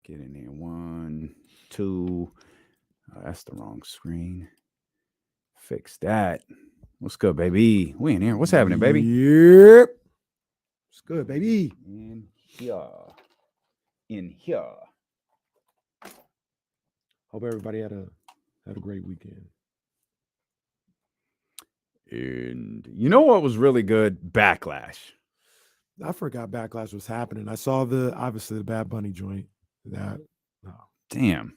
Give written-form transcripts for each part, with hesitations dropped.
Get in there. 1, 2. That's the wrong screen. Fix that. What's good, baby? We in here. What's happening, baby? Yep. It's good, baby. In here. In here. Hope everybody had a great weekend. And you know what was really good? Backlash. I forgot Backlash was happening. I saw obviously the Bad Bunny joint. Damn.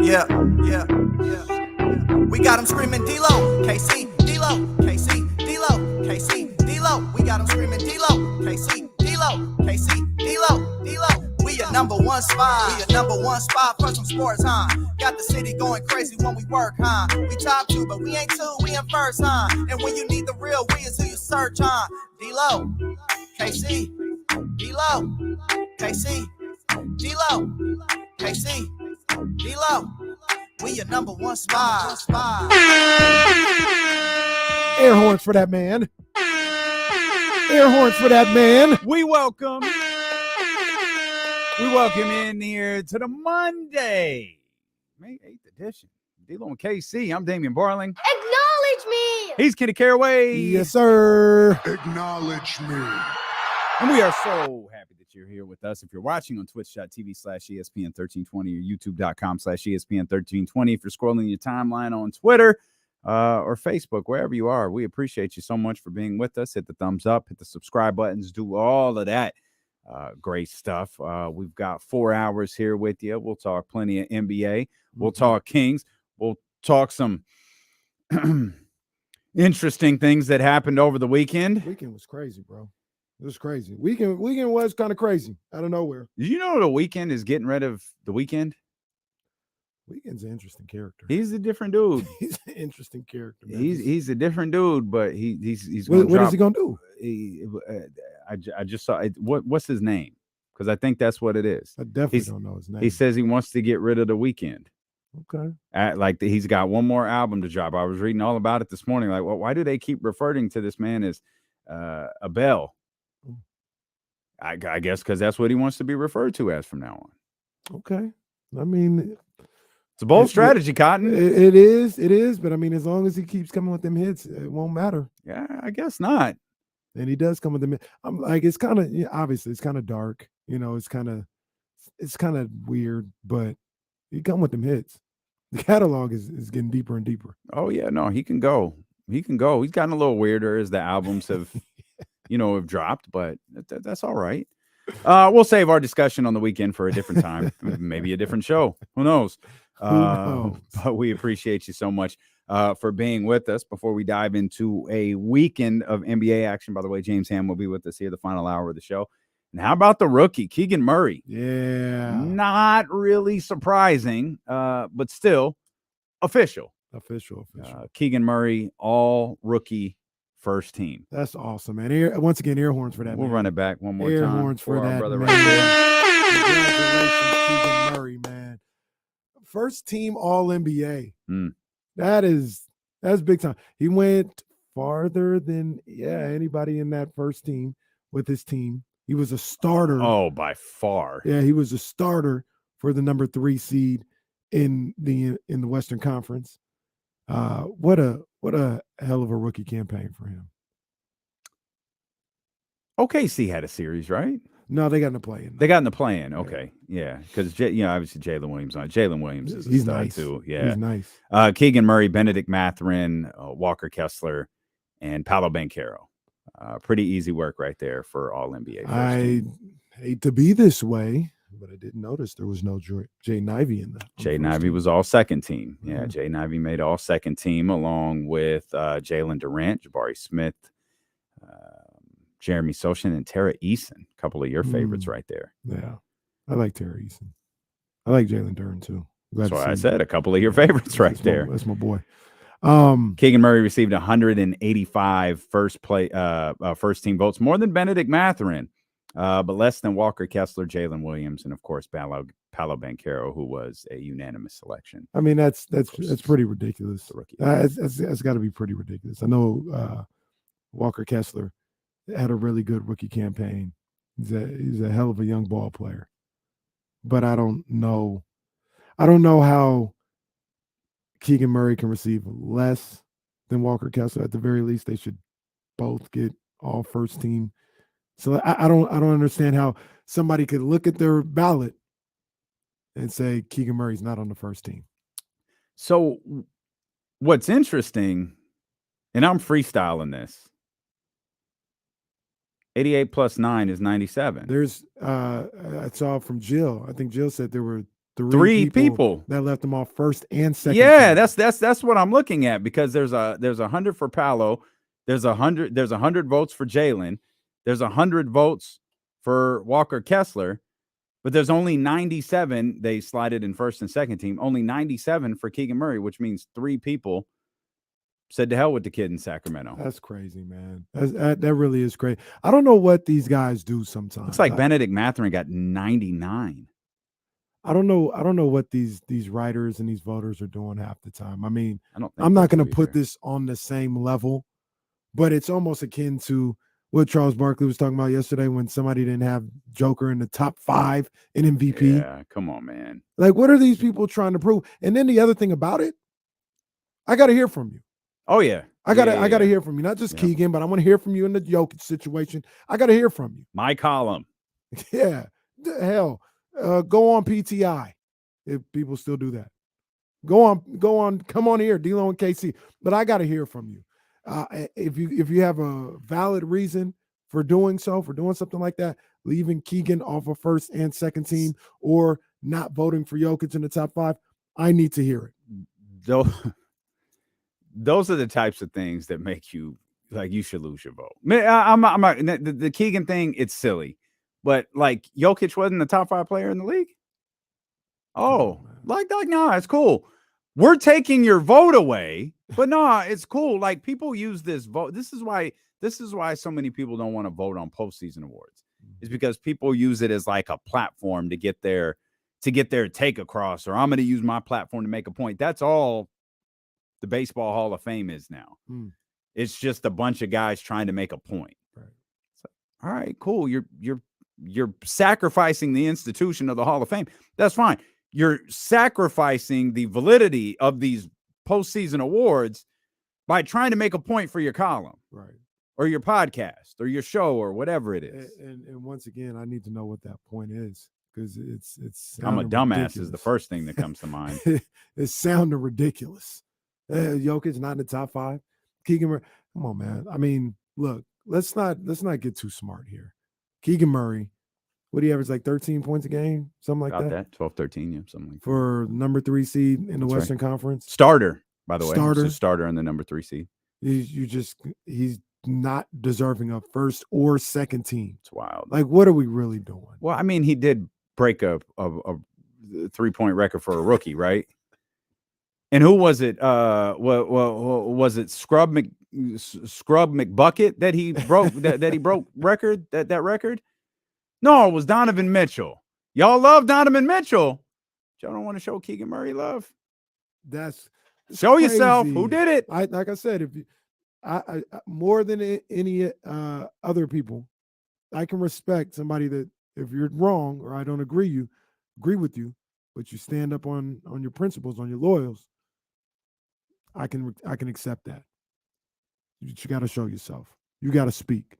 Yeah. We got them screaming D-Lo, KC, D-Lo, KC, D-Lo, KC, D-Lo. We got them screaming D-Lo, KC, D-Lo, KC, D-Lo, D-Lo. We your number one spot. We your number one spot for some sports, huh? Got the city going crazy when we work, huh? We top 2, but we ain't 2, we in first, huh? And when you need the real, we is who you search, huh? D-Lo, KC, D-Lo, KC, D-Lo, KC, D-Lo. We your number one spot. Air horns for that man. Air horns for that man. We welcome in here to the Monday, May 8th edition. D-Lo and KC. I'm Damian Barling. Acknowledge me. He's Kenny Caraway. Yes, sir. Acknowledge me. And we are so happy that you're here with us. If you're watching on twitch.tv/ESPN1320 or youtube.com/ESPN1320, if you're scrolling your timeline on Twitter or Facebook, wherever you are, we appreciate you so much for being with us. Hit the thumbs up, hit the subscribe buttons, do all of that great stuff. We've got 4 hours here with you. We'll talk plenty of NBA. We'll talk Kings. We'll talk some interesting things that happened over the weekend. Weekend was crazy, bro. It was crazy. Weekend was kind of crazy out of nowhere. Did you know the Weeknd is getting rid of the Weeknd? Weekend's an interesting character. He's a different dude. He's an interesting character. Man. He's a different dude, but he's what is he gonna do? I just saw it. What's his name? Because I think that's what it is. I definitely don't know his name. He says he wants to get rid of the Weeknd. Okay. He's got one more album to drop. I was reading all about it this morning. Like, well, why do they keep referring to this man as Abel? I guess because that's what he wants to be referred to as from now on. Okay. I mean, it's a bold strategy, Cotton. It is. But I mean, as long as he keeps coming with them hits, it won't matter. Yeah, I guess not. And he does come with them. I'm like, it's kind of obviously it's kind of dark. It's kind of weird, but he come with them hits. The catalog is getting deeper and deeper. Oh yeah, no, he can go. He's gotten a little weirder as the albums have. Have dropped, but that's all right. We'll save our discussion on the weekend for a different time, maybe a different show. Who knows? But we appreciate you so much for being with us. Before we dive into a weekend of NBA action, by the way, James Ham will be with us here the final hour of the show. And how about the rookie, Keegan Murray? Yeah. Not really surprising, but still official. Keegan Murray, all rookie first team. That's awesome, man. Once again, air horns for that. We'll run it back one more time. Air horns for that, brother man. right there. Congratulations, Keegan Murray, man. First team All NBA. That's big time. He went farther than anybody in that first team with his team. He was a starter. Oh, by far. Yeah, he was a starter for the number 3 seed in the Western Conference. What a hell of a rookie campaign for him. OKC had a series, right? No, they got in the play-in. They got in the play-in. Okay, yeah, because obviously Jalen Williams on. Jalen Williams is a stud nice too. Yeah, he's nice. Keegan Murray, Benedict Mathurin, Walker Kessler, and Paolo Banchero. Pretty easy work right there for all NBA. I hate to be this way, but I didn't notice there was no Jay Ivey in that. Jay Ivey was all second team. Yeah, Jay Ivey made all second team along with Jalen Durant, Jabari Smith, Jeremy Sochan, and Tara Eason. A couple of your favorites right there. Yeah, I like Tara Eason. I like Jalen Durant too. That's why I said a couple of your favorites there. That's my boy. Keegan Murray received 185 first team votes, more than Benedict Mathurin. But less than Walker Kessler, Jalen Williams, and of course Paolo Banchero, who was a unanimous selection. I mean, that's pretty ridiculous. The rookie. It's got to be pretty ridiculous. I know Walker Kessler had a really good rookie campaign. He's a hell of a young ball player, but I don't know how Keegan Murray can receive less than Walker Kessler. At the very least, they should both get all first team. So I don't understand how somebody could look at their ballot and say Keegan Murray's not on the first team. So what's interesting, and I'm freestyling this, 88 plus 9 is 97. There's I saw from Jill. I think Jill said there were three people that left them off first and second. Yeah, team. that's what I'm looking at, because there's 100 for Paolo, there's 100 votes for Jalen, there's 100 votes for Walker Kessler, but there's only 97. They slided in first and second team. Only 97 for Keegan Murray, which means 3 people said to hell with the kid in Sacramento. That's crazy, man. That really is crazy. I don't know what these guys do sometimes. Looks like Benedict Mathurin got 99. I don't know what these writers and these voters are doing half the time. I mean, I'm not going to put this on the same level, but it's almost akin to what Charles Barkley was talking about yesterday when somebody didn't have Joker in the top 5 in MVP. Yeah, come on, man. Like, what are these people trying to prove? And then the other thing about it, I got to hear from you. Oh, yeah. I gotta hear from you. Not just Keegan, but I want to hear from you in the Jokic situation. I got to hear from you. My column. Yeah. Hell, go on PTI if people still do that. Go on. Come on here, D-Lo and KC. But I got to hear from you. If you have a valid reason for doing something like that, leaving Keegan off of first and second team, or not voting for Jokic in the top 5, I need to hear it. Those are the types of things that make you like you should lose your vote. I'm not the Keegan thing. It's silly, but like Jokic wasn't the top 5 player in the league. Oh, like nah, it's cool. We're taking your vote away, but nah, it's cool. Like people use this vote. This is why so many people don't want to vote on postseason awards. Is because people use it as like a platform to get their take across, or I'm going to use my platform to make a point. That's all the Baseball Hall of Fame is now. It's just a bunch of guys trying to make a point. Right. So, all right, cool. You're sacrificing the institution of the Hall of Fame. That's fine. You're sacrificing the validity of these postseason awards by trying to make a point for your column, right, or your podcast, or your show, or whatever it is. And once again, I need to know what that point is, because it's. I'm a dumbass ridiculous. Is the first thing that comes to mind. It's sounding ridiculous. Jokic not in the top 5. Keegan Murray, come on, man. I mean, look, let's not get too smart here. Keegan Murray, what do you average, like 13 points a game, something like that? 12, 13, yeah, something like that. For number 3 seed in the Western Conference. Starter, by the way. Starter in the number 3 seed. He's not deserving of first or second team. It's wild. Like, what are we really doing? Well, I mean, he did break a 3-point record for a rookie, right? And who was it? Was it Scrub McBucket that he broke that he broke that record? No, it was Donovan Mitchell. Y'all love Donovan Mitchell. Y'all don't want to show Keegan Murray love. Show crazy. Yourself. Who did it? Like I said, if you, I more than any other people, I can respect somebody that if you're wrong or I don't agree with you, but you stand up on your principles, on your loyals. I can accept that. You got to show yourself. You got to speak.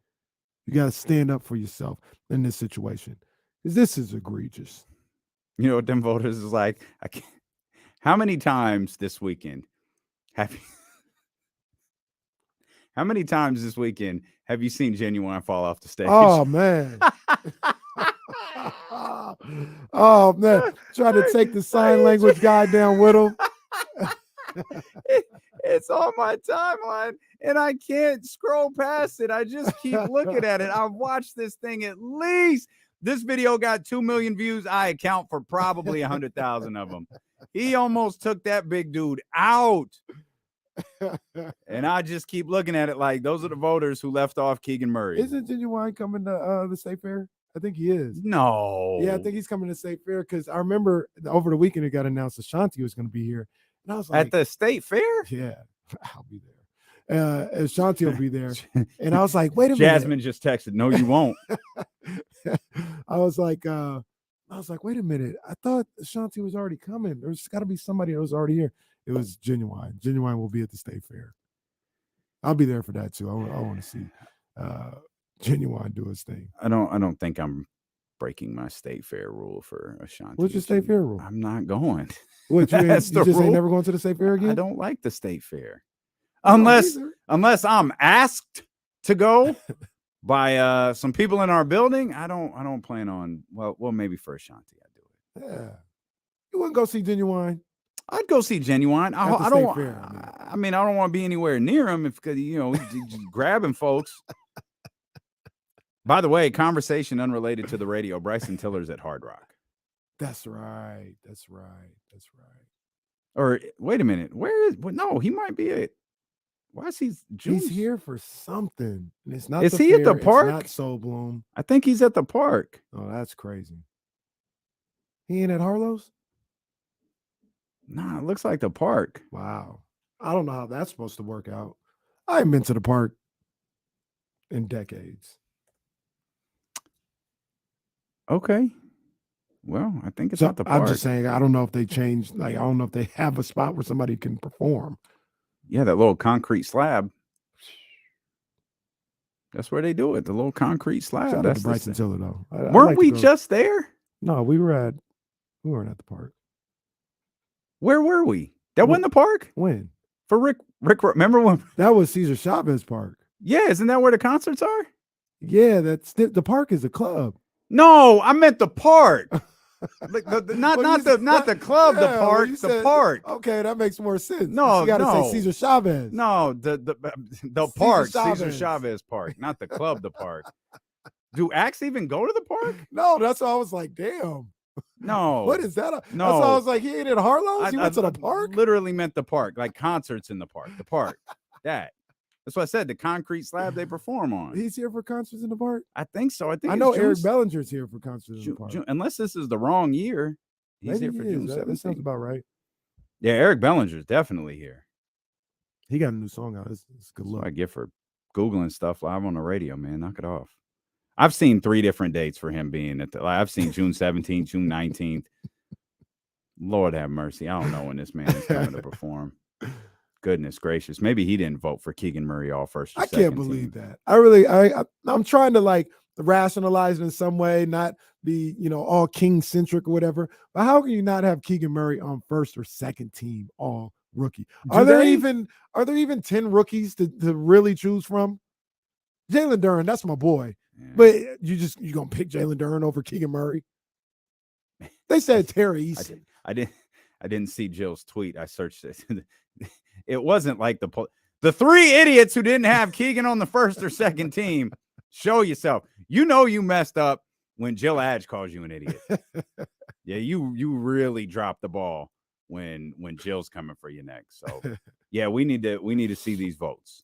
You got to stand up for yourself in this situation, because this is egregious. You know what them voters is like? How many times this weekend have you seen Genuine fall off the stage? Oh man. Oh man. Trying to take the sign language guy down with him. It's on my timeline and I can't scroll past it. I just keep looking at it. I've watched this thing at least. This video got 2 million views. I account for probably 100,000 of them. He almost took that big dude out. And I just keep looking at it like those are the voters who left off Keegan Murray. Isn't Genuine coming to the State Fair? I think he is. No. Yeah, I think he's coming to State Fair because I remember over the weekend it got announced Ashanti was going to be here. And I was like, at the State Fair? Yeah, I'll be there. Ashanti will be there. And I was like, wait a minute. Jasmine just texted, no, you won't. I was like, wait a minute. I thought Ashanti was already coming. There's got to be somebody that was already here. It was Genuine. Genuine will be at the State Fair. I'll be there for that too. I want to see Genuine do his thing. I don't think I'm breaking my State Fair rule for Ashanti. What's your State Fair rule? I'm not going. What, you just ain't never going to the State Fair again? I don't like the State Fair. Unless I'm asked to go by some people in our building. I don't plan on well maybe for Ashanti I do it. Yeah. You wouldn't go see Genuine? I'd go see Genuine. I don't I mean I don't want to be anywhere near him because he's grabbing folks. By the way, conversation unrelated to the radio. Bryson Tiller's at Hard Rock. That's right. Or wait a minute. Where is? No, he might be at. Why is he? He's here for something. And it's not. Is he at the park? It's not Soul Bloom. I think he's at the park. Oh, that's crazy. He ain't at Harlow's? Nah, it looks like the park. Wow. I don't know how that's supposed to work out. I haven't been to the park in decades. Okay. Well, I think it's at the park. I'm just saying, I don't know if they changed. Like, I don't know if they have a spot where somebody can perform. Yeah, that little concrete slab. That's where they do it. The little concrete slab. Shout out to Bryson Tiller, though. Weren't we just there? No, we weren't at the park. Where were we? That wasn't the park? When? For Rick, remember when? That was Cesar Chavez Park. Yeah, isn't that where the concerts are? Yeah, the park is a club. No, I meant the park. Like not the club, yeah, the park, the park. Okay, that makes more sense. No, you got to say Cesar Chavez. No, the park, Cesar Chavez Park, not the club, the park. Do acts even go to the park? No, that's why I was like, damn. No. What is that? No. That's why I was like, he ain't at Harlow's? He went to the park? Literally meant the park, like concerts in the park. The park. That's what I said. The concrete slab they perform on. He's here for concerts in the park? I think so. I know Eric Bellinger's here for concerts in the park. Unless this is the wrong year. He's here for June 17th. That sounds about right. Yeah, Eric Bellinger's definitely here. He got a new song out. It's good look. That's what I get for Googling stuff live on the radio, man. Knock it off. I've seen 3 different dates for him being at I've seen June 17th, June 19th. Lord have mercy. I don't know when this man is coming to perform. Goodness gracious. Maybe he didn't vote for Keegan Murray all first or I second can't believe that. I'm trying to like rationalize it in some way, not be, all King centric or whatever. But how can you not have Keegan Murray on first or second team all rookie? Are there even 10 rookies to really choose from? Jalen Duren, that's my boy. Yeah. But you gonna pick Jalen Duren over Keegan Murray? They said Terry Eason. I didn't see Jill's tweet. I searched it. It wasn't like the 3 idiots who didn't have Keegan on the first or second team. Show yourself. You messed up when Jill Adge calls you an idiot. Yeah, you really dropped the ball when Jill's coming for you next. So yeah, we need to see these votes.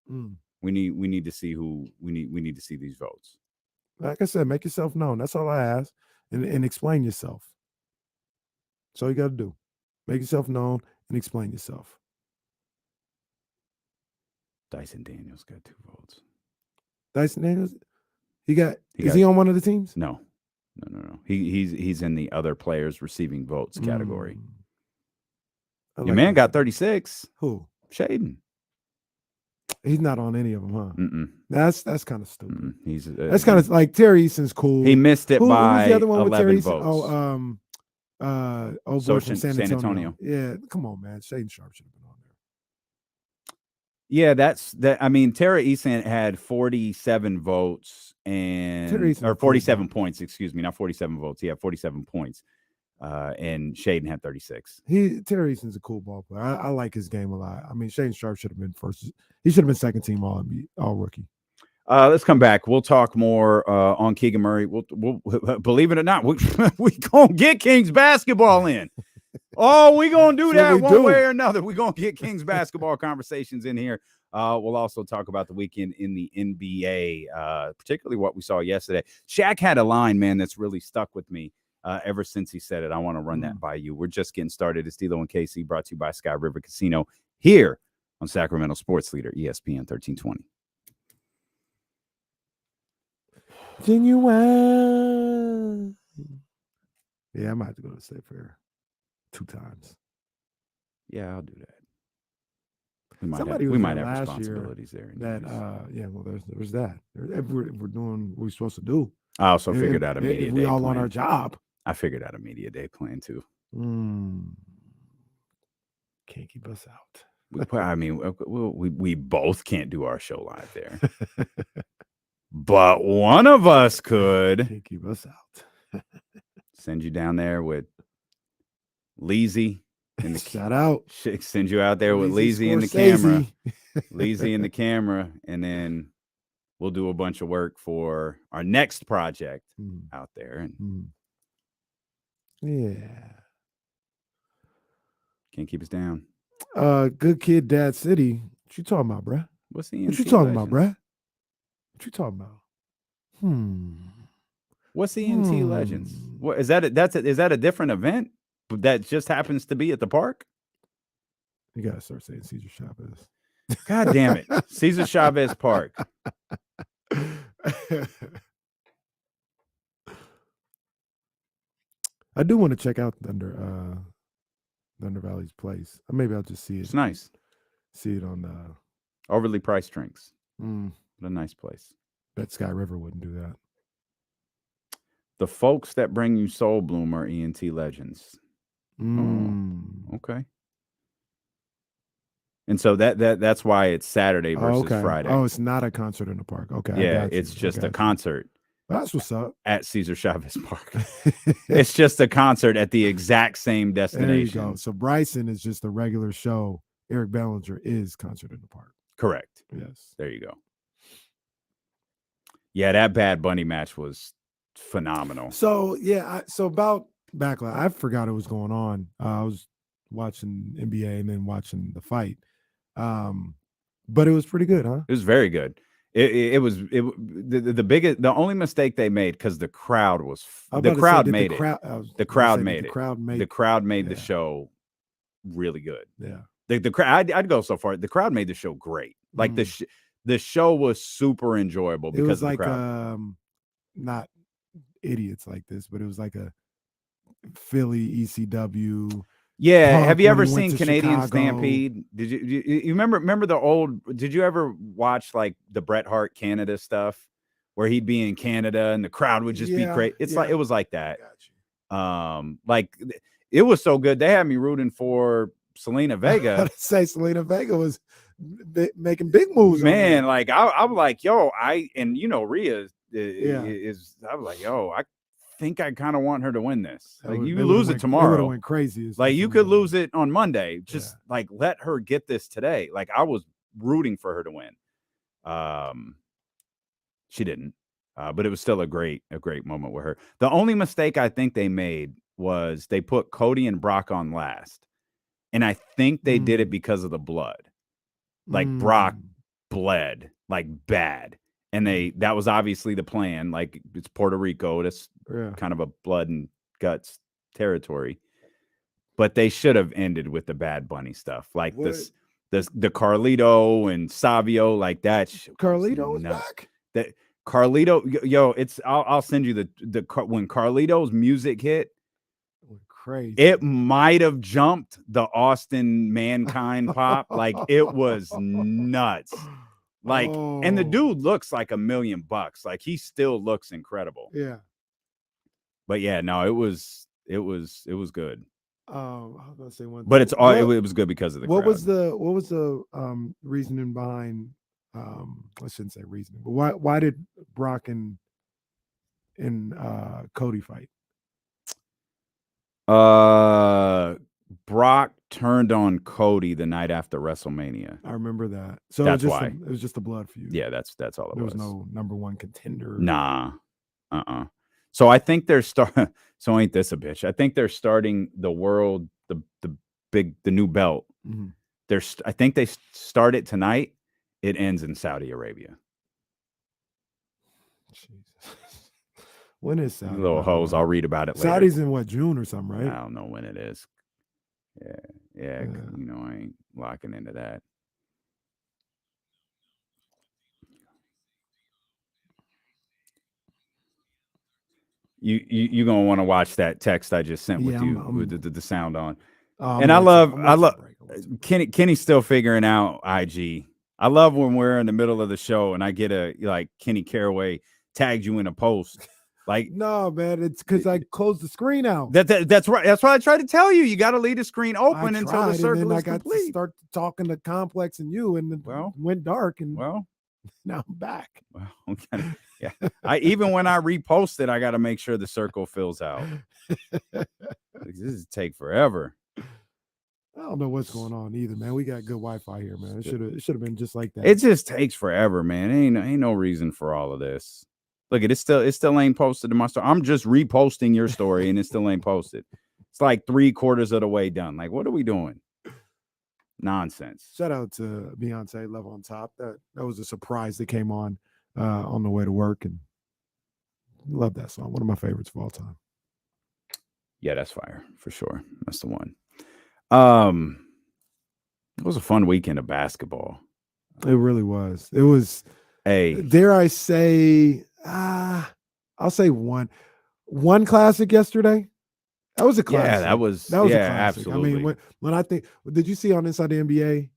We need to see we need to see these votes. Like I said, make yourself known. That's all I ask, and explain yourself. That's all you got to do. Make yourself known and explain yourself. Dyson Daniels got 2 votes. Dyson Daniels, is he on one of the teams? No. He's in the other players receiving votes category. Your man got 36. Who? Shaden. He's not on any of them, huh? Mm-mm. That's kind of stupid. That's kind of like Terry Eason's cool. He missed it by the other one 11 with votes. Boy from San Antonio. Yeah, come on, man. Shaden Sharp should have been on there. Yeah, that's that. I mean, Terry Eason had 47 votes or 47 points. Excuse me, not 47 votes. He had 47 points, and Shaden had 36. Terry Eason's a cool ball player. I like his game a lot. I mean, Shaden Sharp should have been first. He should have been second team all rookie. Let's come back. We'll talk more on Keegan Murray. We'll believe it or not, we gonna get Kings basketball in. Oh, we gonna do that we one do. way or another. We're gonna get Kings basketball conversations in here. We'll also talk about the weekend in the NBA, particularly what we saw yesterday. Shaq had a line, man, that's really stuck with me ever since he said it. I want to run that by you. We're just getting started. It's D'Lo and KC, brought to you by Sky River Casino here on Sacramento Sports Leader, ESPN 1320. Genuine. Yeah, I might have to go to State Fair 2 times. Yeah, I'll do that. Somebody we might there have last responsibilities year there. Yeah, well, there's that. If we're doing what we're supposed to do. I also figured out a media day we all plan. on our job. I figured out a media day plan too. Can't keep us out. I mean, we both can't do our show live there, but one of us could. Can't keep us out. Send you down there with Leezy. Shout out. Send you out there with Leezy in the camera. Leezy in the camera, and then we'll do a bunch of work for our next project out there. And yeah. Can't keep us down. Good Kid, Dad City. What you talking about, bruh? What you talking about, bruh? What you talking about? What's the ENT Legends? What is that? Is that a different event that just happens to be at the park? You gotta start saying Cesar Chavez. God damn it, Cesar Chavez Park. I do want to check out Thunder Valley's place. Or maybe I'll just see it. It's nice. See it on overly priced drinks. What a nice place. Bet Sky River wouldn't do that. The folks that bring you Soul Bloom are ENT Legends. Oh, okay. And so that's why it's Saturday versus Friday. Oh, it's not a concert in the park. Okay. Yeah, it's just a concert. That's what's up. At Cesar Chavez Park. It's just a concert at the exact same destination. There you go. So Bryson is just a regular show. Eric Bellinger is concert in the park. Correct. Yes. There you go. Yeah, that Bad Bunny match was phenomenal. So, yeah. So about Backlash, I forgot it was going on. I was watching NBA and then watching the fight. But it was pretty good, huh? It was very good. The only mistake they made, because the crowd made it. The crowd made the show really good. Yeah. The crowd, I'd go so far. The crowd made the show great. Like the show was super enjoyable because it was of the like crowd. Not idiots like this, but it was like a Philly ECW. Yeah, have you ever seen Canadian Chicago Stampede? Did you remember the old? Did you ever watch like the Bret Hart Canada stuff, where he'd be in Canada and the crowd would just be crazy? It's like it was like that. Like it was so good. They had me rooting for Selena Vega. Say Selena Vega was making big moves, man. Like I'm like, yo, Rhea is. I was like, yo, I think I kind of want her to win this. Like you lose it tomorrow, went crazy. Like you could lose it on Monday. Just like let her get this today. Like I was rooting for her to win. She didn't, but it was still a great moment with her. The only mistake I think they made was they put Cody and Brock on last, and I think they did it because of the blood. Like Brock bled like bad. And that was obviously the plan. Like it's Puerto Rico. That's kind of a blood and guts territory. But they should have ended with the Bad Bunny stuff. Like the Carlito and Savio, like that. Carlito was back. That Carlito, yo, I'll send you the when Carlito's music hit. Crazy. It might have jumped the Austin Mankind pop. Like it was nuts. Like, and the dude looks like $1 million. Like he still looks incredible. Yeah. But yeah, no, it was good. I was gonna say one thing. But it was good because of the crowd. What was the reasoning behind I shouldn't say reasoning, but why did Brock and Cody fight? Brock turned on Cody the night after WrestleMania. I remember that. So that's why it was just a blood feud. Yeah, that's all it was. There was no number one contender. Nah. So I think they're so ain't this a bitch? I think they're starting the the new belt. Mm-hmm. I think they start it tonight. It ends in Saudi Arabia. Jesus. When is Saudi? Little hoes. I'll read about it later. Saudi's in what, June or something, right? I don't know when it is. Yeah. You know, I ain't locking into that. You gonna want to watch that text I just sent with you with the sound on. And I love Kenny's still figuring out IG. I love when we're in the middle of the show and I get Kenny Caraway tagged you in a post. Like, no, man, it's because I closed the screen out. That's right. That's why I tried to tell you. You got to leave the screen open until the circle is complete. I got to start talking to Complex and you, and then went dark. And now I'm back. Well, okay. Yeah. Even when I repost it, I got to make sure the circle fills out. This is take forever. I don't know what's going on either, man. We got good Wi-Fi here, man. It should have been just like that. It just takes forever, man. Ain't no reason for all of this. Look, it still ain't posted to my story. I'm just reposting your story, and it still ain't posted. It's like 3/4 of the way done. Like, what are we doing? Nonsense. Shout out to Beyonce, Love on Top. That was a surprise that came on the way to work, and love that song. One of my favorites of all time. Yeah, that's fire for sure. That's the one. It was a fun weekend of basketball. It really was. It was. Dare I say? I'll say one classic yesterday. That was a classic. Yeah, that was a classic. Absolutely. I mean, when I think, did you see on Inside the NBA?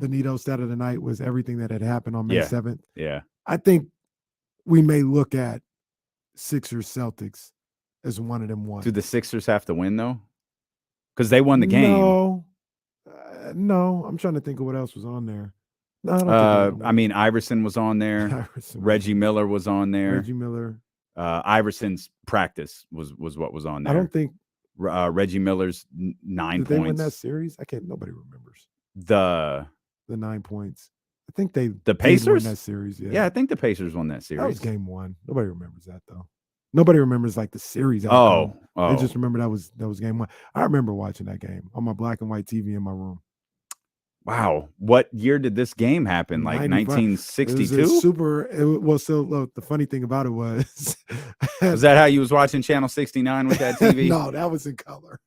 The Nito stat of the night was everything that had happened on May 7th. Yeah. I think we may look at Sixers Celtics as one of them. Do the Sixers have to win though? Because they won the game. No. I'm trying to think of what else was on there. No, I mean, Iverson was on there. Reggie Miller was on there. Iverson's practice was what was on there. I don't think Reggie Miller's 9 Did points. they win that series? Nobody remembers the 9 points. I think the Pacers won that series. Yeah, I think the Pacers won that series. That was game 1. Nobody remembers that though. Nobody remembers like the series. Oh. They just remember that was game 1. I remember watching that game on my black and white TV in my room. Wow. What year did this game happen? Like 1962? The funny thing about it was that how you was watching Channel 69 with that TV? No, that was in color.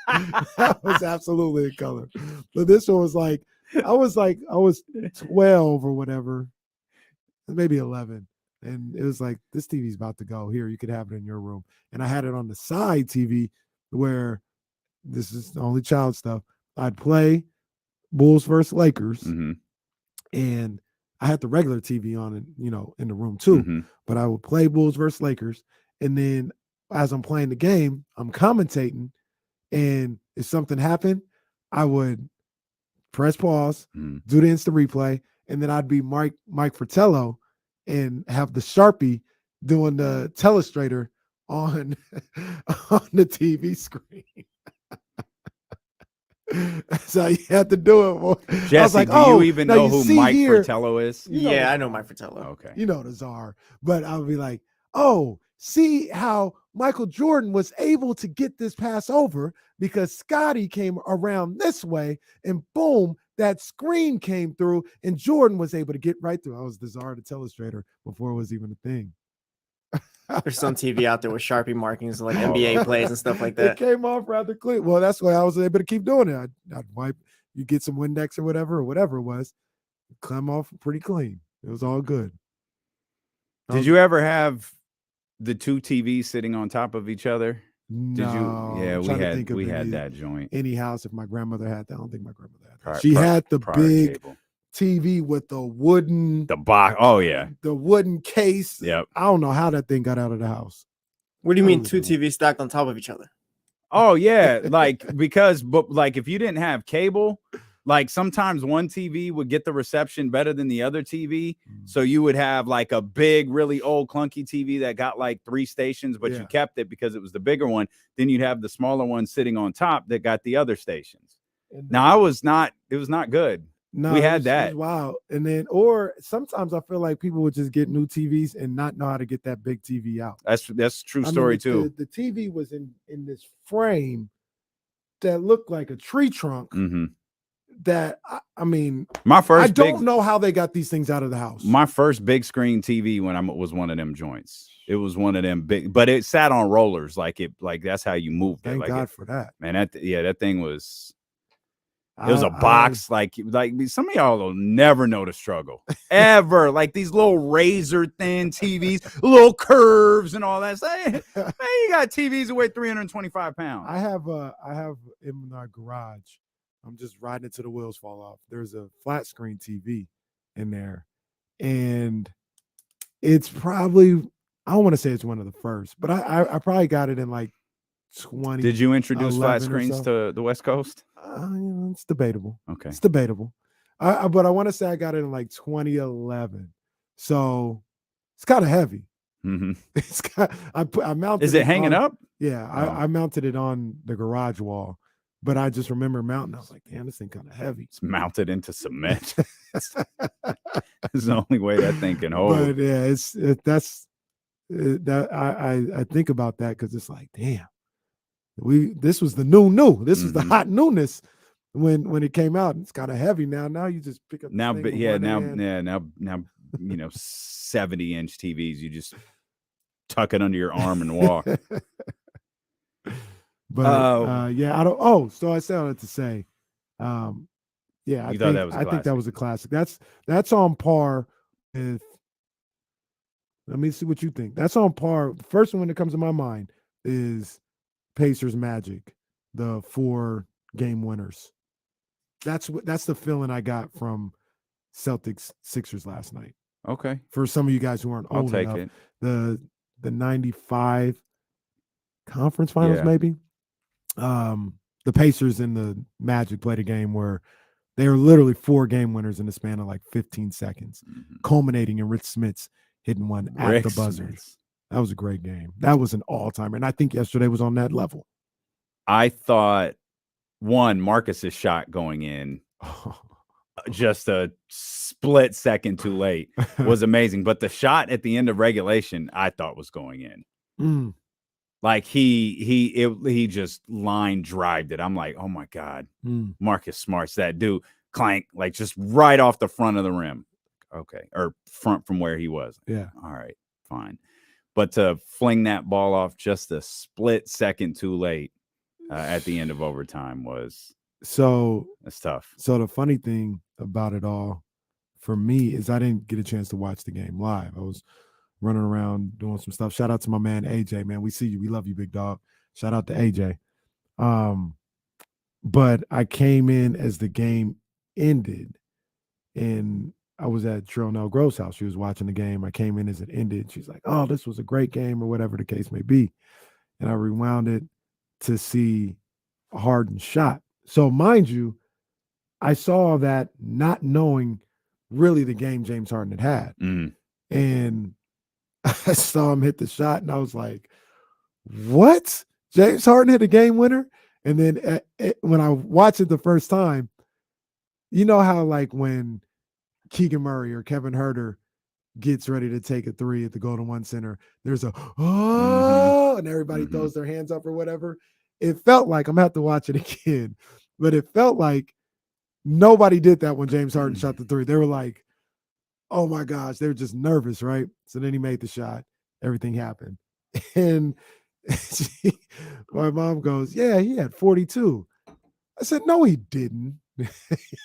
That was absolutely in color. But this one was I was 12 or whatever, maybe 11. And it was like, this TV's about to go. Here, you could have it in your room. And I had it on the side TV where this is the only child stuff. I'd play Bulls versus Lakers, and I had the regular TV on, in the room too. But I would play Bulls versus Lakers, and then as I'm playing the game, I'm commentating, and if something happened, I would press pause, do the instant replay, and then I'd be Mike Fratello and have the Sharpie doing the telestrator on the TV screen. So you had to do it. Boy. Jesse, I was like, do you even know who Mike Fratello is? I know Mike Fratello. Okay. You know the czar. But I would be like, see how Michael Jordan was able to get this pass over because Scotty came around this way and boom, that screen came through and Jordan was able to get right through. I was the czar, the telestrator before it was even a thing. There's some TV out there with Sharpie markings like NBA plays and stuff like that. It came off rather clean. Well, that's why I was able to keep doing it. I'd wipe, you get some Windex or whatever it was, come off pretty clean. It was all good. Did you ever have the two TVs sitting on top of each other? No. Did you? Yeah, we had that joint. Any house, if my grandmother had that, I don't think my grandmother had that. She had the big cable TV with the box. Oh yeah, the wooden case. Yep. I don't know how that thing got out of the house. What do you mean two TVs stacked on top of each other? Oh yeah, because if you didn't have cable, like sometimes one TV would get the reception better than the other TV, so you would have like a big, really old clunky TV that got like 3 stations, but you kept it because it was the bigger one. Then you'd have the smaller one sitting on top that got the other stations. Now it was not good. No, We it had was that. wow. And then, or sometimes I feel like people would just get new TVs and not know how to get that big TV out. That's a true I mean, story too. The TV was in this frame that looked like a tree trunk. Mm-hmm. That I mean, My first I don't know how they got these things out of the house. My first big screen TV when I was one of them joints. It was one of them big, but it sat on rollers, like that's how you moved it. Thank like God for that. Man, that thing was. It was a box, like some of y'all will never know the struggle ever. Like these little razor thin TVs, little curves and all that. Say, man, you got TVs that weigh 325 pounds. I have in our garage. I'm just riding it till the wheels fall off. There's a flat screen TV in there, and it's probably, I don't want to say it's one of the first, but I probably got it in like 20. Did you introduce flat screens to the West Coast? It's debatable. Okay, it's debatable. But I want to say I got it in like 2011. So it's kind of heavy. Mm-hmm. It's got, I mounted. Is it hanging up? Yeah, I mounted it on the garage wall, but I just remember mounting. I was like, damn, this thing kind of heavy. It's mounted into cement. That's the only way that thing can hold. But yeah, I think about that because it's like, damn. This was the new. This was the hot newness when it came out. It's kind of heavy now. Now you just pick up now, but yeah, now 70-inch TVs. You just tuck it under your arm and walk. But yeah, I don't. Oh, so I started to say, yeah, I think that was a classic. That's on par with. Let me see what you think. That's on par. The first one that comes to my mind is Pacers Magic, the 4-game winners. That's the feeling I got from Celtics Sixers last night. Okay. For some of you guys who aren't old enough, it. The 95 conference finals, maybe. The Pacers and the Magic played a game where they were literally 4-game winners in the span of like 15 seconds, culminating in Rich Smith's hitting one at the buzzer. That was a great game. That was an all-timer. And I think yesterday was on that level. I thought, Marcus's shot going in just a split second too late was amazing. But the shot at the end of regulation, I thought was going in. Like he just line drived it. I'm like, oh my God, Marcus Smart's that dude. Clank, like just right off the front of the rim. Okay. Or front from where he was. Yeah. All right, fine. But to fling that ball off just a split second too late at the end of overtime that's tough. So the funny thing about it all for me is I didn't get a chance to watch the game live. I was running around doing some stuff. Shout out to my man AJ, man. We see you. We love you, big dog. Shout out to AJ. But I came in as the game ended, and I was at Tronell Gross' house. She was watching the game. I came in as it ended. She's like, oh, this was a great game, or whatever the case may be. And I rewound it to see a Harden shot. So mind you, I saw that not knowing really the game James Harden had. And I saw him hit the shot, and I was like, what? James Harden hit a game winner? And then when I watched it the first time, you know how like when Keegan Murray or Kevin Huerter gets ready to take a three at the Golden One Center, there's a and everybody throws their hands up or whatever. It felt like, I'm gonna have to watch it again, but it felt like nobody did that when James Harden shot the three. They were like, oh my gosh, they were just nervous, right? So then he made the shot, everything happened. And my mom goes, yeah, he had 42. I said, no, he didn't. I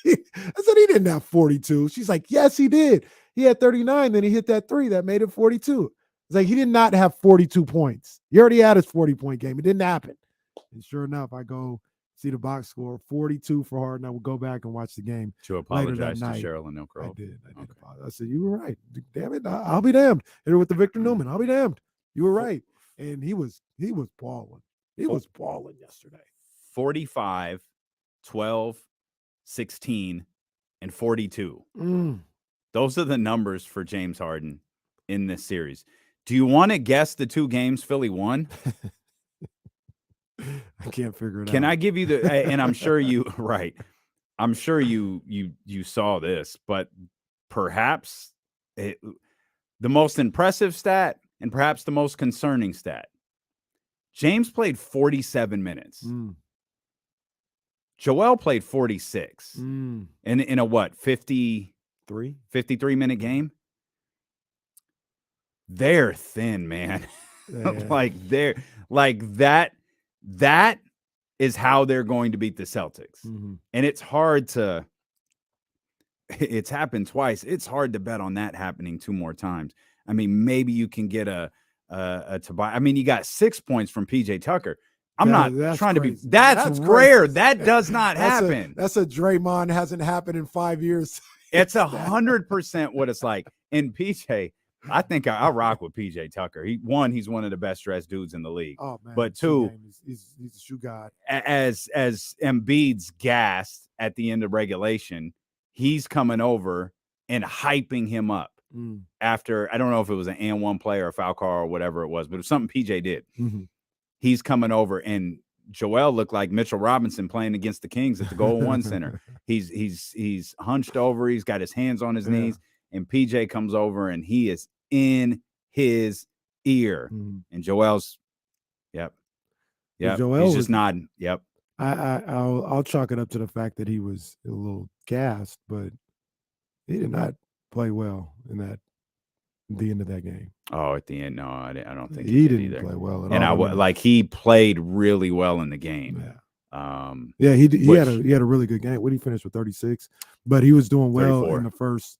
said, he didn't have 42. She's like, yes, he did. He had 39. Then he hit that three that made it 42. It's like, he did not have 42 points. He already had his 40-point game. It didn't happen. And sure enough, I go see the box score, 42 for Harden. I will go back and watch the game. To apologize to Cheryl and Elk Grove. I did apologize. I said, you were right. Damn it. I'll be damned. Hit her with the Victor Newman. I'll be damned. You were right. And he was balling. He was balling yesterday. 45, 12, 16, and 42. Those are the numbers for James Harden in this series. Do you want to guess the 2 games Philly won? I can't figure it out. Can I give you and I'm sure you, right. I'm sure you saw this, but perhaps the most impressive stat and perhaps the most concerning stat. James played 47 minutes. Joel played 46 in a what, 53 minute game? They're thin, man. Yeah. That is how they're going to beat the Celtics. And it's hard to it's happened twice. It's hard to bet on that happening 2 more times. I mean, maybe you can get a Tobias. I mean, you got 6 points from PJ Tucker. I'm not trying crazy. to be. That's rare. That does not happen. That's a Draymond hasn't happened in 5 years. It's 100% what it's like. And PJ, I think I rock with PJ Tucker. He's one of the best dressed dudes in the league. Oh man! But 2, he's a shoe god. As Embiid's gassed at the end of regulation, he's coming over and hyping him up. After, I don't know if it was an and one play or a foul call or whatever it was, but it was something PJ did. He's coming over, and Joel looked like Mitchell Robinson playing against the Kings at the Goal One Center. He's hunched over, he's got his hands on his knees, and PJ comes over and he is in his ear. And Joel's, Joel he's just nodding. Yep. I'll chalk it up to the fact that he was a little gassed, but he did not play well at the end of that game. Oh, at the end, no, I don't think he didn't either. play well at all. And he played really well in the game. Yeah. He had a really good game. What did he finish with 36? But he was doing well 34. in the first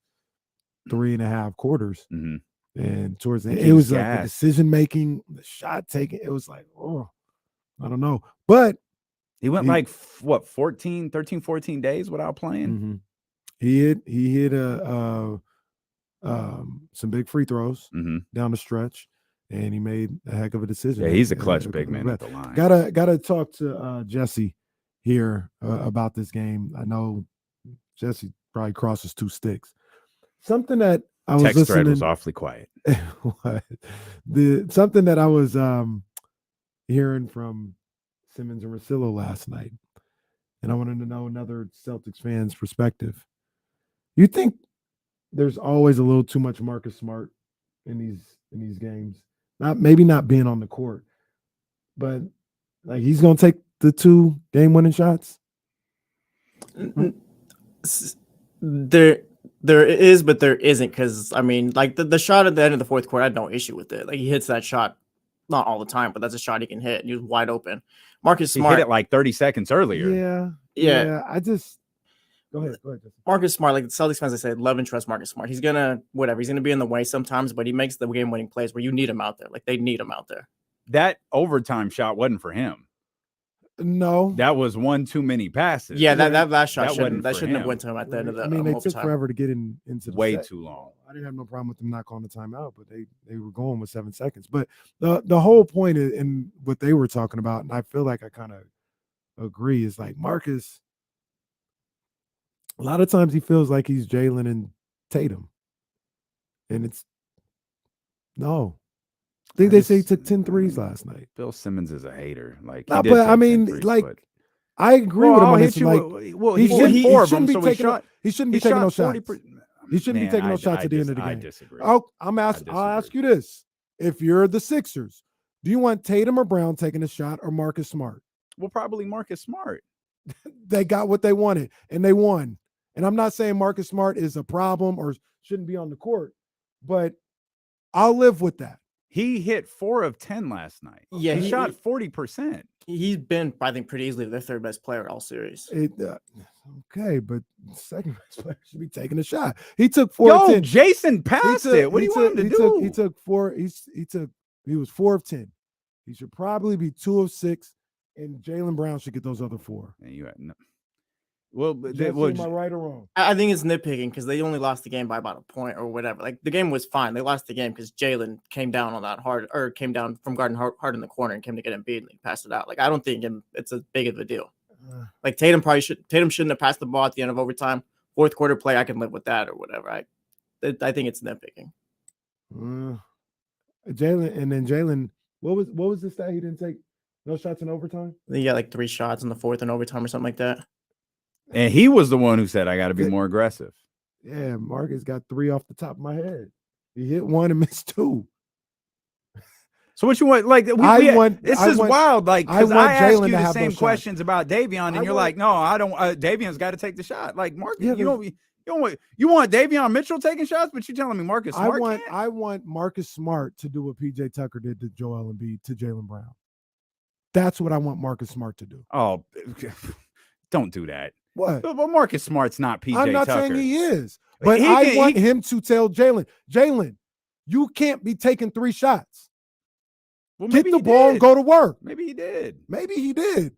3.5 quarters. And towards the end, it was like the decision making, the shot taking. It was like, oh, I don't know. But he went 13, 14 days without playing. He hit some big free throws down the stretch, and he made a heck of a decision. Yeah, he's a clutch big man at the line. Gotta talk to Jesse here about this game. I know Jesse probably crosses 2 sticks. Something that I was text thread was awfully quiet. Something that I was hearing from Simmons and Russillo last night, and I wanted to know another Celtics fan's perspective. You think there's always a little too much Marcus Smart in these games? Maybe not being on the court, but like he's gonna take the 2 game-winning shots. There is, but there isn't, because I mean, like the shot at the end of the fourth quarter, I had no issue with it. Like he hits that shot, not all the time, but that's a shot he can hit. And he was wide open. Marcus Smart hit it like 30 seconds earlier. Yeah. I just go ahead. Marcus Smart, like the Celtics fans, I said, love and trust Marcus Smart. He's gonna be in the way sometimes, but he makes the game-winning plays where you need him out there. Like they need him out there. That overtime shot wasn't for him. No, that was one too many passes. Yeah, that last shot shouldn't have him. went to him at the end of the. I mean, they took forever to get into the way set. too long. I didn't have no problem with them not calling the timeout, but they were going with 7 seconds. But the whole point in what they were talking about, and I feel like I kind of agree, is like Marcus. A lot of times he feels like he's Jalen and Tatum, and it's no. I think they say he took 10 threes last night. Bill Simmons is a hater. Like, but I mean, I agree with him on this. He shouldn't be taking no shots. He shouldn't be taking no shots at the end of the game. I disagree. I'll ask you this: if you're the Sixers, do you want Tatum or Brown taking a shot or Marcus Smart? Well, probably Marcus Smart. They got what they wanted and they won. And I'm not saying Marcus Smart is a problem or shouldn't be on the court, but I'll live with that. He hit 4 of 10 last night. Yeah, he shot 40%. He's been, I think, pretty easily their 3rd best player all series. Okay, but second best player should be taking a shot. He took 4 of 10. Jason passed it. What do you want him to do? He took 4. He was 4 of 10. He should probably be 2 of 6, and Jaylen Brown should get those other 4. And you had no. Well, am I right or wrong? I think it's nitpicking because they only lost the game by about a point or whatever. Like the game was fine. They lost the game because Jalen came down on that hard, or came down from guarding hard in the corner and came to get Embiid and he passed it out. Like I don't think it's as big of a deal. Like Tatum shouldn't have passed the ball at the end of overtime. 4th quarter play, I can live with that or whatever. I think it's nitpicking. Jalen, what was the stat? He didn't take no shots in overtime. I think he got like 3 shots in the 4th in overtime or something like that. And he was the one who said, I got to be more aggressive. Yeah, Marcus got 3 off the top of my head. He hit 1 and missed 2. So what you want? Like, this is wild. Like, because I asked you the same questions about Davion, and you're like, no, I don't. Davion's got to take the shot. Like, Marcus, you want Davion Mitchell taking shots, but you're telling me Marcus Smart I want Marcus Smart to do what PJ Tucker did to Joel Embiid to Jaylen Brown. That's what I want Marcus Smart to do. Oh, don't do that. What? But Marcus Smart's not PJ Tucker. I'm not saying he is, but I want him to tell Jaylen, you can't be taking 3 shots. Well, get the ball and go to work. Maybe he did. Maybe he did.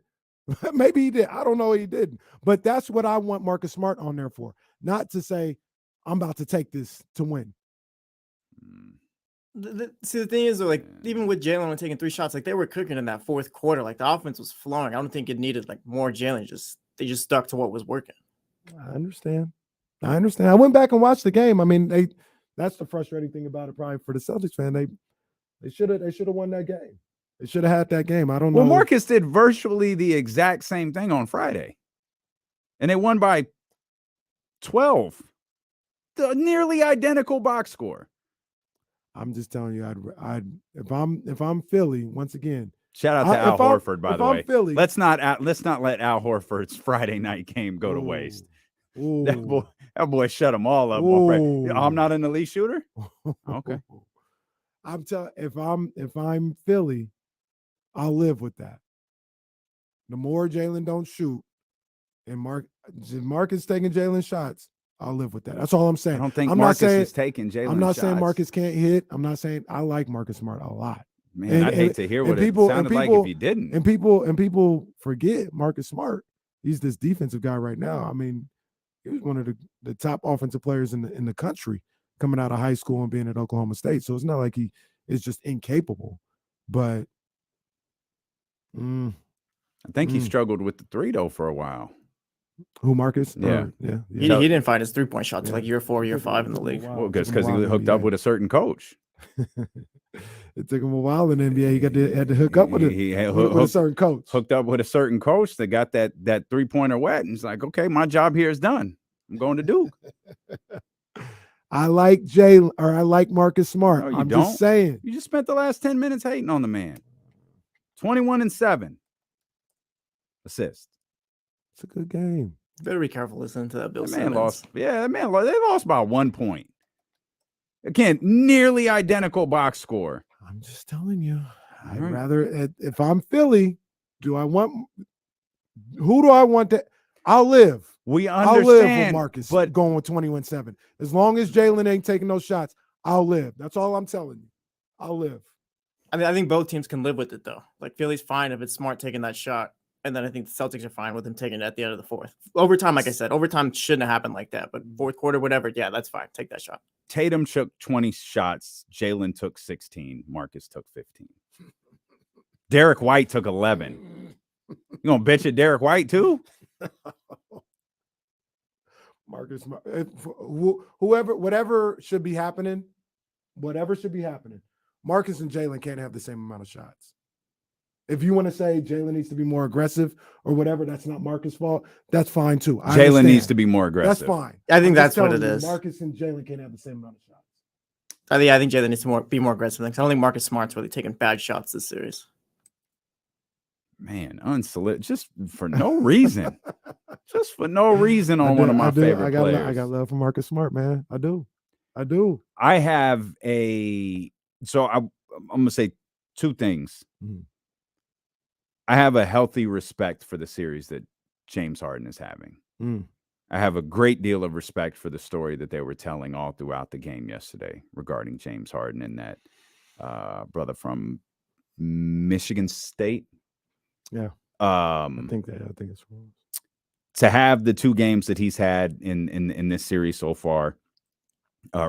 Maybe he did. I don't know. He didn't. But that's what I want Marcus Smart on there for. Not to say, I'm about to take this to win. See, the thing is, like, even with Jaylen taking 3 shots, like, they were cooking in that 4th quarter. Like, the offense was flowing. I don't think it needed, like, more Jaylen. They just stuck to what was working. I understand. I went back and watched the game. I mean, that's the frustrating thing about it probably for the Celtics fan. They should have won that game. They should have had that game. I don't know. Well, Marcus did virtually the exact same thing on Friday. And they won by 12. The nearly identical box score. I'm just telling you, if I'm Philly, once again. Shout out to Al Horford, by the way. Philly, let's not let Al Horford's Friday night game go to waste. That boy shut them all up. I'm not an elite shooter. Okay. I'm telling, if I'm Philly, I'll live with that. The more Jaylen don't shoot, and Marcus taking Jaylen shots, I'll live with that. That's all I'm saying. I don't think Marcus is taking Jaylen. I'm not saying Marcus can't hit. I'm not saying I like Marcus Smart a lot. Man, I'd hate to hear what it sounded like if he didn't. And people forget Marcus Smart. He's this defensive guy right now. I mean, he was one of the top offensive players in the country coming out of high school and being at Oklahoma State. So it's not like he is just incapable. But I think he struggled with the 3 though for a while. Who, Marcus? Yeah. He didn't find his 3-point shot till like year 4, year 5 in the league. Well, because he hooked up with a certain coach. It took him a while in the NBA. He had to hook up with a certain coach. Hooked up with a certain coach that got that 3-pointer wet, and he's like, okay, my job here is done. I'm going to Duke. I like Jaylen, or I like Marcus Smart. No, I'm just saying. You just spent the last 10 minutes hating on the man. 21 and 7 assists. It's a good game. Better be careful listening to that Bill Simmons. They lost by 1 point. Again, nearly identical box score. I'm just telling you. I'd rather, if I'm Philly, who do I want to? I'll live. I'll live with Marcus, but going with 21-7. As long as Jaylen ain't taking those shots, I'll live. That's all I'm telling you. I'll live. I mean, I think both teams can live with it, though. Like, Philly's fine if it's Smart taking that shot. And then I think the Celtics are fine with him taking it at the end of the 4th. Overtime, like I said, overtime shouldn't have happened like that. But 4th quarter, whatever, yeah, that's fine. Take that shot. Tatum took 20 shots. Jaylen took 16. Marcus took 15. Derek White took 11. You gonna bitch at Derek White too? Marcus, whatever should be happening, Marcus and Jaylen can't have the same amount of shots. If you want to say Jaylen needs to be more aggressive or whatever, that's not Marcus' fault. That's fine too. Jaylen needs to be more aggressive. That's fine. I think that's what it is. Marcus and Jaylen can't have the same amount of shots. I think Jaylen needs to be more aggressive. I don't think Marcus Smart's really taking bad shots this series. Man, unsolicited, just for no reason. Just for no reason on one of my favorite players. I got love for Marcus Smart, man. I do. I have so I'm going to say 2 things. Mm-hmm. I have a healthy respect for the series that James Harden is having. I have a great deal of respect for the story that they were telling all throughout the game yesterday regarding James Harden and that brother from Michigan State. Yeah. I think it's wrong. To have the 2 games that he's had in this series so far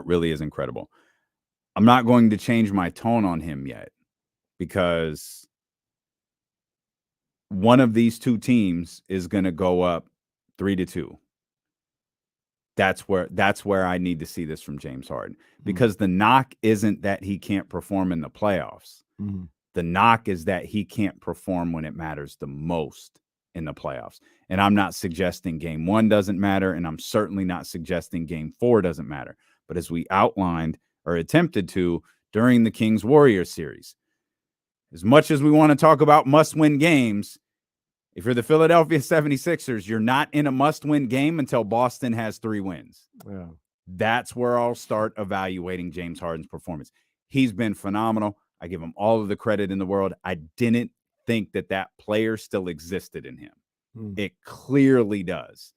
really is incredible. I'm not going to change my tone on him yet because one of these 2 teams is going to go up 3-2. That's where I need to see this from James Harden, because the knock isn't that he can't perform in the playoffs. The knock is that he can't perform when it matters the most in the playoffs. And I'm not suggesting game 1 doesn't matter, and I'm certainly not suggesting game 4 doesn't matter. But as we outlined or attempted to during the Kings-Warriors series, as much as we want to talk about must-win games, if you're the Philadelphia 76ers, you're not in a must-win game until Boston has 3 wins. Yeah. That's where I'll start evaluating James Harden's performance. He's been phenomenal. I give him all of the credit in the world. I didn't think that player still existed in him. It clearly does.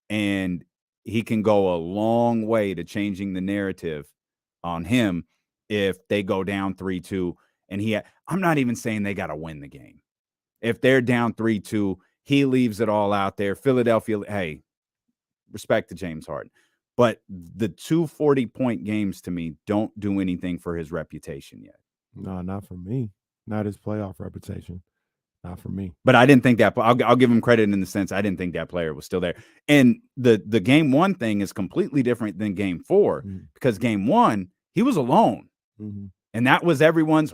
And he can go a long way to changing the narrative on him if they go down 3-2. And I'm not even saying they got to win the game. If they're down 3-2, he leaves it all out there. Philadelphia, hey, respect to James Harden. But the 2 40-point games to me don't do anything for his reputation yet. No, not for me. Not his playoff reputation. Not for me. But I didn't think that. I'll give him credit in the sense I didn't think that player was still there. And the game 1 thing is completely different than game 4 because game 1, he was alone. And that was everyone's,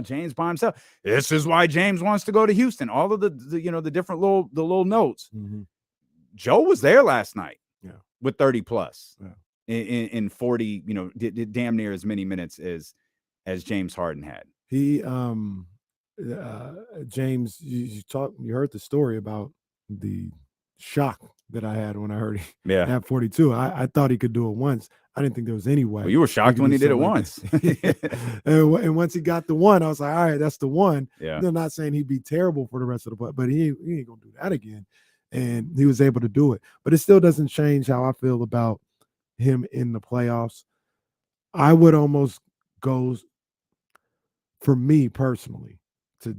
James by himself. This is why James wants to go to Houston. All of the different little notes. Joe was there last night with 30 plus in 40, damn near as many minutes as James Harden had. He, James, you heard the story about the shock that I had when I heard he had 42. I thought he could do it once. I didn't think there was any way. Well, you were shocked when he did it once. And once he got the one, I was like, all right, that's the one. Yeah. They're not saying he'd be terrible for the rest of the play, but he ain't going to do that again. And he was able to do it. But it still doesn't change how I feel about him in the playoffs. I would almost go, for me personally, to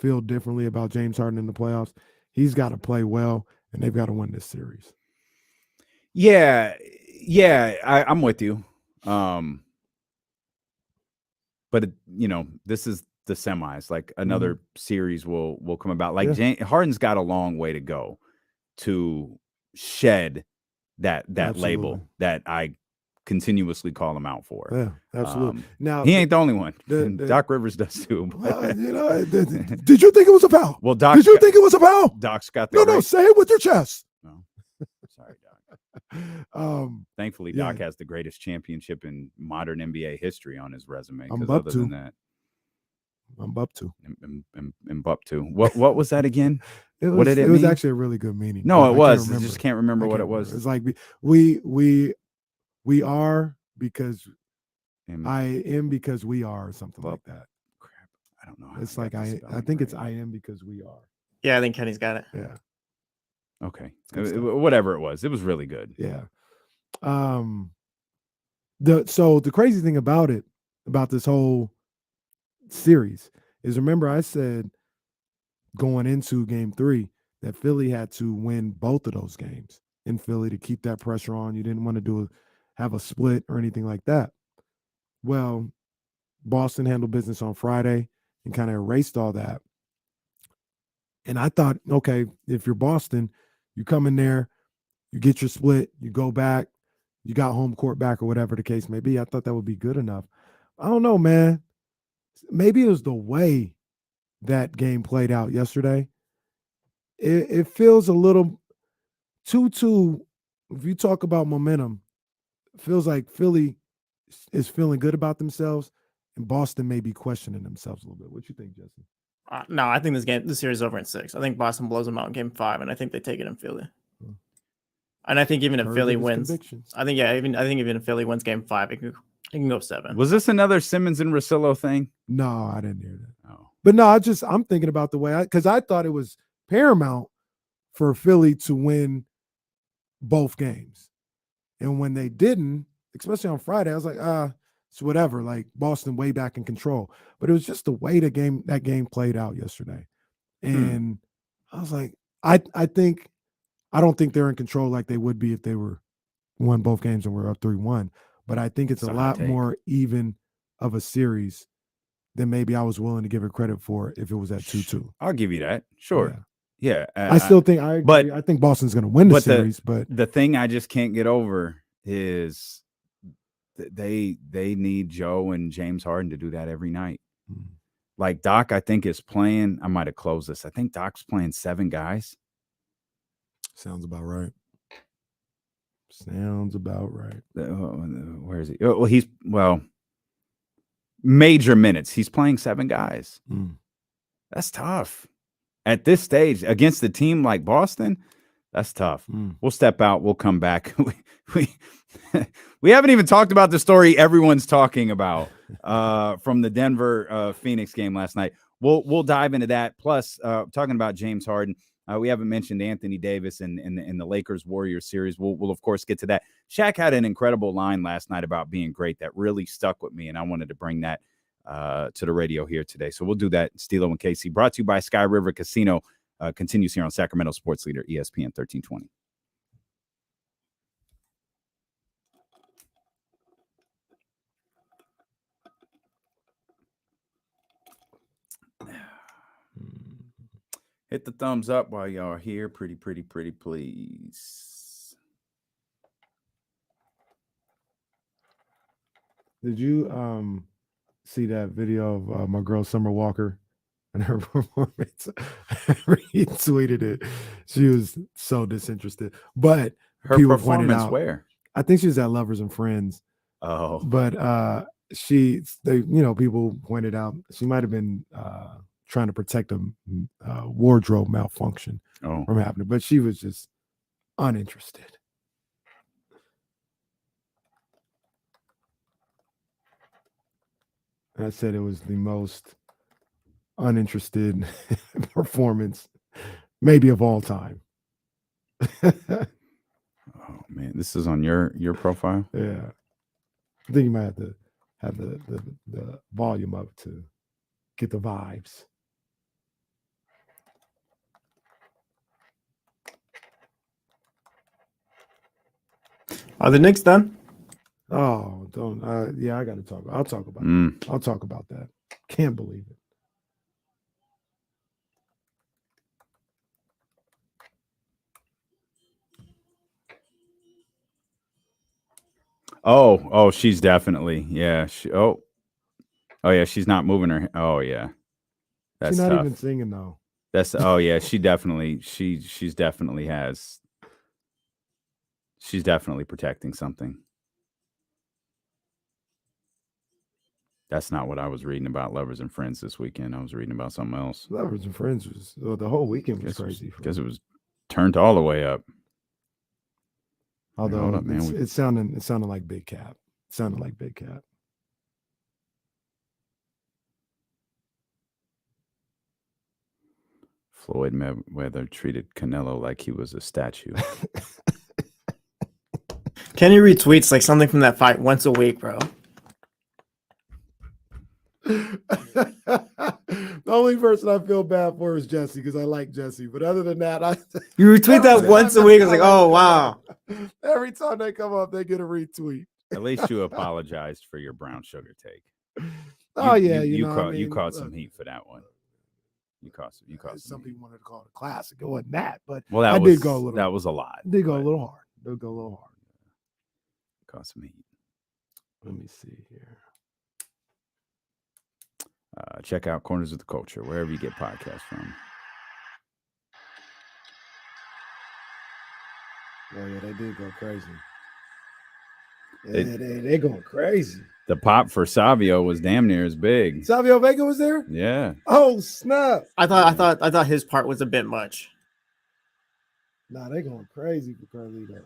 feel differently about James Harden in the playoffs. He's got to play well, and they've got to win this series. Yeah, I'm with you. But this is the semis. Like another series will come about. Like Harden's got a long way to go to shed that label that I continuously call him out for. Yeah, absolutely. Now he ain't the only one. Doc Rivers does too. Did you think it was a foul? Well, Doc, did you think it was a foul? Doc's got the no. Say it with your chest. No, sorry, Doc. Thankfully, Doc has the greatest championship in modern NBA history on his resume. I'm up to. I'm up to. What was that again? It was actually a really good meaning. No, it was. I just can't remember what it was. It's like we are because I am because we are, or something like that. Crap, I don't know. It's like I think it's I am because we are. Yeah, I think Kenny's got it. Yeah. Okay. Whatever it was really good. Yeah. The crazy thing about this whole series is, remember I said going into game 3 that Philly had to win both of those games in Philly to keep that pressure on. You didn't want to have a split or anything like that. Well, Boston handled business on Friday and kind of erased all that. And I thought, okay, if you're Boston, you come in there, you get your split, you go back, you got home court back or whatever the case may be. I thought that would be good enough. I don't know, man. Maybe it was the way that game played out yesterday. It feels a little 2-2. If you talk about momentum, it feels like Philly is feeling good about themselves, and Boston may be questioning themselves a little bit. What you think, Jesse? No, I think this series is over in 6. I think Boston blows them out in game 5, and I think they take it in Philly. And I think even if Philly wins, I think even if Philly wins game 5, it can go 7. Was this another Simmons and Russillo thing? No, I didn't hear that. Oh. But no, I'm thinking about the way because I thought it was paramount for Philly to win both games. And when they didn't, especially on Friday, I was like, it's whatever, like Boston way back in control. But it was just the way that game played out yesterday. And I was like, I don't think they're in control like they would be if they won both games and were up 3-1. But I think it's a lot more even of a series than maybe I was willing to give it credit for if it was at 2-2. I'll give you that. Sure. Yeah. I still think I agree. But I think Boston's going to win the series. But the thing I just can't get over is they need Joe and James Harden to do that every night. like Doc, I think is playing. I might have closed this. I think Doc's playing 7 guys. Sounds about right. Sounds about right. Where is he? Well, major minutes. He's playing 7 guys. That's tough at this stage against a team like Boston. That's tough. We'll step out. We'll come back. We haven't even talked about the story everyone's talking about from the Denver Phoenix game last night. We'll dive into that. Plus, talking about James Harden. We haven't mentioned Anthony Davis and the Lakers Warriors series. We'll of course get to that. Shaq had an incredible line last night about being great that really stuck with me, and I wanted to bring that to the radio here today. So we'll do that. Stilo and Casey, brought to you by Sky River Casino, continues here on Sacramento Sports Leader ESPN 1320. Hit the thumbs up while y'all are here. Pretty, please. Did you see that video of my girl Summer Walker and her performance? I retweeted it. She was so disinterested. But Her people pointed performance out, where? I think she was at Lovers and Friends. Oh. But people pointed out she might have been trying to protect a wardrobe malfunction from happening, but she was just uninterested. And I said it was the most uninterested performance maybe of all time. Oh man, this is on your profile? Yeah. I think you might have to have the volume up to get the vibes. Are the Knicks done? Oh, don't. Yeah, I got to talk. I'll talk about it. I'll talk about that. Can't believe it. Oh, she's definitely, yeah. Yeah, she's not moving her. Oh yeah, that's she's not tough. even singing though. That's she definitely she's definitely protecting something. That's not what I was reading about Lovers and Friends this weekend. I was reading about something else. Lovers and Friends was the whole weekend was crazy because it was turned all the way up. Although up, it sounded like Big Cap. It sounded like Big Cap. Floyd Mayweather treated Canelo like he was a statue. Kenny retweets like something from that fight once a week, bro. The only person I feel bad for is Jesse because I like Jesse. But other than that, you retweet that once a week. I was like, oh wow. Every time they come up, they get a retweet. At least you apologized for your brown sugar take. You caught some heat for that one. You caught some people wanted to call it a classic. It wasn't that, but did go a little. That was a lot. Did go a little hard. Did go a little hard. Caught some heat. Let me see here. Check out Corners of the Culture wherever you get podcasts from. Oh yeah, they did go crazy. They going crazy. The pop for Savio was damn near as big. Savio Vega was there? Yeah. Oh snap! I thought his part was a bit much. Nah, they going crazy for Carlito.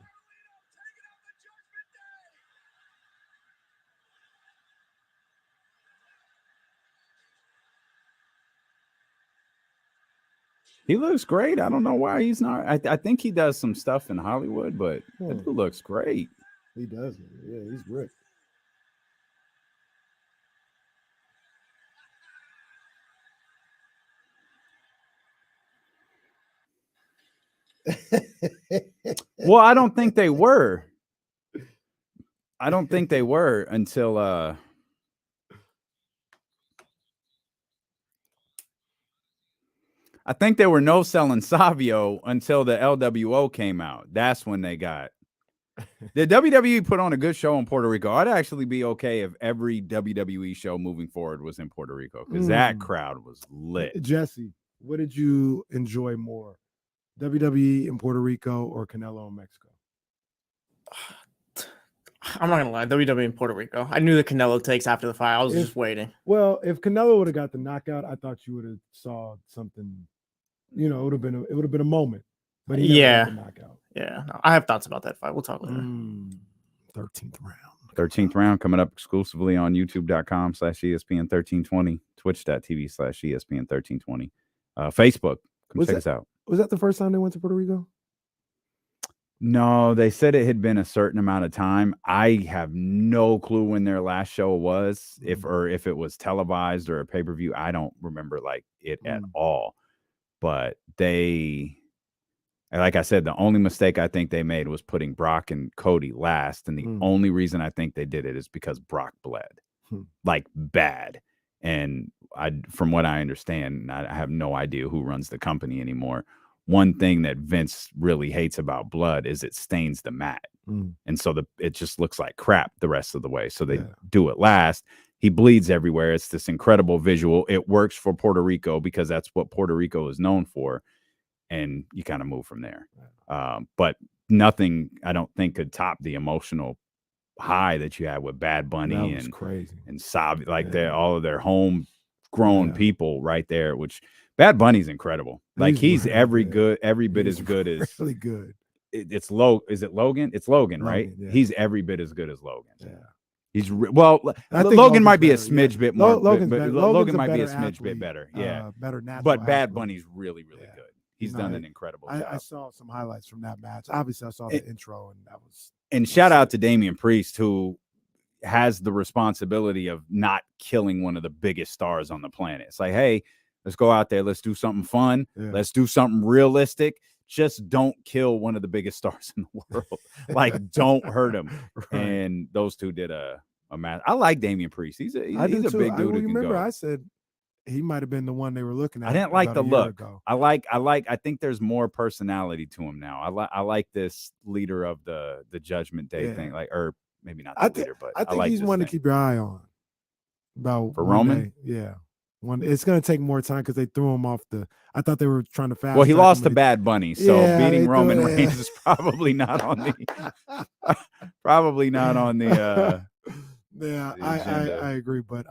He looks great. I don't know why he's not. I think he does some stuff in Hollywood, but that dude looks great. He does. Yeah, he's ripped. Well, I don't think they were. I don't think they were until I think they were no selling Savio until the LWO came out. That's when they got The WWE put on a good show in Puerto Rico. I'd actually be okay if every WWE show moving forward was in Puerto Rico because that crowd was lit. Jesse, what did you enjoy more, WWE in Puerto Rico or Canelo in Mexico? I'm not gonna lie, WWE in Puerto Rico. I knew the Canelo takes after the fight. I was just waiting. Well, if Canelo would have got the knockout, I thought you would have saw something. It would have been a moment. But he never got the knockout. Yeah, no, I have thoughts about that fight. We'll talk later. 13th round. 13th round coming up exclusively on youtube.com/ESPN 1320, twitch.tv/ESPN 1320, Facebook. Come check us out. Was that the first time they went to Puerto Rico? No, they said it had been a certain amount of time. I have no clue when their last show was, if it was televised or a pay-per-view. I don't remember it at all. But like I said, the only mistake I think they made was putting Brock and Cody last. And the only reason I think they did it is because Brock bled bad. And from what I understand, I have no idea who runs the company anymore. One thing that Vince really hates about blood is it stains the mat. And so it just looks like crap the rest of the way. So they do it last. He bleeds everywhere. It's this incredible visual. It works for Puerto Rico because that's what Puerto Rico is known for. And you kind of move from there. But nothing, I don't think, could top the emotional high that you had with Bad Bunny and crazy. And Sav, all of their homegrown people right there, which Bad Bunny's incredible. He's every bit as good as really good. It's Is it Logan? It's Logan, right? Yeah. He's every bit as good as Logan. Yeah. He's Logan might be a smidge bit more. Logan might be a smidge bit better. Yeah. Better natural. But Bad Bunny's really, really good. He's done an incredible job. I saw some highlights from that match. Obviously, I saw the intro, and that was. And shout out to Damian Priest, who has the responsibility of not killing one of the biggest stars on the planet. It's like, hey, let's go out there. Let's do something fun. Yeah. Let's do something realistic. Just don't kill one of the biggest stars in the world. Don't hurt him. Right. And those two did a match. I like Damian Priest. He's a big dude. Remember, I said he might have been the one they were looking at. I didn't like the look. I think there's more personality to him now. I like this leader of the Judgment Day thing, or maybe not the leader, but I think he's one to keep your eye on. For Roman, yeah. It's going to take more time because they threw him off the. I thought they were trying to fast. Well, he lost to Bad Bunny, so beating Roman Reigns is probably not on the. Probably not on the. Yeah, I agree, but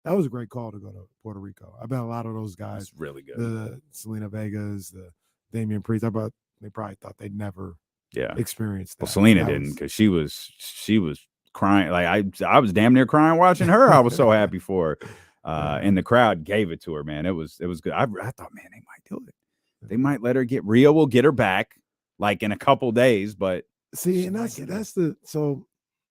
that was a great call to go to Puerto Rico. I bet a lot of those guys. It's really good. The Selena Vegas, the Damian Priest. I bet they probably thought they'd never experienced that. Well, Selena didn't because she was crying. I was damn near crying watching her. I was so happy for her. And the crowd gave it to her, man. It was good. I thought, man, they might do it. They might let her get Rio. Will get her back in a couple days, but see, and so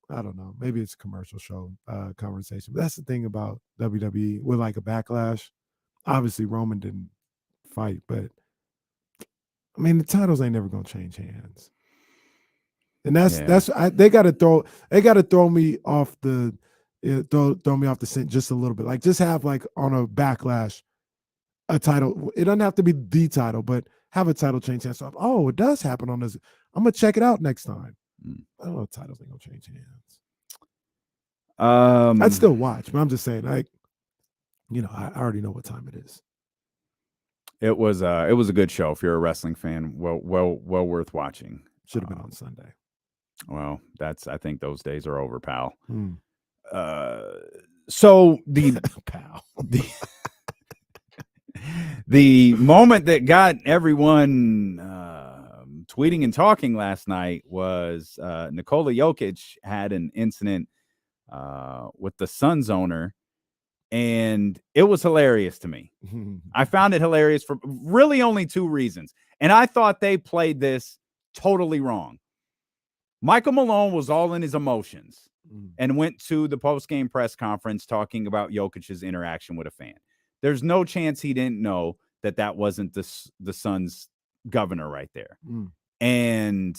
I don't know. Maybe it's a commercial show conversation, but that's the thing about WWE with a backlash. Obviously, Roman didn't fight, but I mean, the titles ain't never gonna change hands, and they got to throw me off the. Throw me off the scent just a little bit. Just have on a backlash a title. It doesn't have to be the title, but have a title change hands. So, it does happen on this. I'm gonna check it out next time. I don't know if titles ain't gonna change hands. I'd still watch, but I'm just saying, I already know what time it is. It was a good show if you're a wrestling fan. Well worth watching. Should have been on Sunday. Well, I think those days are over, pal. So the the moment that got everyone tweeting and talking last night was Nikola Jokic had an incident with the Suns owner, and it was hilarious to me. I found it hilarious for really only two reasons, and I thought they played this totally wrong. Michael Malone was all in his emotions and went to the post-game press conference talking about Jokic's interaction with a fan. There's no chance he didn't know that wasn't the Suns governor right there. And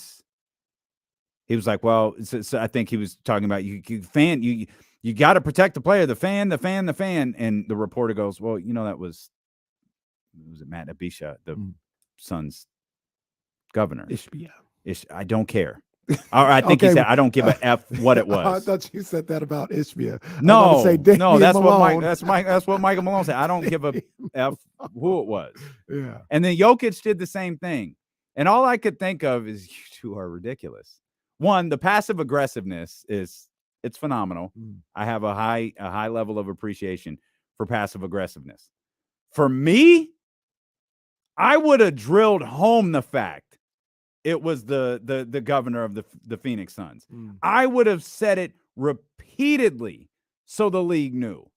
he was like, well, so I think he was talking about you got to protect the player, the fan. And the reporter goes, well, that was it Matt Abisha, the Suns governor. Ishbia. I don't care. I think he Okay, said, I don't give a F what it I was. thought you said that about Ishbia. No, say no, that's Malone. that's what Michael Malone said. I don't give a F who it was. Yeah. And then Jokic did the same thing. And all I could think of is, you two are ridiculous. One, the passive aggressiveness it's phenomenal. I have a high level of appreciation for passive aggressiveness. For me, I would have drilled home the fact it was the governor of the Phoenix Suns. I would have said it repeatedly so the league knew.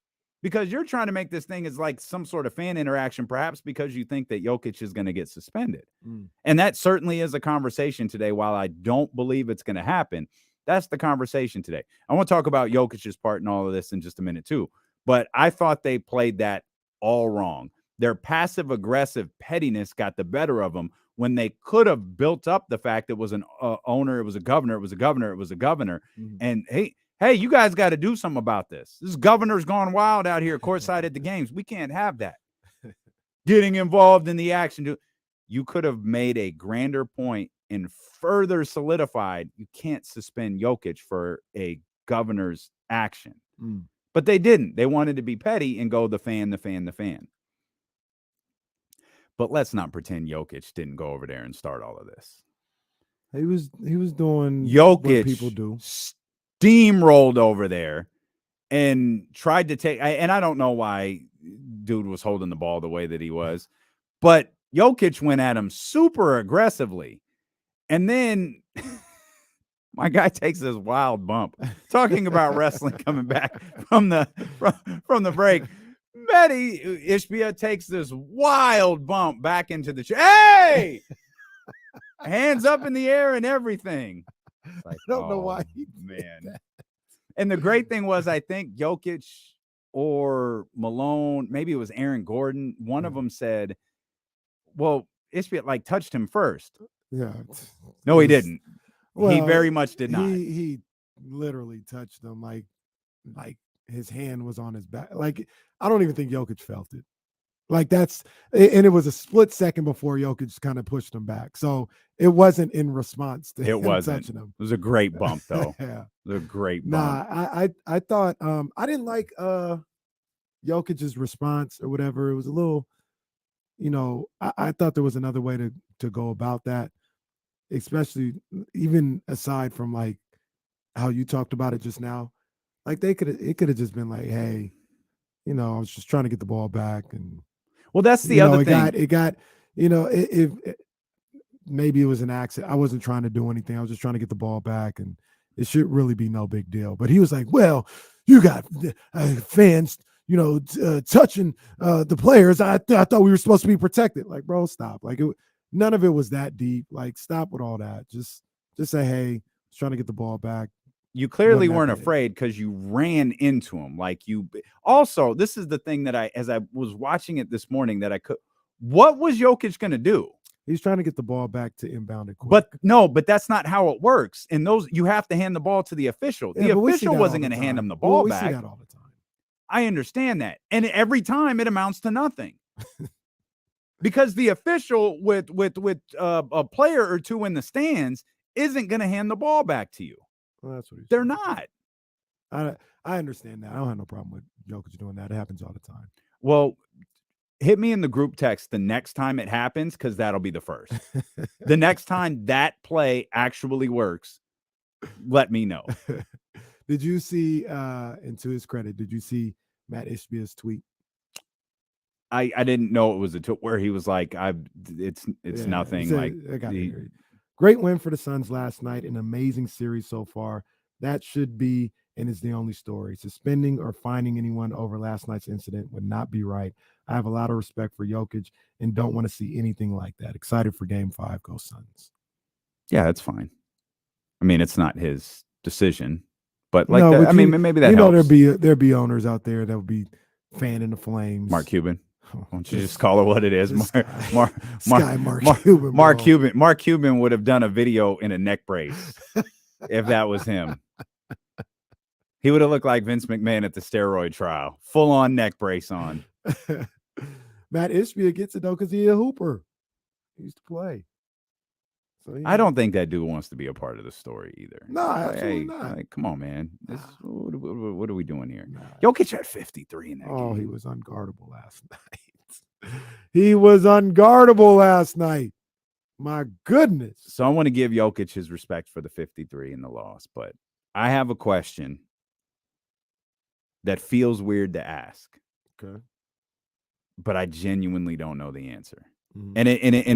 Because you're trying to make this thing as like some sort of fan interaction, perhaps because you think that Jokic is going to get suspended. And that certainly is a conversation today. While I don't believe it's going to happen, that's the conversation today. I want to talk about Jokic's part in all of this in just a minute too. But I thought they played that all wrong. Their passive-aggressive pettiness got the better of them when they could have built up the fact it was an owner, it was a governor, it was a governor, it was a governor. And hey, you guys got to do something about this. This governor's gone wild out here courtside at the games. We can't have that. Getting involved in the action. You could have made a grander point and further solidified you can't suspend Jokic for a governor's action. But they didn't. They wanted to be petty and go the fan. But let's not pretend Jokic didn't go over there and start all of this. He was doing Jokic what people do. Steamrolled over there and tried to take. And I don't know why dude was holding the ball the way that he was, but Jokic went at him super aggressively, and then my guy takes this wild bump. Talking about wrestling coming back from the break. Betty Ishbia takes this wild bump back into the hey, hands up in the air and everything. Like, I don't know why he man. And the great thing was, I think Jokic or Malone, maybe it was Aaron Gordon, one of them said, well, Ishbia like touched him first. Yeah. No, he didn't. Well, he very much did not. He literally touched him like his hand was on his back. Like, I don't even think Jokic felt it. Like, and it was a split second before Jokic kind of pushed him back. So it wasn't in response to him touching him. It was a great bump, though. Yeah. It was a great bump. Nah, I thought I didn't like Jokic's response or whatever. It was a little, I thought there was another way to go about that, especially even aside from like how you talked about it just now. Like, it could have just been like, hey, I was just trying to get the ball back. And well, that's the other thing. It got if maybe it was an accident. I wasn't trying to do anything. I was just trying to get the ball back, and it should really be no big deal. But he was like, well, you got fans, touching the players. I thought we were supposed to be protected. Like, bro, stop. Like, none of it was that deep. Like, stop with all that. Just say, hey, I was trying to get the ball back. You clearly weren't afraid because you ran into him. Like, also, this is the thing that as I was watching it this morning, what was Jokic going to do? He's trying to get the ball back to inbound it quick. But that's not how it works. And you have to hand the ball to the official. Yeah, the official wasn't going to hand him the ball back. We see that all the time. I understand that. And every time it amounts to nothing. Because the official with a player or two in the stands isn't going to hand the ball back to you. Well, that's what they're not. I understand that. I don't have no problem with Jokic doing that. It happens all the time. Well, hit me in the group text the next time it happens, because that'll be the first. The next time that play actually works, let me know. Did you see, and to his credit, did you see Matt Ishbia's tweet? I didn't know it was a tweet where he was like, it's nothing. Great win for the Suns last night. An amazing series so far. That should be and is the only story. Suspending or fining anyone over last night's incident would not be right. I have a lot of respect for Jokic and don't want to see anything like that. Excited for Game 5. Go Suns. Yeah, that's fine. I mean, it's not his decision, but like, no, maybe that helps. There'd be owners out there that would be fanning the flames. Mark Cuban. Why don't you just call it what it is? Mark Cuban. Mark Cuban would have done a video in a neck brace if that was him. He would have looked like Vince McMahon at the steroid trial, full on neck brace on. Matt Ishbia gets it though because he's a hooper. He used to play. So, I don't think that dude wants to be a part of the story either. No, absolutely not. Like, come on, man. What are we doing here? Nah. Jokic had 53 in that game. Oh, he was unguardable last night. He was unguardable last night. My goodness. So I want to give Jokic his respect for the 53 and the loss, but I have a question that feels weird to ask. Okay. But I genuinely don't know the answer. Mm-hmm. And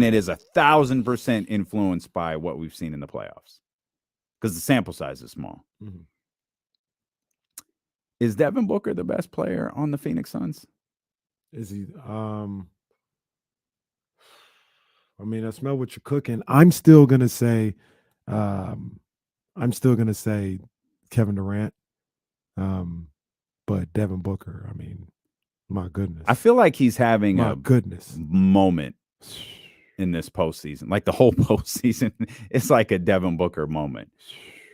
it is 1,000% influenced by what we've seen in the playoffs. Because the sample size is small. Mm-hmm. Is Devin Booker the best player on the Phoenix Suns? Is he? I mean, I smell what you're cooking. I'm still gonna say Kevin Durant. But Devin Booker, I mean, my goodness. I feel like he's having my a goodness moment in this postseason. Like the whole postseason, it's like a Devin Booker moment.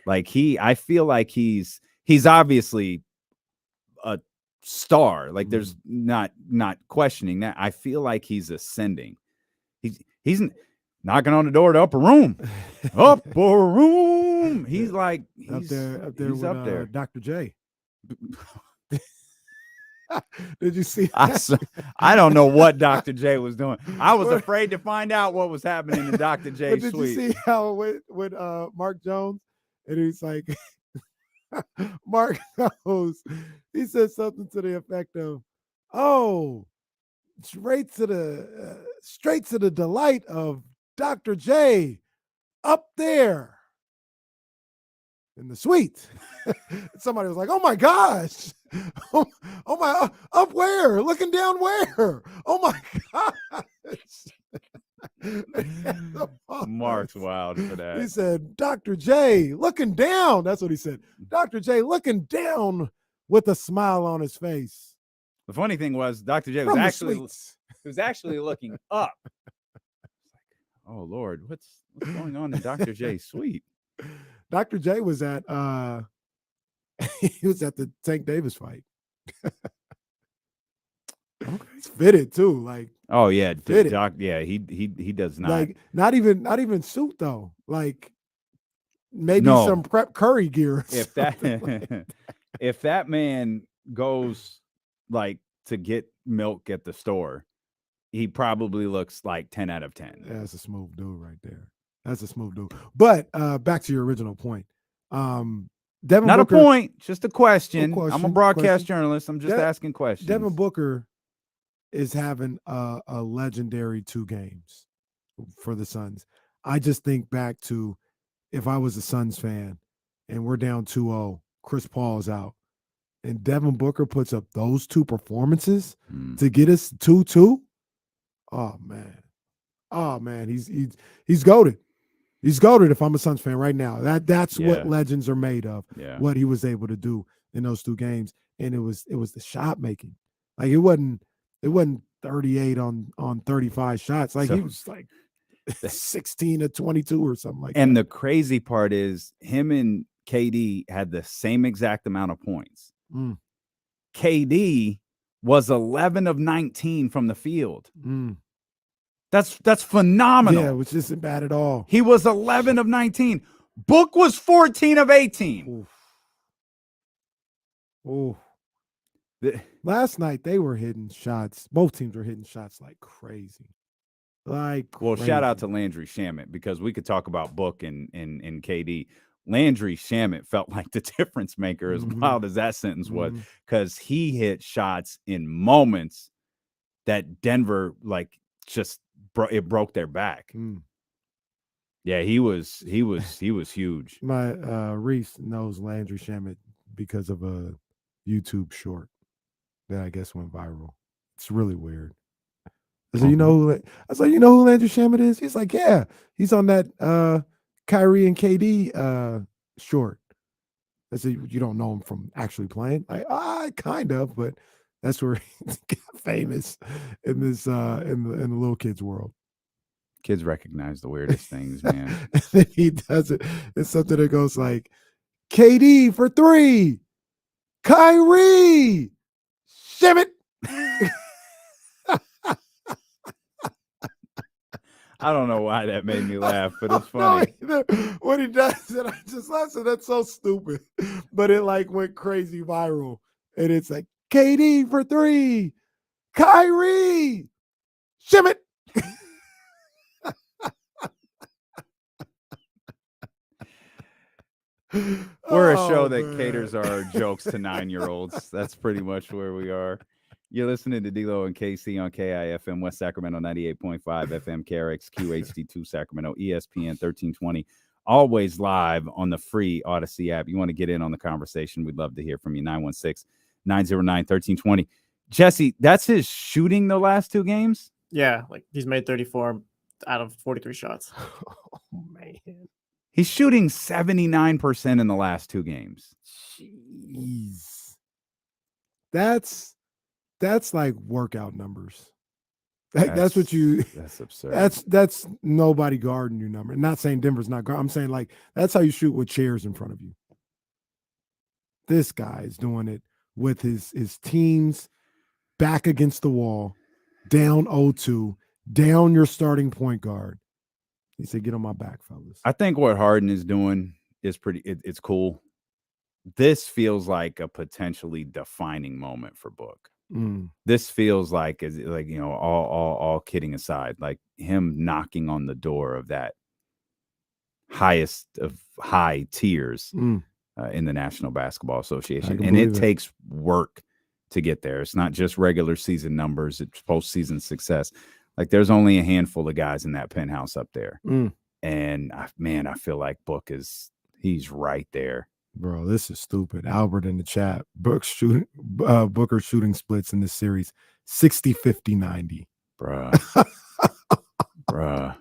Like I feel like he's obviously a star. Like there's not questioning that. I feel like he's ascending. He's knocking on the door to upper room. Upper room. He's like up there he's with up there. Dr. J. Did you see? I don't know what Dr. J was doing. I was afraid to find out what was happening in Dr. J's did suite. You see how it went with Mark Jones? And he's like, Mark goes, he said something to the effect of, "Oh, straight to the delight of Dr. J up there in the suite." Somebody was like, "Oh my gosh. Oh my, up where? Looking down where? Oh my gosh." Mark's wild for that. He said, "Dr. J looking down." That's what he said. Dr. J looking down with a smile on his face. The funny thing was Dr. J was actually looking up. Oh Lord, what's going on in Dr. J's suite? Dr. J was at he was at the Tank Davis fight. Okay. It's fitted too, like. Oh yeah, fitted. Doc. Yeah, he does not. Like not even suit though. Like maybe some prep Curry gear. If that if that man goes like to get milk at the store, he probably looks like 10 out of 10. Yeah, that's a smooth dude right there. That's a smooth dude. But back to your original point. Devin Not Booker, a point, just a question. I'm a broadcast journalist. I'm just asking questions. Devin Booker is having a legendary 2 games for the Suns. I just think back to if I was a Suns fan and we're down 2-0, Chris Paul's out, and Devin Booker puts up those 2 performances to get us 2-2. Oh man, he's goated. He's goated if I'm a Suns fan right now. That's what legends are made of. Yeah. What he was able to do in those 2 games. And it was the shot making. Like it wasn't 38 on 35 shots. Like he was like 16 to 22 or something like that. And the crazy part is him and KD had the same exact amount of points. KD was 11 of 19 from the field. That's phenomenal. Yeah, which isn't bad at all. He was 11 of 19. Book was 14 of 18. Ooh. Last night they were hitting shots. Both teams were hitting shots like crazy. Well, shout out to Landry Shamet, because we could talk about Book and KD. Landry Shamet felt like the difference maker, as wild as that sentence was, because he hit shots in moments that Denver just broke their back. Yeah, he was huge. My Reese knows Landry Shamet because of a YouTube short that I guess went viral. It's really weird. I said, you know who Landry Shamet is? He's like, yeah, he's on that Kyrie and KD short. I said, you don't know him from actually playing? I kind of, but that's where he got famous in this in the little kids world. Kids recognize the weirdest things, man. And then he does it. It's something that goes like, KD for 3, Kyrie, shim it. I don't know why that made me laugh, but it's funny. No, when he does it, I just laughed. That's so stupid. But it like went crazy viral. And it's like, KD for 3. Kyrie. Shim it. We're a show that caters our jokes to 9-year-olds. That's pretty much where we are. You're listening to D-Lo and KC on KIFM West Sacramento 98.5 FM, KRXQ HD2 Sacramento, ESPN 1320. Always live on the free Odyssey app. You want to get in on the conversation, we'd love to hear from you. 916-909-1320. Jesse, that's his shooting the last 2 games? Yeah, like he's made 34 out of 43 shots. Oh, man. He's shooting 79% in the last 2 games. Jeez. That's like workout numbers. That's what you. That's absurd. That's nobody guarding you number. Not saying Denver's not guarding. I'm saying like that's how you shoot with chairs in front of you. This guy is doing it with his team's back against the wall, down 0-2, down your starting point guard. He said, "Get on my back, fellas." I think what Harden is doing is it's cool. This feels like a potentially defining moment for Book. This feels like all kidding aside, like him knocking on the door of that highest of high tiers in the National Basketball Association. And it takes work to get there. It's not just regular season numbers, it's postseason success. Like there's only a handful of guys in that penthouse up there. And I feel like Book he's right there. Bro, this is stupid. Albert in the chat. Booker shooting splits in this series 60, 50, 90. Bruh. Bruh.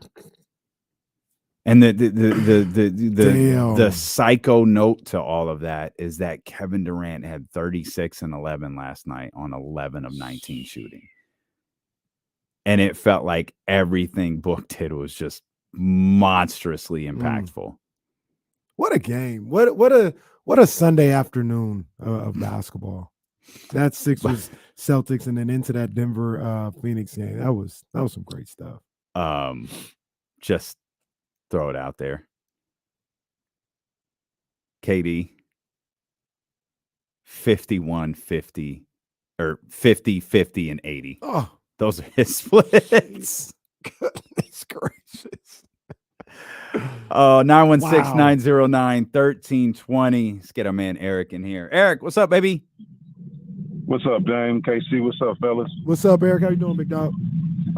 And the psycho note to all of that is that Kevin Durant had 36 and 11 last night on 11 of 19 shooting. And it felt like everything Book did was just monstrously impactful. What a game. What a Sunday afternoon of basketball. That Sixers Celtics and then into that Denver Phoenix game. That was some great stuff. Just throw it out there. KD 51-50 or 50-50 and 80. Oh, those are his splits. Goodness gracious. 916-909-1320. Let's get our man Eric in here. Eric, what's up, baby? What's up, Dame? KC, what's up, fellas? What's up, Eric? How you doing, big dog?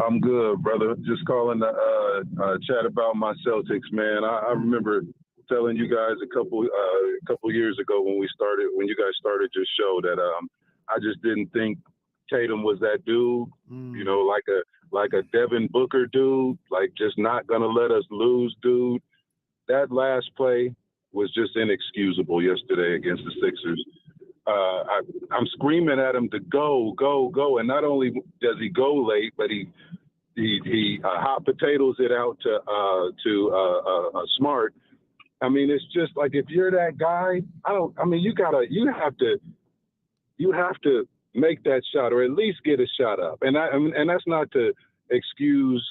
I'm good, brother. Just calling to chat about my Celtics, man. I remember telling you guys a couple years ago when you guys started your show that I just didn't think Tatum was that dude, you know, like a Devin Booker dude, like just not gonna let us lose, dude. That last play was just inexcusable yesterday against the Sixers. I'm screaming at him to go, and not only does he go late, but he hot potatoes it out to Smart. I mean, it's just like if you're that guy, you have to make that shot or at least get a shot up. And that's not to excuse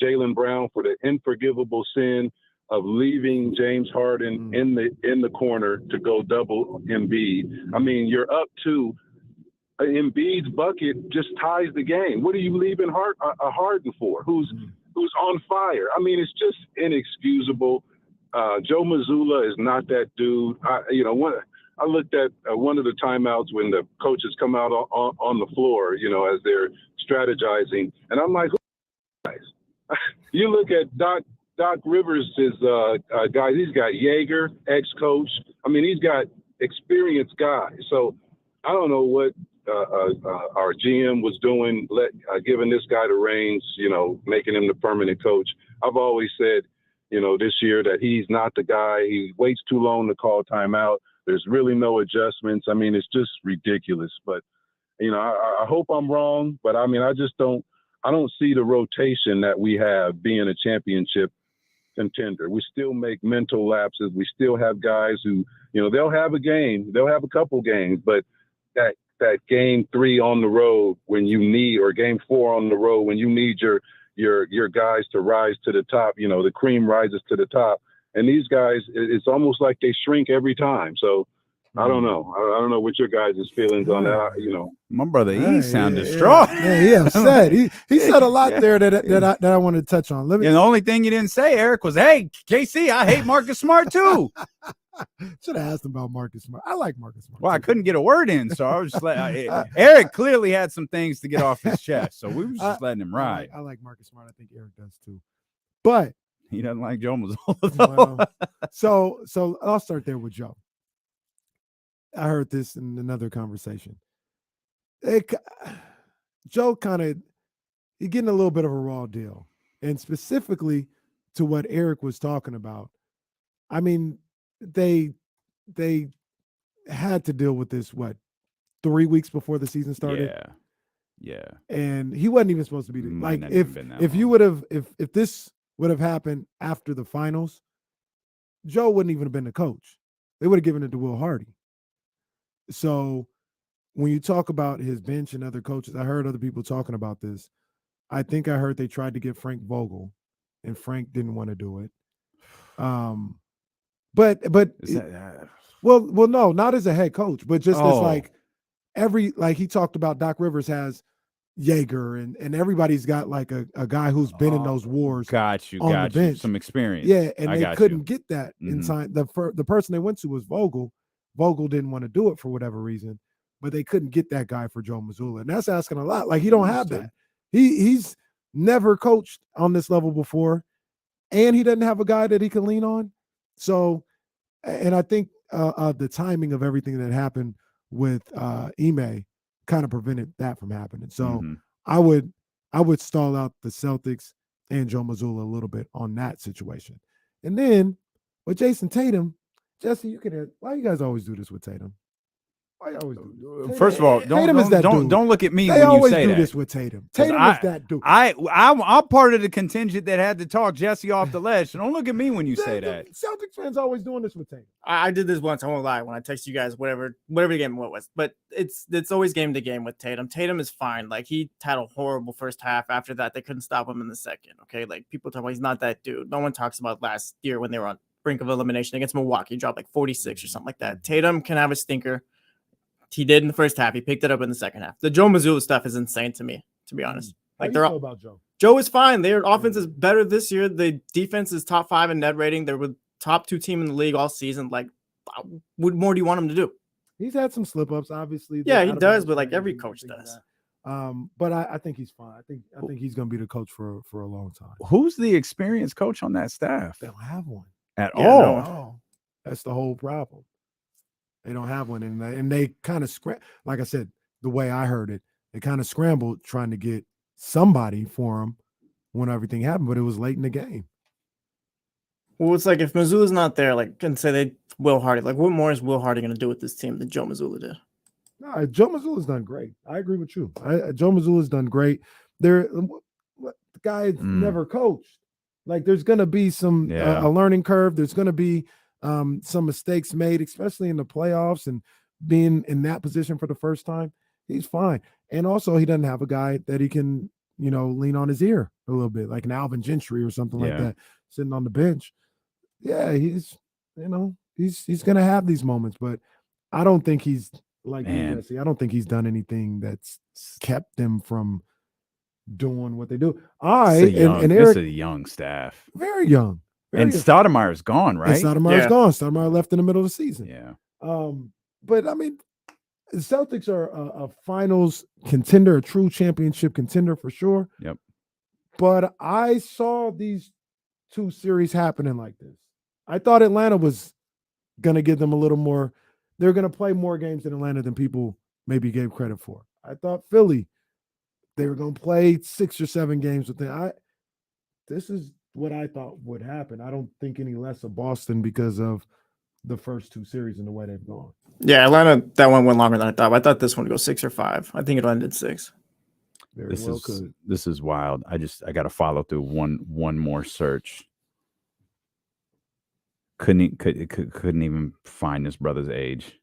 Jaylen Brown for the unforgivable sin of leaving James Harden in the corner to go double Embiid. I mean, you're up 2. Embiid's bucket just ties the game. What are you leaving Harden for? Who's on fire? I mean, it's just inexcusable. Joe Mazzulla is not that dude. I looked at one of the timeouts when the coaches come out on the floor, you know, as they're strategizing, and I'm like, who guys? You look at Doc Rivers' guys. He's got Yeager, ex-coach. I mean, he's got experienced guys. So I don't know what our GM was doing, giving this guy the reins, you know, making him the permanent coach. I've always said, you know, this year that he's not the guy. He waits too long to call timeout. There's really no adjustments. I mean, it's just ridiculous. But, you know, I hope I'm wrong. But, I mean, I don't see the rotation that we have being a championship contender. We still make mental lapses. We still have guys who, you know, they'll have a game. They'll have a couple games. But that game 3 on the road when you need, or game 4 on the road when you need your your guys to rise to the top. You know, the cream rises to the top. And these guys, it's almost like they shrink every time. So I don't know. I don't know what your guys' feelings on that. You know, my brother, he sounded yeah, distraught. Yeah, he upset. He said a lot there that I wanted to touch on. Let me. And the only thing you didn't say, Eric, was, "Hey, KC, I hate Marcus Smart too." Should have asked him about Marcus Smart. I like Marcus Smart. Well, I couldn't get a word in, so I was just Eric clearly had some things to get off his chest, so we were just letting him ride. I like Marcus Smart. I think Eric does too, but he doesn't like Joe Mazzulla. Well, so I'll start there with Joe. I heard this in another conversation. Joe he's getting a little bit of a raw deal, and specifically to what Eric was talking about. I mean, they had to deal with this 3 weeks before the season started. Yeah. And he wasn't even supposed to be like if this would have happened after the finals, Joe wouldn't even have been the coach. They would have given it to Will Hardy. So when you talk about his bench and other coaches, I heard other people talking about this. I think I heard they tried to get Frank Vogel, and Frank didn't want to do it. But well, no, not as a head coach, but just as like he talked about. Doc Rivers has Yeager, and everybody's got like a guy who's been in those wars. Got you, some experience. Yeah, and they couldn't get that in time. The person they went to was Vogel. Vogel didn't want to do it for whatever reason, but they couldn't get that guy for Joe Mazzulla, and that's asking a lot. Like he don't have that. He's never coached on this level before, and he doesn't have a guy that he can lean on. So, and I think the timing of everything that happened with Ime kind of prevented that from happening. So I would stall out the Celtics and Joe Mazzulla a little bit on that situation. And then with Jason Tatum, Jesse, why you guys always do this with Tatum? Why you always do this? First of all, don't look at me when you say that. They always do this with Tatum. Tatum is that dude. I'm part of the contingent that had to talk Jesse off the ledge. So don't look at me when you say that. Celtics fans always doing this with Tatum. I did this once. I won't lie. When I text you guys, whatever the game was, but it's always game to game with Tatum. Tatum is fine. Like he had a horrible first half. After that, they couldn't stop him in the second. Okay, like people talk about he's not that dude. No one talks about last year when they were on brink of elimination against Milwaukee. He dropped like 46 or something like that. Tatum can have a stinker. He did in the first half. He picked it up in the second half. The Joe Mazzulla stuff is insane to me, to be honest. Like they're all about Joe. Joe is fine. Their offense is better this year. The defense is top 5 in net rating. They were top 2 team in the league all season. Like, what more do you want him to do? He's had some slip ups, obviously. Yeah, he does, but like every coach does. But I think he's fine. I think he's going to be the coach for a long time. Who's the experienced coach on that staff? They don't have one at all. No. That's the whole problem. They don't have one, and they kind of like I said, the way I heard it, they kind of scrambled trying to get somebody for him when everything happened, but it was late in the game. Well, it's like if Mazzulla's not there, like, and say Will Hardy, like, what more is Will Hardy going to do with this team than Joe Mazzulla did? No, Joe Mazzulla's done great. I agree with you. Joe Mazzulla's done great. The guy's never coached. Like, there's going to be some a learning curve. There's going to be some mistakes made, especially in the playoffs and being in that position for the first time. He's fine. And also he doesn't have a guy that he can, lean on his ear a little bit, like an Alvin Gentry or something like that, sitting on the bench. Yeah, he's going to have these moments, but I don't think he's like Jesse. I don't think he's done anything that's kept them from doing what they do. And Eric, this is a young staff. Very young. And Stoudemire's gone, right? Stoudemire's gone. Stoudemire left in the middle of the season. Yeah. But I mean, the Celtics are a finals contender, a true championship contender for sure. Yep. But I saw these 2 series happening like this. I thought Atlanta was going to give them a little more. They're going to play more games in Atlanta than people maybe gave credit for. I thought Philly, they were going to play 6 or 7 games with them. This is what I thought would happen. I don't think any less of Boston because of the first 2 series and the way they've gone. Yeah, Atlanta, that one went longer than I thought. I thought this one would go 6 or 5. I think it ended 6. This is wild. I got to follow through one more search. Couldn't even find this brother's age.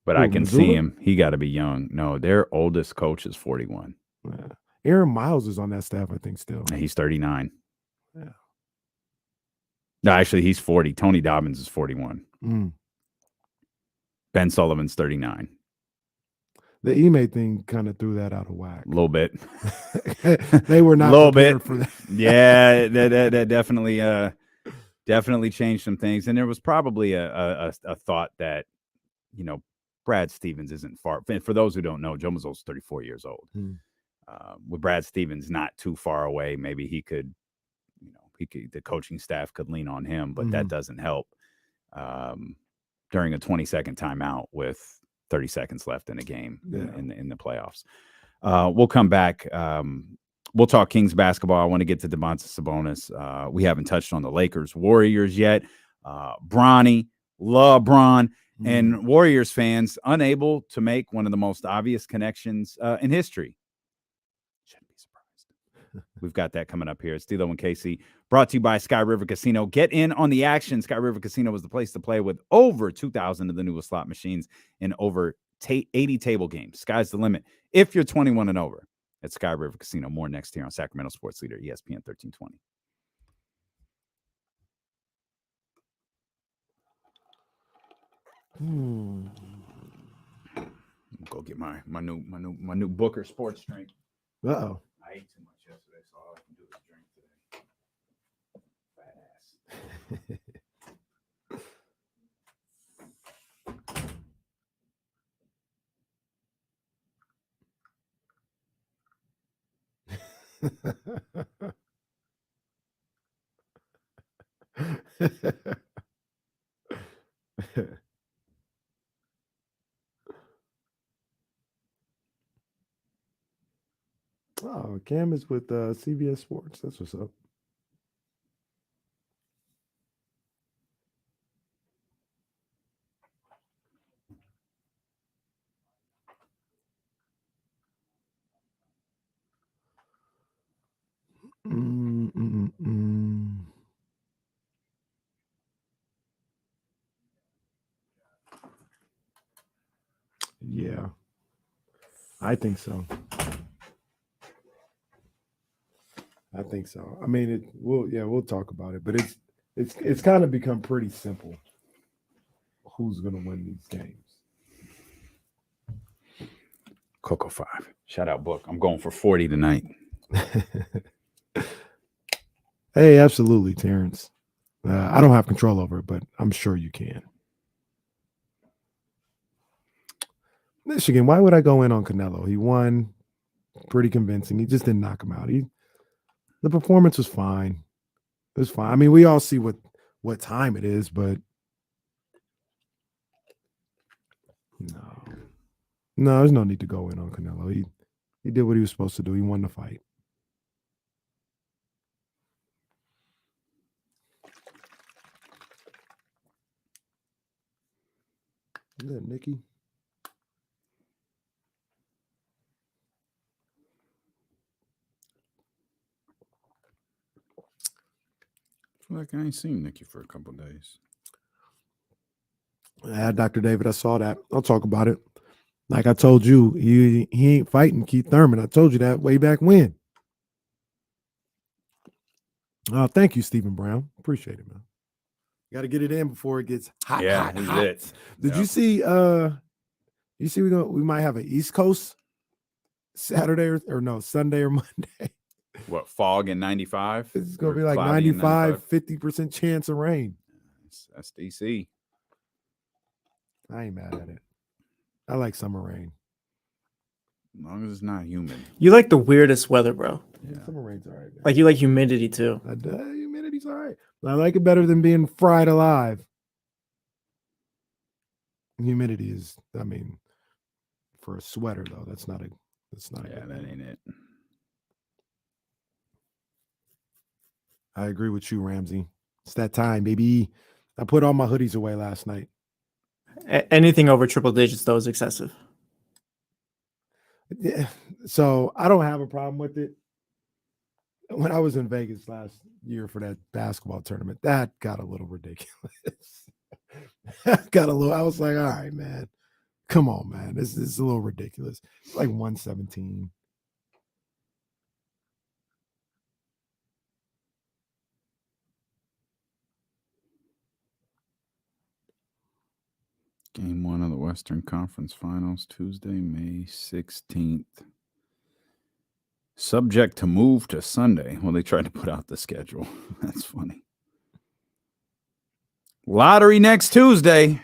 But I can see him. He got to be young. No, their oldest coach is 41. Yeah. Aaron Miles is on that staff, I think, still. He's 39. Yeah. No, actually, he's 40. Tony Dobbins is 41. Mm. Ben Sullivan's 39. The Ime thing kind of threw that out of whack. A little bit. They were not prepared for that. Yeah, that definitely changed some things. And there was probably a thought that, Brad Stevens isn't far. For those who don't know, Joe Mazzo's 34 years old. With Brad Stevens not too far away, maybe he could, the coaching staff could lean on him, but that doesn't help during a 20-second timeout with 30 seconds left in a game in the playoffs. We'll come back. We'll talk Kings basketball. I want to get to Domantas Sabonis. We haven't touched on the Lakers Warriors yet. Bronny, LeBron, and Warriors fans unable to make one of the most obvious connections in history. Shouldn't be surprised. We've got that coming up here. It's D'Lo and KC, brought to you by Sky River Casino. Get in on the action. Sky River Casino is the place to play with over 2,000 of the newest slot machines and over 80 table games. Sky's the limit if you're 21 and over at Sky River Casino. More next here on Sacramento Sports Leader, ESPN 1320. Go get my new Booker sports drink. Uh-oh. I ate too much yesterday, so all I can do is drink today. Fat ass. Oh, Cam is with CBS Sports. That's what's up. Yeah, I think so. I mean, we'll talk about it, but it's kind of become pretty simple. Who's going to win these games? Coco 5. Shout out Book. I'm going for 40 tonight. Hey, absolutely, Terrence. I don't have control over it, but I'm sure you can. Michigan, why would I go in on Canelo? He won pretty convincing. He just didn't knock him out. The performance was fine. It was fine. I mean, we all see what time it is, but no, there's no need to go in on Canelo. He did what he was supposed to do. He won the fight. Is that Nikki? I feel like I ain't seen Nikki for a couple of days. Dr. David, I saw that. I'll talk about it. Like I told you, he ain't fighting Keith Thurman. I told you that way back when. Thank you, Stephen Brown. Appreciate it, man. Got to get it in before it gets hot. Yeah, hot. lit. Did you see? You see, we might have an East Coast Saturday or no Sunday or Monday. What, fog in 95? It's gonna be like 95, 50% chance of rain. That's DC. I ain't mad at it. I like summer rain. As long as it's not humid. You like the weirdest weather, bro. Yeah. Summer rain's all right. Man. Like you like humidity too. Humidity's all right. I like it better than being fried alive. Humidity is, I mean, for a sweater though, that's not a Yeah, that ain't it. I agree with you, Ramsey. It's that time, baby. I put all my hoodies away last night. Anything over triple digits though is excessive. Yeah. So I don't have a problem with it. When I was in Vegas last year for that basketball tournament, that got a little ridiculous. I was like, all right, man. Come on, man. This is a little ridiculous. It's like 117. Game 1 of the Western Conference Finals, Tuesday, May 16th. Subject to move to Sunday. Well, they tried to put out the schedule. That's funny. Lottery next Tuesday.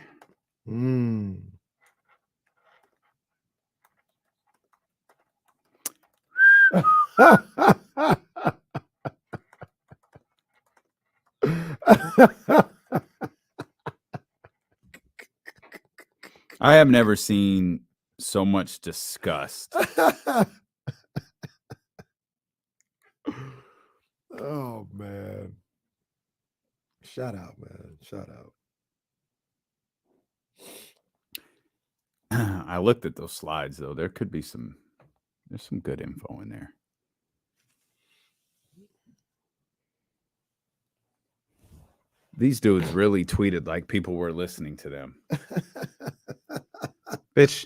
I have never seen so much disgust. Oh, man. Shout out, man. Shout out. I looked at those slides, though. There's some good info in there. These dudes really tweeted like people were listening to them. Bitch.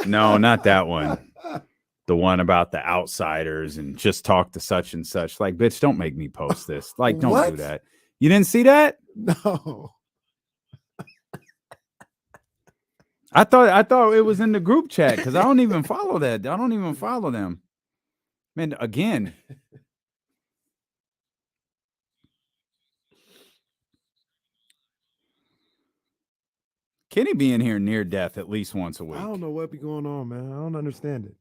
No, not that one. The one about the outsiders and just talk to such and such. Like, bitch, don't make me post this. Like, don't do that. You didn't see that? No. I thought it was in the group chat because I don't even follow that. I don't even follow them. Man, again. Kenny be in here near death at least once a week. I don't know what be going on, man. I don't understand it.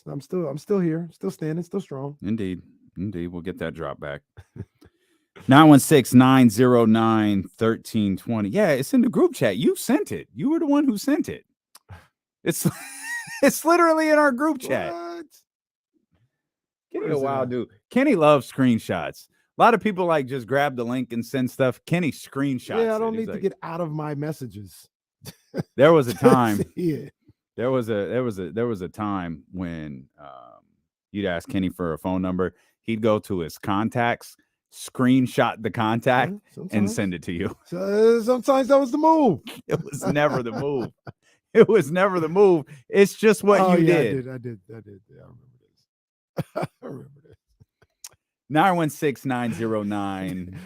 I'm still here, still standing, still strong. Indeed. We'll get that drop back. 916-909-1320. Yeah, it's in the group chat. You sent it. You were the one who sent it. It's literally in our group chat. What? Kenny a wild dude. Kenny loves screenshots. A lot of people like just grab the link and send stuff. Kenny screenshots. Yeah, I don't need to get out of my messages. There was a time. Yeah. There was a time when you'd ask Kenny for a phone number. He'd go to his contacts, screenshot the contact, and send it to you. Sometimes that was the move. It was never the move. It was never the move. It's just what you did. I did. Yeah, I remember this. I remember this. 916-909.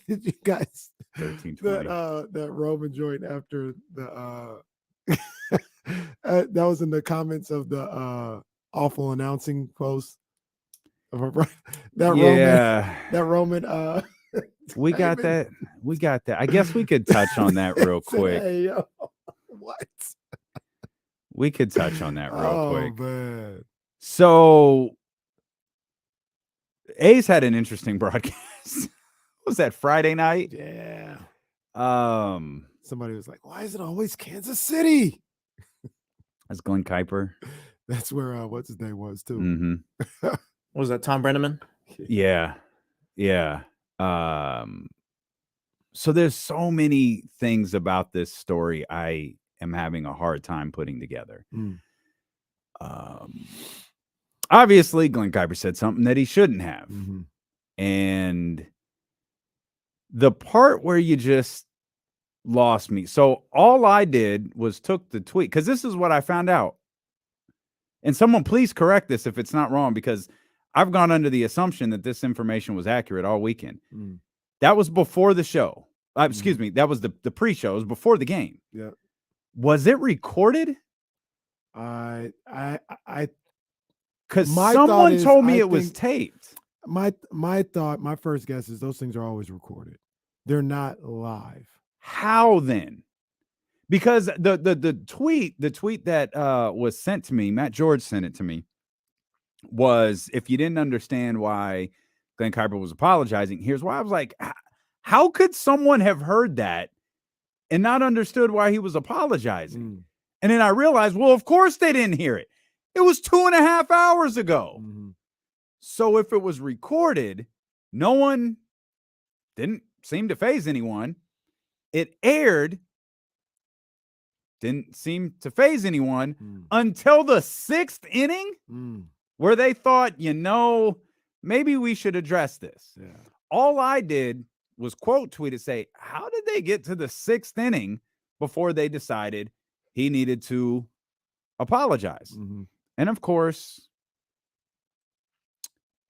Did you guys 1320. that Roman joint after the that was in the comments of the awful announcing post of Roman we got that. I guess we could touch on that real quick. Hey, yo, what? We could touch on that real quick. Man. So A's had an interesting broadcast. Was that Friday night? Yeah. Somebody was like, why is it always Kansas City? That's Glenn Kuiper. That's where what's his name was too. Mm-hmm. What was that, Tom Brenneman? Yeah. So there's so many things about this story I am having a hard time putting together. Obviously, Glenn Kuiper said something that he shouldn't have. Mm-hmm. And the part where you just lost me. So all I did was took the tweet, because this is what I found out. And someone please correct this if it's not wrong, because I've gone under the assumption that this information was accurate all weekend. That was before the show. Excuse me. That was the pre-show. It was before the game. Yeah. Was it recorded? Because someone told me it was taped. My first guess is those things are always recorded. They're not live. How then? Because the tweet that was sent to me, Matt George sent it to me, was, if you didn't understand why Glenn Kuiper was apologizing, here's why. I was like, how could someone have heard that and not understood why he was apologizing? And then I realized, well, of course they didn't hear it. It was 2.5 hours ago. So if it was recorded, no one didn't seem to faze anyone. It aired, didn't seem to faze anyone until the 6th inning, where they thought, maybe we should address this. Yeah. All I did was quote tweet it, say, how did they get to the 6th inning before they decided he needed to apologize? And of course,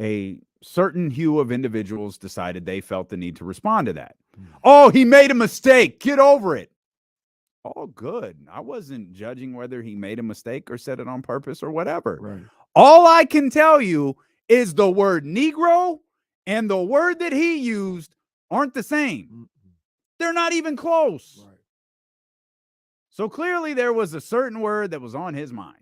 a certain hue of individuals decided they felt the need to respond to that. Oh, he made a mistake. Get over it. all good. I wasn't judging whether he made a mistake or said it on purpose or whatever. Right. All I can tell you is the word Negro and the word that he used aren't the same. They're not even close. Right. So clearly there was a certain word that was on his mind.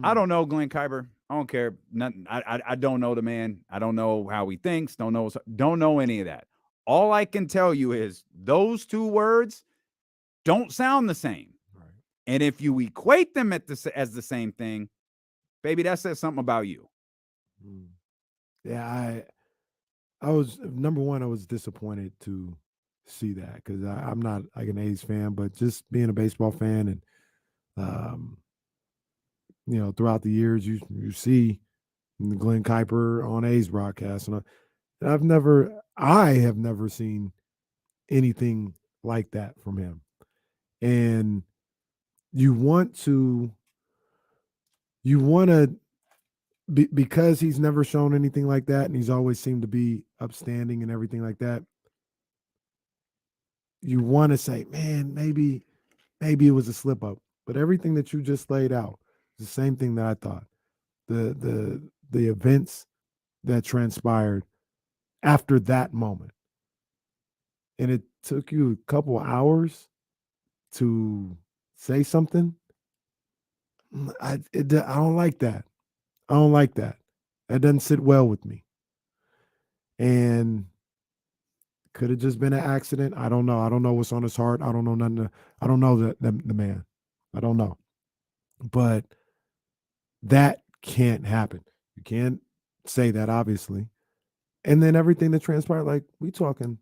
I don't know Glenn Kuiper. I don't care. Nothing. I don't know the man. I don't know how he thinks. Don't know any of that. All I can tell you is those two words don't sound the same. Right. And if you equate them as the same thing, baby, that says something about you. Yeah, I was, number one, I was disappointed to see that because I'm not like an A's fan, but just being a baseball fan and throughout the years you see Glenn Kuiper on A's broadcast, and I have never seen anything like that from him. And you want to because he's never shown anything like that, and he's always seemed to be upstanding and everything like that. You want to say, man, maybe it was a slip up, but everything that you just laid out is the same thing that I thought. The events that transpired after that moment, and it took you a couple hours to say something. I don't like that. I don't like that. That doesn't sit well with me. And could have just been an accident. I don't know. I don't know what's on his heart. I don't know nothing. I don't know the man. I don't know. But that can't happen. You can't say that, obviously. And then everything that transpired, like we talking,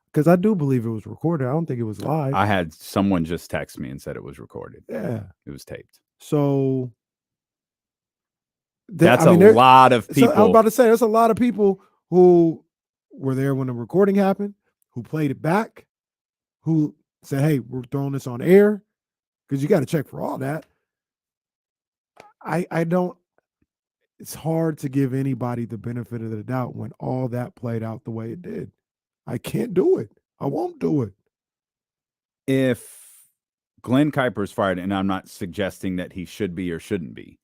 because I do believe it was recorded. I don't think it was live. I had someone just text me and said it was recorded. Yeah. It was taped. So that's a lot of people. I was about to say, there's a lot of people who were there when the recording happened, who played it back, who said, hey, we're throwing this on air, because you got to check for all that. I don't, it's hard to give anybody the benefit of the doubt when all that played out the way it did. I can't do it. I won't do it. If Glenn Kuiper's fired, and I'm not suggesting that he should be or shouldn't be,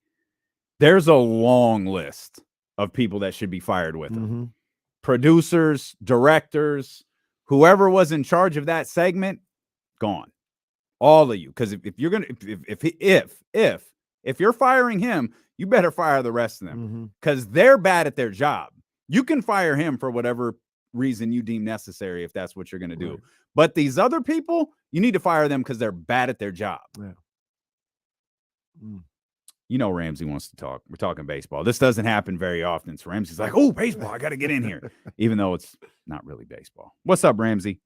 there's a long list of people that should be fired with him. Producers, directors, whoever was in charge of that segment, gone. All of you. Because if you're gonna if you're firing him, you better fire the rest of them. Because they're bad at their job. You can fire him for whatever reason you deem necessary if that's what you're gonna do. But these other people, you need to fire them because they're bad at their job. You know, Ramsey wants to talk. We're talking baseball. This doesn't happen very often. So Ramsey's like, oh, baseball, I got to get in here, even though it's not really baseball. What's up, Ramsey?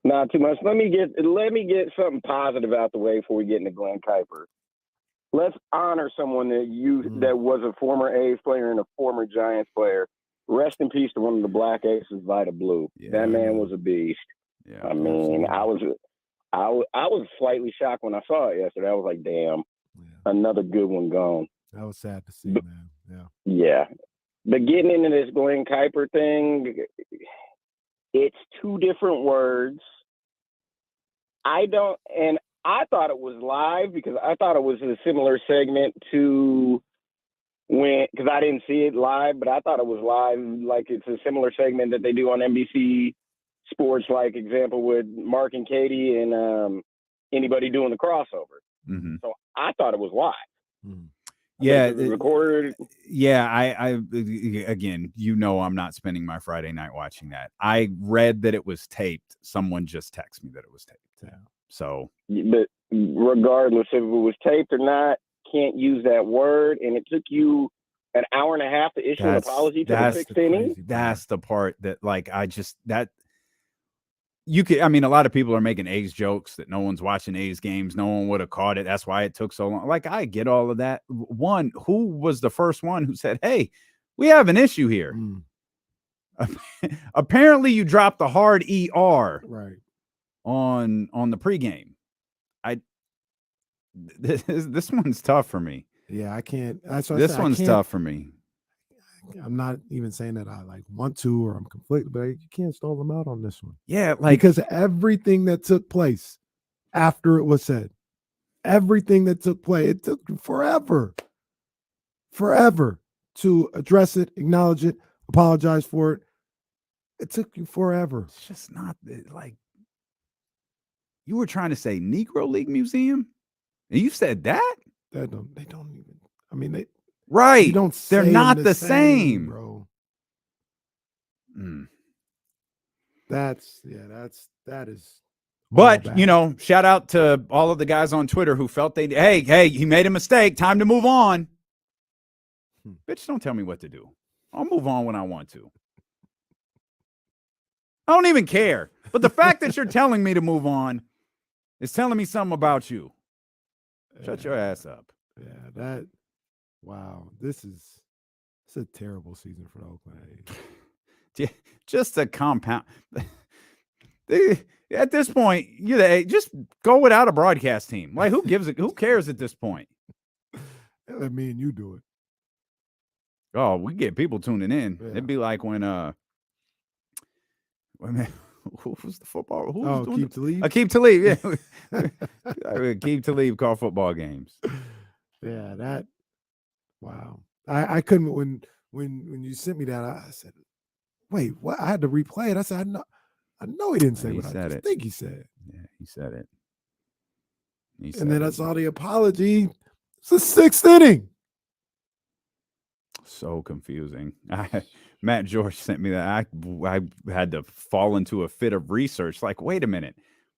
Not too much. Let me get something positive out the way before we get into Glenn Kuiper. Let's honor someone that was a former A's player and a former Giants player. Rest in peace to one of the Black Aces, Vida Blue. Yeah. That man was a beast. Yeah, I mean, absolutely. I was slightly shocked when I saw it yesterday. I was like, damn. Another good one gone. That was sad to see, man. Yeah. But getting into this Glenn Kuiper thing, it's two different words. I thought it was live because I thought it was a similar segment to because I didn't see it live, but I thought it was live. Like it's a similar segment that they do on NBC Sports, like example with Mark and Katie and anybody doing the crossover. So I thought it was live. Yeah, recorded. Yeah, I again, I'm not spending my Friday night watching that. I read that it was taped. Someone just texted me that it was taped. Yeah. So, but regardless if it was taped or not, can't use that word. And it took you an hour and a half to issue an apology to the sixth inning. That's the part that, like, you could, I mean, a lot of people are making A's jokes that no one's watching A's games. No one would have caught it. That's why it took so long. Like, I get all of that. One, who was the first one who said, hey, we have an issue here? Apparently you dropped the hard ER on the pregame. This one's tough for me. Yeah, I can't. This one's tough for me. I I'm not even saying that I like want to or I'm conflicted, but you can't stall them out on this one. Yeah, like Because everything that took place after it was said, everything that took place, it took forever to address it, acknowledge it, apologize for it. It took you forever. it's just not like you were trying to say Negro League Museum, and you said that. They don't even. I mean, they Right. you don't. They're say not them the same. bro. Mm. That is. But bad. shout out to all of the guys on Twitter who felt hey, he made a mistake. Time to move on. Bitch, don't tell me what to do. I'll move on when I want to. I don't even care. But the fact that you're telling me to move on is telling me something about you. Shut your ass up. Yeah, wow. It's a terrible season for the Oakland A's. Just a compound. At this point, just go without a broadcast team. Like, who cares at this point? Let me and you do it. Oh, we get people tuning in. Yeah. It'd be like when who was the football? Who was doing Keep to leave. Keep to leave. Yeah, Keep to leave. Call football games. Yeah, wow. I couldn't when you sent me that. I said, wait, what? I had to replay it. I said, I know he didn't say what I just think he said. Yeah, he said it. And then I saw the apology. It's the sixth inning. So confusing. Matt George sent me that. I had to fall into a fit of research. Like, wait a minute,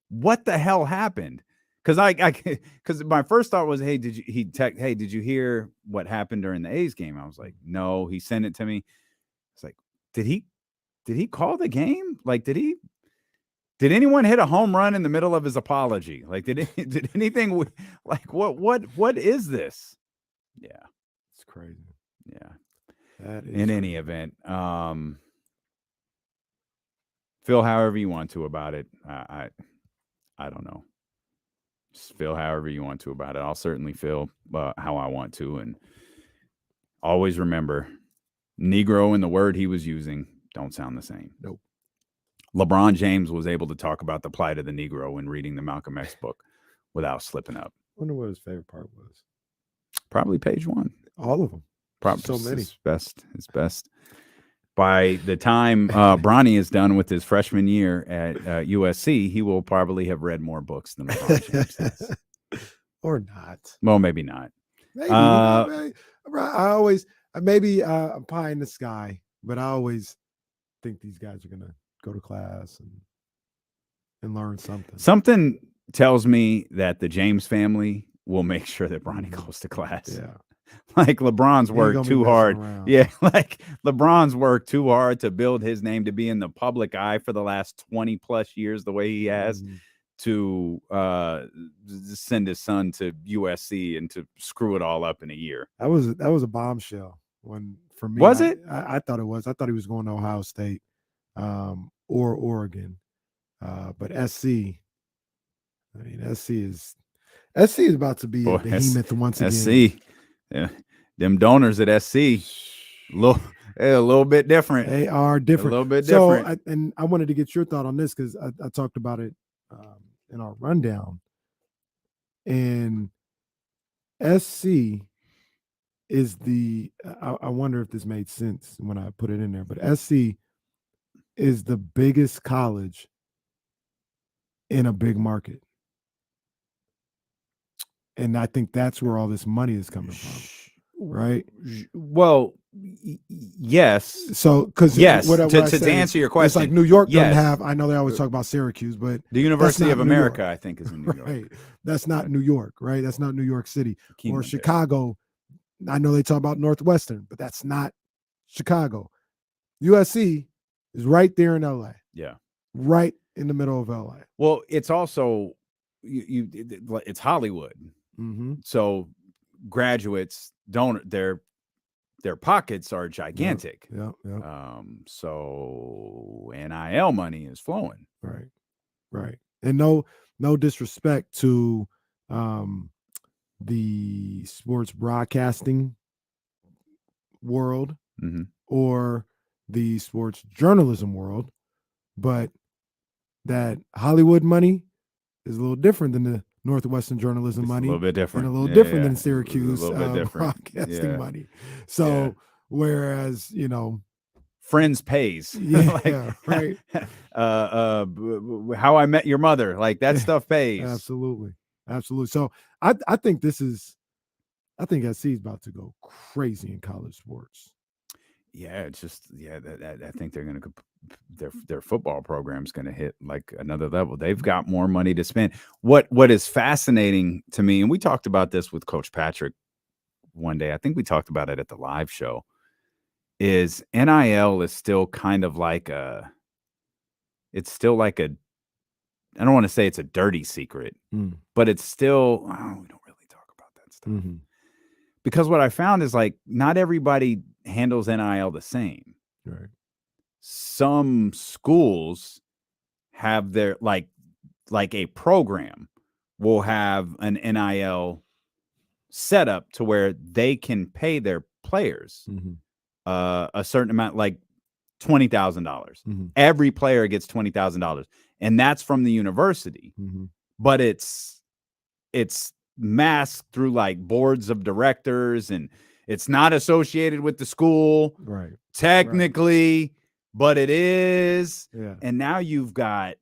what the hell happened? Because my first thought was, hey, did you hear what happened during the A's game? I was like, no. He sent it to me. It's like, did he call the game? Like, did anyone hit a home run in the middle of his apology? Like, did anything? Like, what is this? Yeah, it's crazy. Yeah. That is in any event, feel however you want to about it. I don't know. Just feel however you want to about it. I'll certainly feel how I want to, and always remember, Negro and the word he was using don't sound the same. Nope. LeBron James was able to talk about the plight of the Negro when reading the Malcolm X book without slipping up. I wonder what his favorite part was. Probably page 1. All of them. Probably so many. His best. By the time Bronny is done with his freshman year at USC, he will probably have read more books than LeBron James has. Or not. Well, maybe not. Maybe. I always, maybe I'm pie in the sky, but I always think these guys are going to go to class and learn something. Something tells me that the James family will make sure that Bronny goes to class. Yeah. Like LeBron's worked too hard. Around. Yeah, like LeBron's worked too hard to build his name to be in the public eye for the last 20 plus years the way he has, to send his son to USC and to screw it all up in a year. That was a bombshell for me. Was it? I thought it was. I thought he was going to Ohio State or Oregon. But SC, I mean, SC is about to be a behemoth once again. SC. Yeah, them donors at SC, a little bit different. They are different. A little bit different. So, I wanted to get your thought on this because I talked about it in our rundown. And SC is I wonder if this made sense when I put it in there, but SC is the biggest college in a big market. And I think that's where all this money is coming from, right? Well, yes. So, because to answer your question, it's like New York doesn't have. I know they always talk about Syracuse, but the University of America, I think, is in New York. Right. That's not New York, right? That's not New York City or Chicago. I know they talk about Northwestern, but that's not Chicago. USC is right there in LA. Yeah, right in the middle of LA. Well, it's also it's Hollywood. Mm-hmm. So graduates their pockets are gigantic. Yeah. So NIL money is flowing. Right. And no disrespect to the sports broadcasting world or the sports journalism world, but that Hollywood money is a little different than the Northwestern journalism It's money. a little bit different. And a little Yeah, different yeah. than Syracuse A little bit different. broadcasting Yeah. money. So whereas, Friends pays. yeah, right. How I Met Your Mother, like that stuff pays. Absolutely. So I think I think SC is about to go crazy in college sports. Yeah, it's just I think they're gonna their football program's gonna hit like another level. They've got more money to spend. What is fascinating to me, and we talked about this with Coach Patrick one day. I think we talked about it at the live show. Is NIL is still kind of like it's still like I don't want to say it's a dirty secret, but it's still we don't really talk about that stuff. Mm-hmm. Because what I found is like not everybody handles NIL the same. Right. Some schools have their like a program will have an NIL setup to where they can pay their players a certain amount, like $20,000. Every player gets $20,000, and that's from the university. But it's masked through like boards of directors, and it's not associated with the school, right? Technically, but it is. Yeah. And now you've got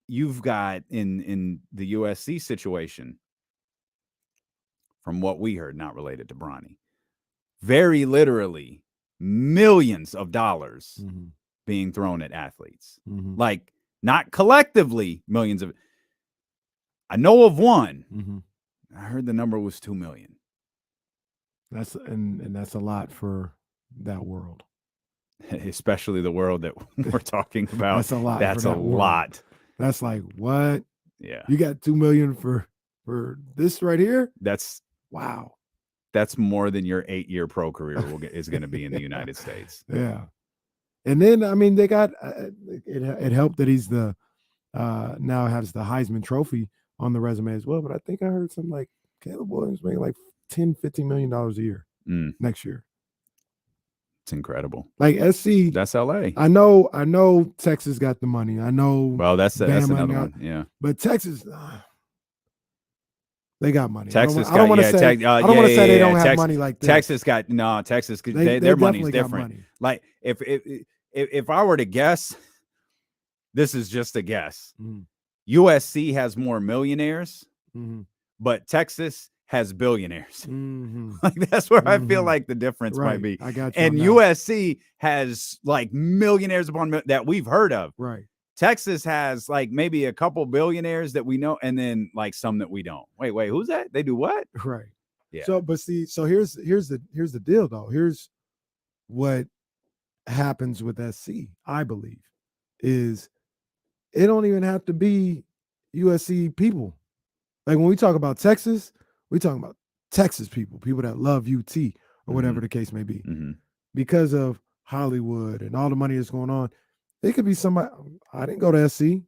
in the USC situation, from what we heard, not related to Bronny, very literally millions of dollars being thrown at athletes, like not collectively millions of. I know of one. I heard the number was 2 million. That's a lot for that world, especially the world that we're talking about. That's a lot. That's a lot. That's like what? Yeah. You got 2 million for this right here? That's wow. That's more than your 8-year pro career is going to be in the United States. Yeah. And then I mean they got it helped that he's the now has the Heisman Trophy on the resume as well, but I think I heard something like Caleb Williams making like $10-15 million a year next year. It's incredible. Like SC, that's LA. I know Texas got the money. I know. Well, that's another one. Yeah, but Texas, they got money. Texas, I don't want to say they don't have money like this. Texas got Texas. Their money's different. Money. Like if I were to guess, this is just a guess. USC has more millionaires, but Texas has billionaires. Like that's where I feel like the difference might be. I got you. And USC has like millionaires upon that we've heard of. Right. Texas has like maybe a couple billionaires that we know, and then like some that we don't. Wait, who's that? They do what? Right. Yeah. So here's the deal though. Here's what happens with SC, I believe, is it don't even have to be USC people. Like when we talk about Texas, we talking about Texas people that love UT or whatever the case may be. Because of Hollywood and all the money that's going on, it could be somebody. I didn't go to SC.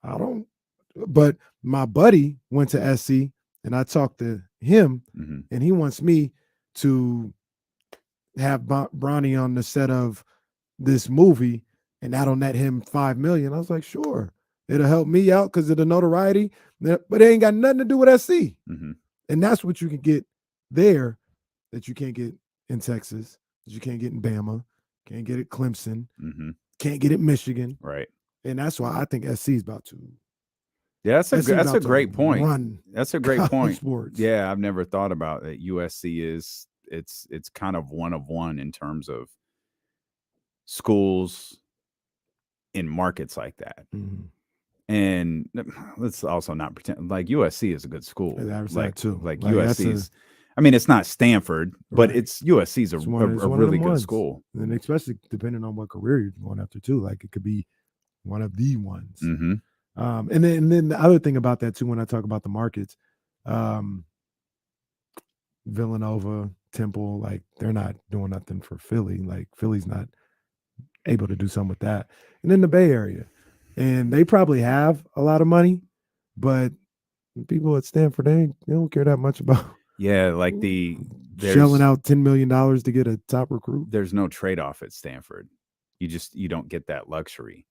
I don't. But my buddy went to SC, and I talked to him, and he wants me to have Bronny on the set of this movie, and that'll net him $5 million. I was like, sure, it'll help me out because of the notoriety, but it ain't got nothing to do with SC. And that's what you can get there that you can't get in Texas, that you can't get in Bama, can't get at Clemson, can't get at Michigan. Right. And that's why I think SC is about to. Yeah, that's a great point. That's a great point. Sports. Yeah, I've never thought about it. USC is it's kind of one of one in terms of schools in markets like that. And let's also not pretend like USC is a good school. Like USC is, I mean, it's not Stanford, but it's USC's a really good school. And especially depending on what career you're going after too. Like it could be one of the ones. And then the other thing about that too, when I talk about the markets, Villanova, Temple, like they're not doing nothing for Philly. Like Philly's not able to do something with that. And then the Bay Area. And they probably have a lot of money, but people at Stanford, they don't care that much about. Yeah, like the shelling out $10 million to get a top recruit. There's no trade-off at Stanford. You don't get that luxury.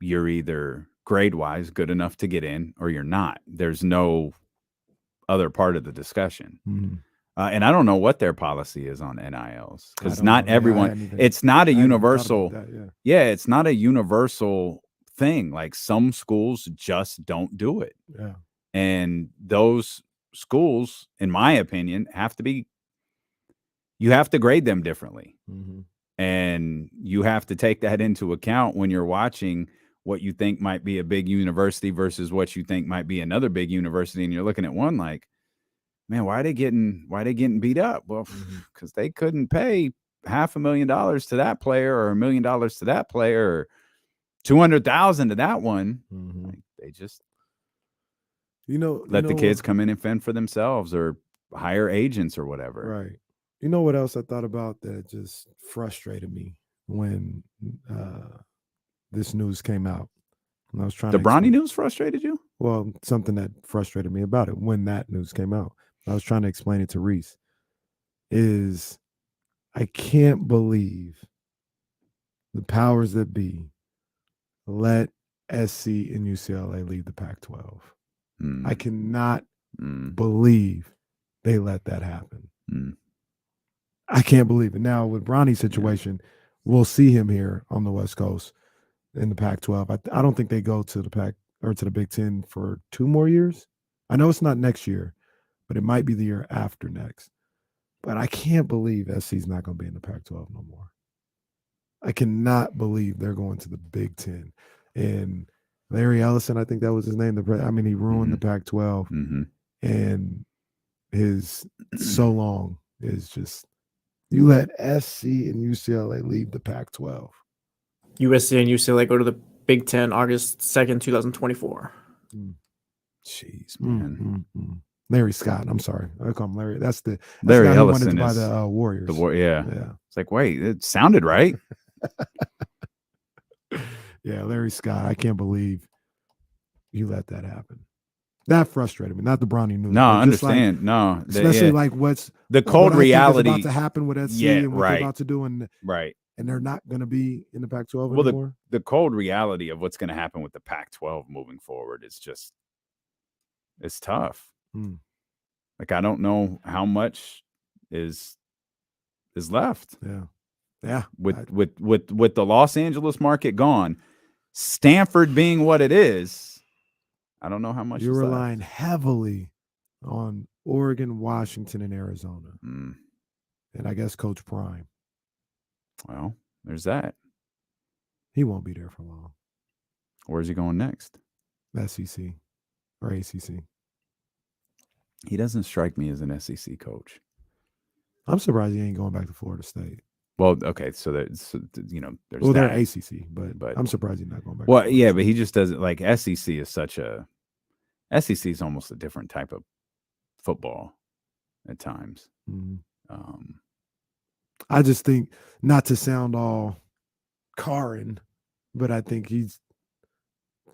You're either grade-wise good enough to get in or you're not. There's no other part of the discussion. And I don't know what their policy is on NILs, because not everyone, it's not a universal. It's not a universal thing. Like, some schools just don't do it. And those schools, in my opinion, you have to grade them differently. And you have to take that into account when you're watching what you think might be a big university versus what you think might be another big university. And you're looking at one like, man, why are they getting beat up? Well, because they couldn't pay $500,000 to that player, or $1 million to that player, or $200,000 to that one. Like, they just let the kids come in and fend for themselves, or hire agents or whatever. Right. You know what else I thought about that just frustrated me when this news came out? And I was trying. The Bronny news frustrated you? Well, something that frustrated me about it when that news came out, I was trying to explain it to Reese, is I can't believe the powers that be let SC and UCLA leave the Pac-12. I cannot believe they let that happen. I can't believe it. Now, with Bronny's situation, we'll see him here on the West Coast in the Pac-12. I don't think they go to the Pac or to the Big Ten for 2 more years. I know it's not next year, but it might be the year after next. But I can't believe SC's not going to be in the Pac-12 no more. I cannot believe they're going to the Big Ten. And Larry Ellison, I think that was his name. He ruined the Pac-12. And his so long is just, you let SC and UCLA leave the Pac-12. USC and UCLA go to the Big Ten August 2nd, 2024. Jeez, man. Larry Scott. I'm sorry. I call him Larry. That's Larry the guy Ellison who wanted to buy the Warriors. Yeah. It's like, wait, it sounded right. Yeah, Larry Scott. I can't believe you let that happen. That frustrated me. Not the Bronny news. No, I understand. Like, especially like what's the cold reality about to happen with SC and what they're about to do, and they're not going to be in the Pac-12 anymore. The cold reality of what's going to happen with the Pac-12 moving forward is just, it's tough. Like, I don't know how much is left. Yeah. With the Los Angeles market gone, Stanford being what it is, I don't know how much. You're relying heavily on Oregon, Washington, and Arizona, and I guess Coach Prime. Well, there's that. He won't be there for long. Where's he going next? SEC or ACC. He doesn't strike me as an SEC coach. I'm surprised he ain't going back to Florida State. Well, okay, so there's they're ACC, but I'm surprised he's not going back. Well, yeah, but he just doesn't like SEC is SEC is almost a different type of football at times. I just think, not to sound all Karin, but I think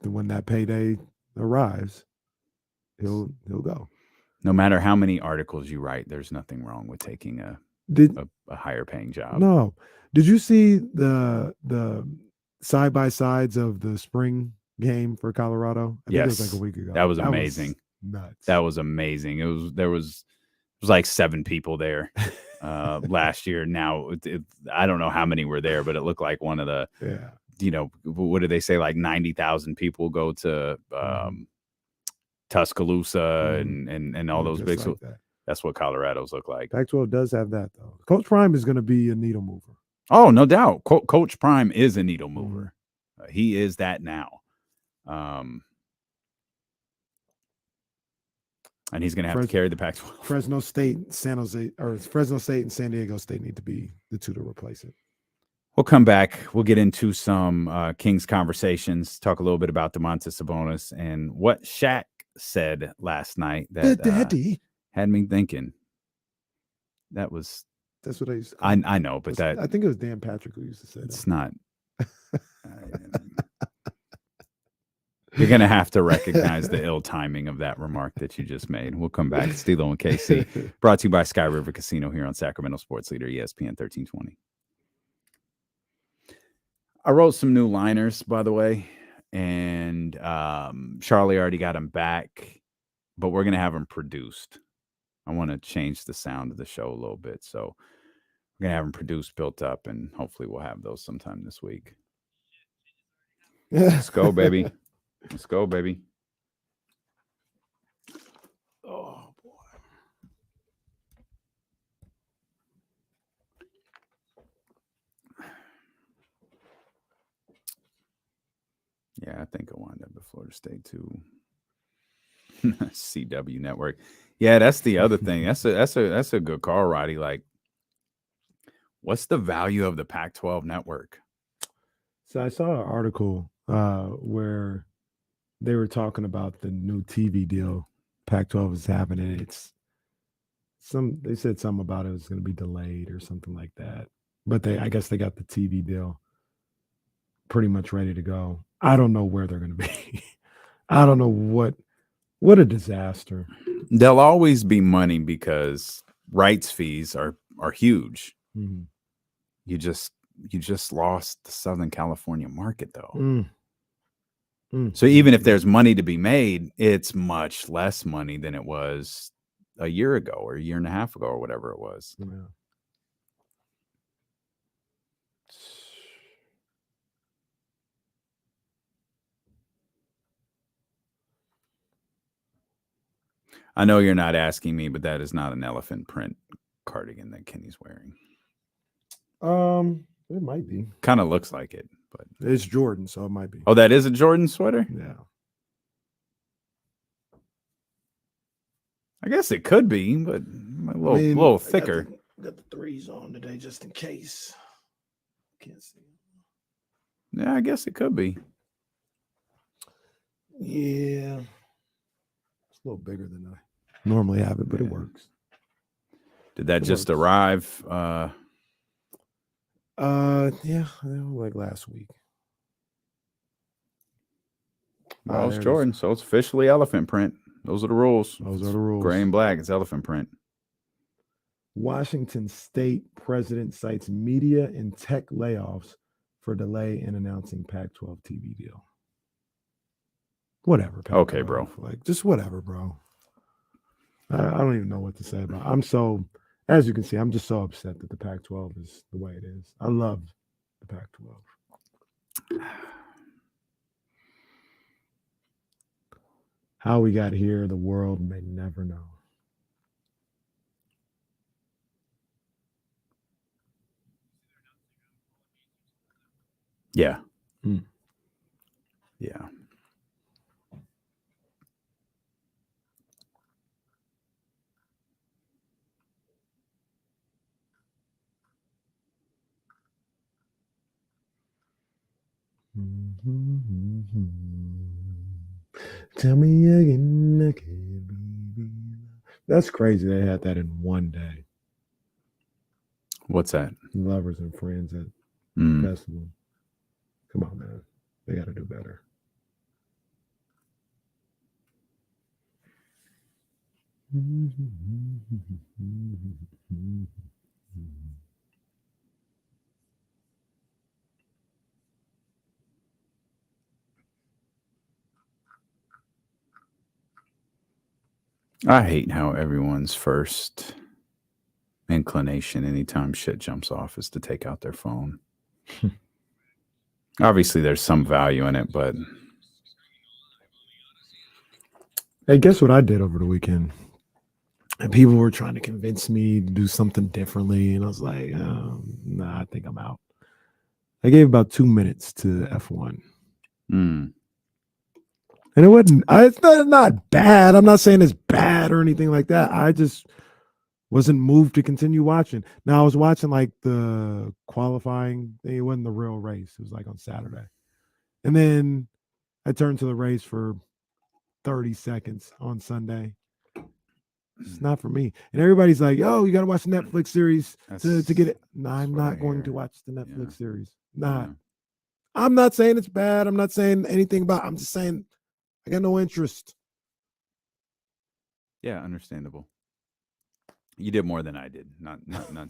when that payday arrives, he'll go. No matter how many articles you write, there's nothing wrong with taking a higher paying job. No. Did you see the side by sides of the spring game for Colorado? I think it was like a week ago. That was amazing. Nuts. That was amazing. There was like 7 people there last year. Now I don't know how many were there, but it looked like one of the what did they say? Like 90,000 people go to Tuscaloosa and all those big. Like that's what Colorado's look like. Pac-12 does have that though. Coach Prime is going to be a needle mover. Oh, no doubt. Coach Prime is a needle mover. He is that now. And he's going to have to carry the Pac-12. Fresno State and San Diego State need to be the two to replace it. We'll come back. We'll get into some Kings conversations, talk a little bit about Domantas Sabonis and what Shaq said last night that had me thinking. That's what I used to I know, but I think it was Dan Patrick who used to say it's that. not. You're going to have to recognize the ill timing of that remark that you just made. We'll come back. Steelo and KC, brought to you by Sky River Casino here on Sacramento Sports Leader, ESPN 1320. I wrote some new liners, by the way, and Charlie already got them back, but we're going to have them produced. I want to change the sound of the show a little bit, so we're going to have them produced, built up, and hopefully we'll have those sometime this week. Let's go, baby. Let's go, baby. Oh, boy. Yeah, I think I wound up at Florida State too. CW Network. Yeah, that's the other thing. That's a good call, Roddy. Like, what's the value of the Pac-12 network? So I saw an article where they were talking about the new TV deal Pac-12 is having, and they said something about it was going to be delayed or something like that. But I guess they got the TV deal pretty much ready to go. I don't know where they're going to be. I don't know what a disaster. There'll always be money because rights fees are huge. Mm-hmm. You just lost the Southern California market, though. So even if there's money to be made, it's much less money than it was a year ago or a year and a half ago or whatever it was. Yeah. I know you're not asking me, but that is not an elephant print cardigan that Kenny's wearing. It might be. Kind of looks like it, but It's Jordan, so it might be. oh, that is a Jordan sweater? Yeah. I guess it could be, but a little thicker. Got the threes on today just in case. Can't see. Yeah, I guess it could be. Yeah. It's a little bigger than I normally have it, but it works. Did that It just works. arrive? Yeah, like last week. Well, it's there it is. Jordan, so it's officially elephant print. Those are the rules. Those are the rules. Gray and black, it's elephant print. Washington State president cites media and tech layoffs for delay in announcing Pac-12 TV deal. Whatever. Pac-12. Okay, bro. Like, just whatever, bro. I don't even know what to say about it. As you can see, I'm just so upset that the Pac-12 is the way it is. I love the Pac-12. How we got here, the world may never know. Yeah. Mm. Yeah. Tell me again, I can't believe. That's crazy. They had that in one day. What's that? Lovers and Friends at Mm. festival. Come on, man. They got to do better. I hate how everyone's first inclination anytime shit jumps off is to take out their phone. Obviously, there's some value in it, but Hey, guess what I did over the weekend? And people were trying to convince me to do something differently. And I was like, nah, I think I'm out. I gave about 2 minutes to F1. mm. And it's not bad. I'm not saying it's bad or anything like that. I just wasn't moved to continue watching. Now, I was watching like the qualifying thing. It wasn't the real race. It was like on Saturday. And then I turned to the race for 30 seconds on Sunday. It's not for me. And everybody's like, yo, you got to watch the Netflix series to get it. No, I'm what I not going hear. to watch the Netflix Yeah. series. Not. Yeah. I'm not saying it's bad. I'm not saying anything about it. I'm just saying I got no interest. Yeah, understandable. You did more than I did. Not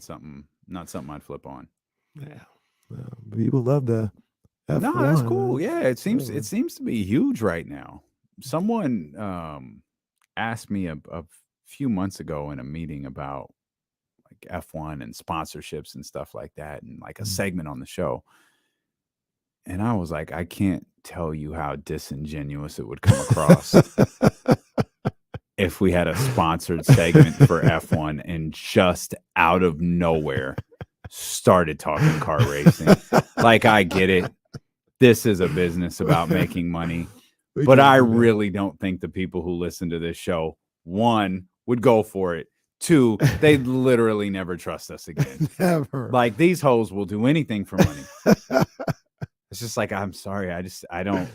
something I'd flip on. Yeah. People love the F1. No, that's cool. Yeah, it seems whatever. to be huge right now. Someone asked me a few months ago in a meeting about like F1 and sponsorships and stuff like that, and like a segment on the show. And I was like, I can't tell you how disingenuous it would come across if we had a sponsored segment for F1 and just out of nowhere started talking car racing. Like, I get it. This is a business about making money. But I really don't think the people who listen to this show, one, would go for it. Two, they'd literally never trust us again. Never. Like, these hoes will do anything for money. It's just like, I'm sorry. I don't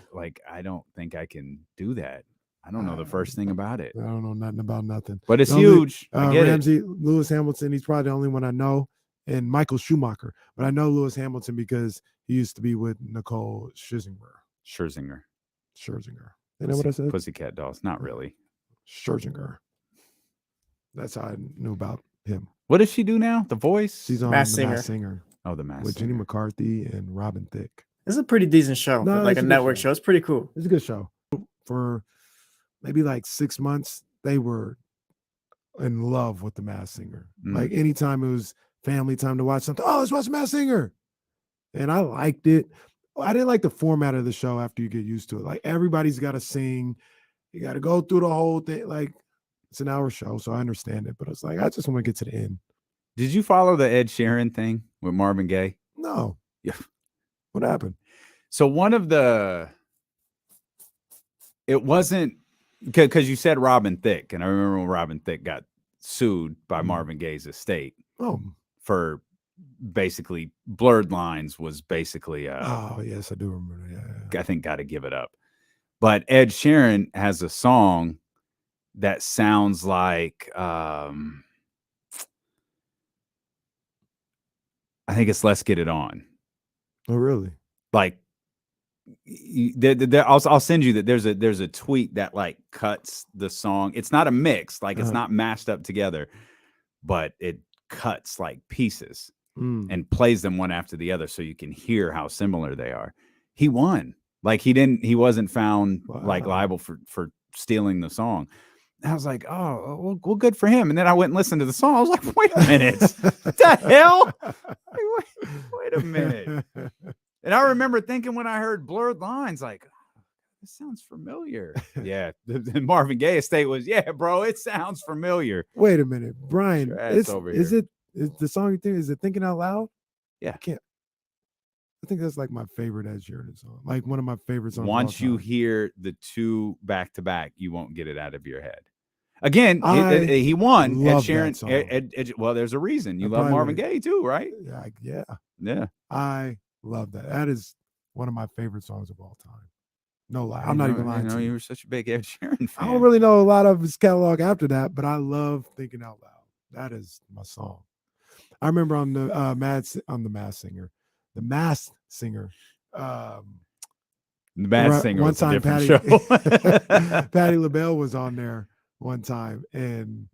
think I can do that. I don't know the first thing about it. I don't know nothing about nothing. But it's huge. I get Ramsey, Lewis Hamilton, he's probably the only one I know, and Michael Schumacher. But I know Lewis Hamilton because he used to be with Nicole Scherzinger. You know what I said? Pussycat Dolls. Not really. Scherzinger. That's how I knew about him. What does she do now? The Voice? She's on Masked The Masked Singer. Oh, The Masked with Singer. Jenny McCarthy and Robin Thicke. It's a pretty decent show. No, Like it's a a good network show. show. It's pretty cool. It's a good show. For maybe like 6 months, they were in love with The Masked Singer. Like anytime it was family time to watch something, oh, let's watch The Masked Singer. And I liked it. I didn't like the format of the show after you get used to it. Like, everybody's got to sing. You got to go through the whole thing. Like, it's an hour show, so I understand it. But it's like, I just want to get to the end. Did you follow the Ed Sheeran thing with Marvin Gaye? No. Yeah. What happened? So it wasn't because you said Robin Thicke, and I remember when Robin Thicke got sued by Marvin Gaye's estate for basically Blurred Lines was basically oh yes, I do remember. Yeah. I think got to give it up. But Ed Sheeran has a song that sounds like I think it's Let's Get It On. Oh, really? Like, I'll send you that. There's a tweet that like cuts the song. It's not a mix, like it's not mashed up together, but it cuts like pieces and plays them one after the other so you can hear how similar they are. He won. Like, he wasn't found like liable for stealing the song. I was like, oh, well, good for him. And then I went and listened to the song. I was like, wait a minute. What the hell? Wait a minute. And I remember thinking when I heard Blurred Lines, like, this sounds familiar. Yeah. The Marvin Gaye estate was, yeah, bro, it sounds familiar. Wait a minute. Brian, is the song you think, is it Thinking Out Loud? Yeah. I think that's like my favorite Ed Sheeran song. Like one of my favorite songs. Once you hear the two back to back, you won't get it out of your head. Again, he won. Ed Sheeran. Well, there's a reason. You love Marvin Gaye too, right? Yeah. I love that. That is one of my favorite songs of all time. No lie. I'm not even lying to you. You were such a big Ed Sheeran fan. I don't really know a lot of his catalog after that, but I love Thinking Out Loud. That is my song. I remember on the Masked Singer. The Masked Singer. The Masked Singer one was time a different show. Patti LaBelle was on there one time, and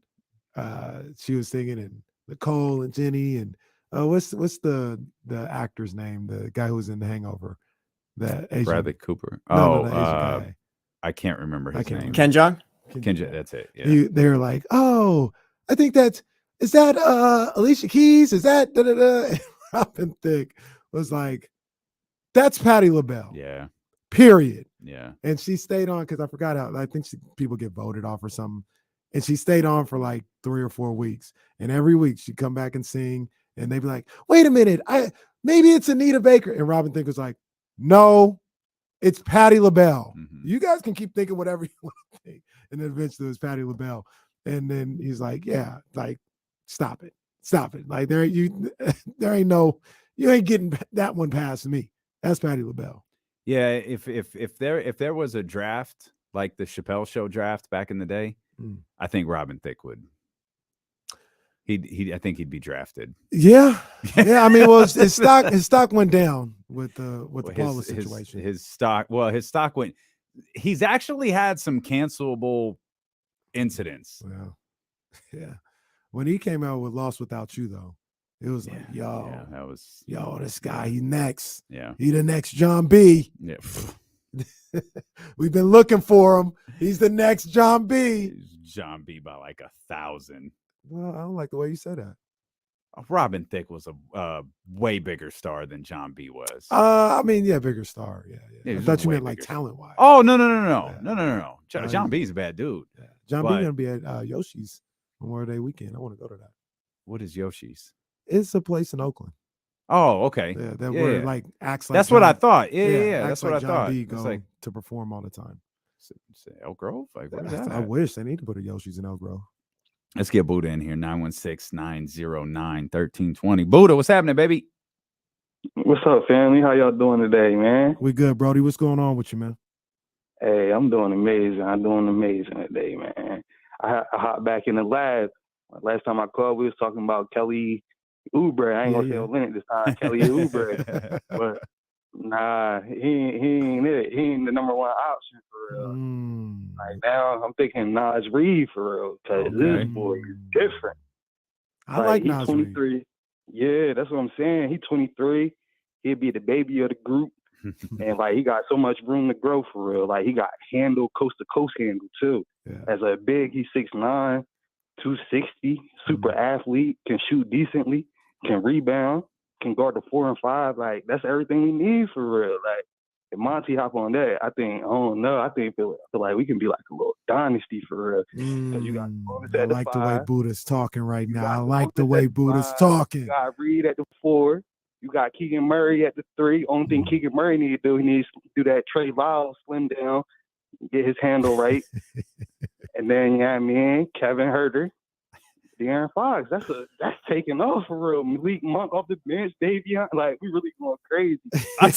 she was singing, and Nicole and Jenny and what's the actor's name? The guy who was in The Hangover. The Asian. Bradley Cooper. No, the Asian guy. I can't remember his name. Ken Jeong. That's it. Yeah. They were like, oh, I think is that Alicia Keys? Is that da da da? Robin Thicke was like, that's Patti LaBelle. Yeah. Period. Yeah. And she stayed on because I forgot how, I think people get voted off or something. And she stayed on for like 3 or 4 weeks. And every week she'd come back and sing. And they'd be like, wait a minute, maybe it's Anita Baker. And Robin Thicke was like, no, it's Patti LaBelle. Mm-hmm. You guys can keep thinking whatever you want to think. And then eventually it was Patti LaBelle. And then he's like, yeah, like, stop it. Like you ain't getting that one past me. That's Patti LaBelle. Yeah, if there was a draft like the Chappelle Show draft back in the day, I think Robin Thicke would. I think he'd be drafted. Yeah. I mean, well, his stock went down with the Paula situation. His stock went. he's actually had some cancelable incidents. Well, yeah. When he came out with Lost Without You, though, it was like, this guy, he next. Yeah. He the next John B. Yeah. We've been looking for him. He's the next John B. John B by like 1,000. Well, I don't like the way you said that. Robin Thicke was a way bigger star than John B was. I mean, yeah, bigger star. Yeah. He I was thought you way meant like bigger. talent wise. Oh, no. Yeah. John B's a bad dude. Yeah. John B But- gonna be at Yoshi's Memorial Day weekend. I want to go to that. What is Yoshi's? It's a place in Oakland. Oh, okay. Yeah, that Yeah, where yeah. like acts like. That's what I John- thought. Yeah. acts That's what like I John thought. B It's go like to perform all the time. Elk Grove? Like, where's that I at? wish they need to put a Yoshi's in Elk Grove. Let's get Buddha in here. 916-909-1320. Buddha, what's happening, baby? What's up, family? How y'all doing today, man? We good, Brody. What's going on with you, man? Hey, I'm doing amazing. Today, man. I hopped back in the lab. Last time I called, we was talking about Kelly Oubre. I ain't gonna say Olynyk this time. Kelly Oubre, but nah, he ain't it. He ain't the number one option for real. Right now, I'm thinking Naz Reid for real, because this boy is different. I like he's Naz 23. Reid. Yeah, that's what I'm saying. He's 23. He'll be the baby of the group. And like he got so much room to grow for real. Like he got coast to coast handle too. Yeah. As a big, he's 6'9", 260, super athlete, can shoot decently, can rebound, can guard the 4 and 5. Like that's everything we need for real. Like if Monty hop on that, I feel like we can be like a little dynasty for real. You got I like the way Buddha's talking right now. I like Sabonis the way at Buddha's 5. talking. You got Reid at the 4. You got Keegan Murray at the 3. Only thing Keegan Murray need to do, he needs to do that Trey Lyles slim down, get his handle right. And then, Kevin Huerter, De'Aaron Fox. That's taking off for real. Malik Monk off the bench, Davion. Like, we really going crazy. I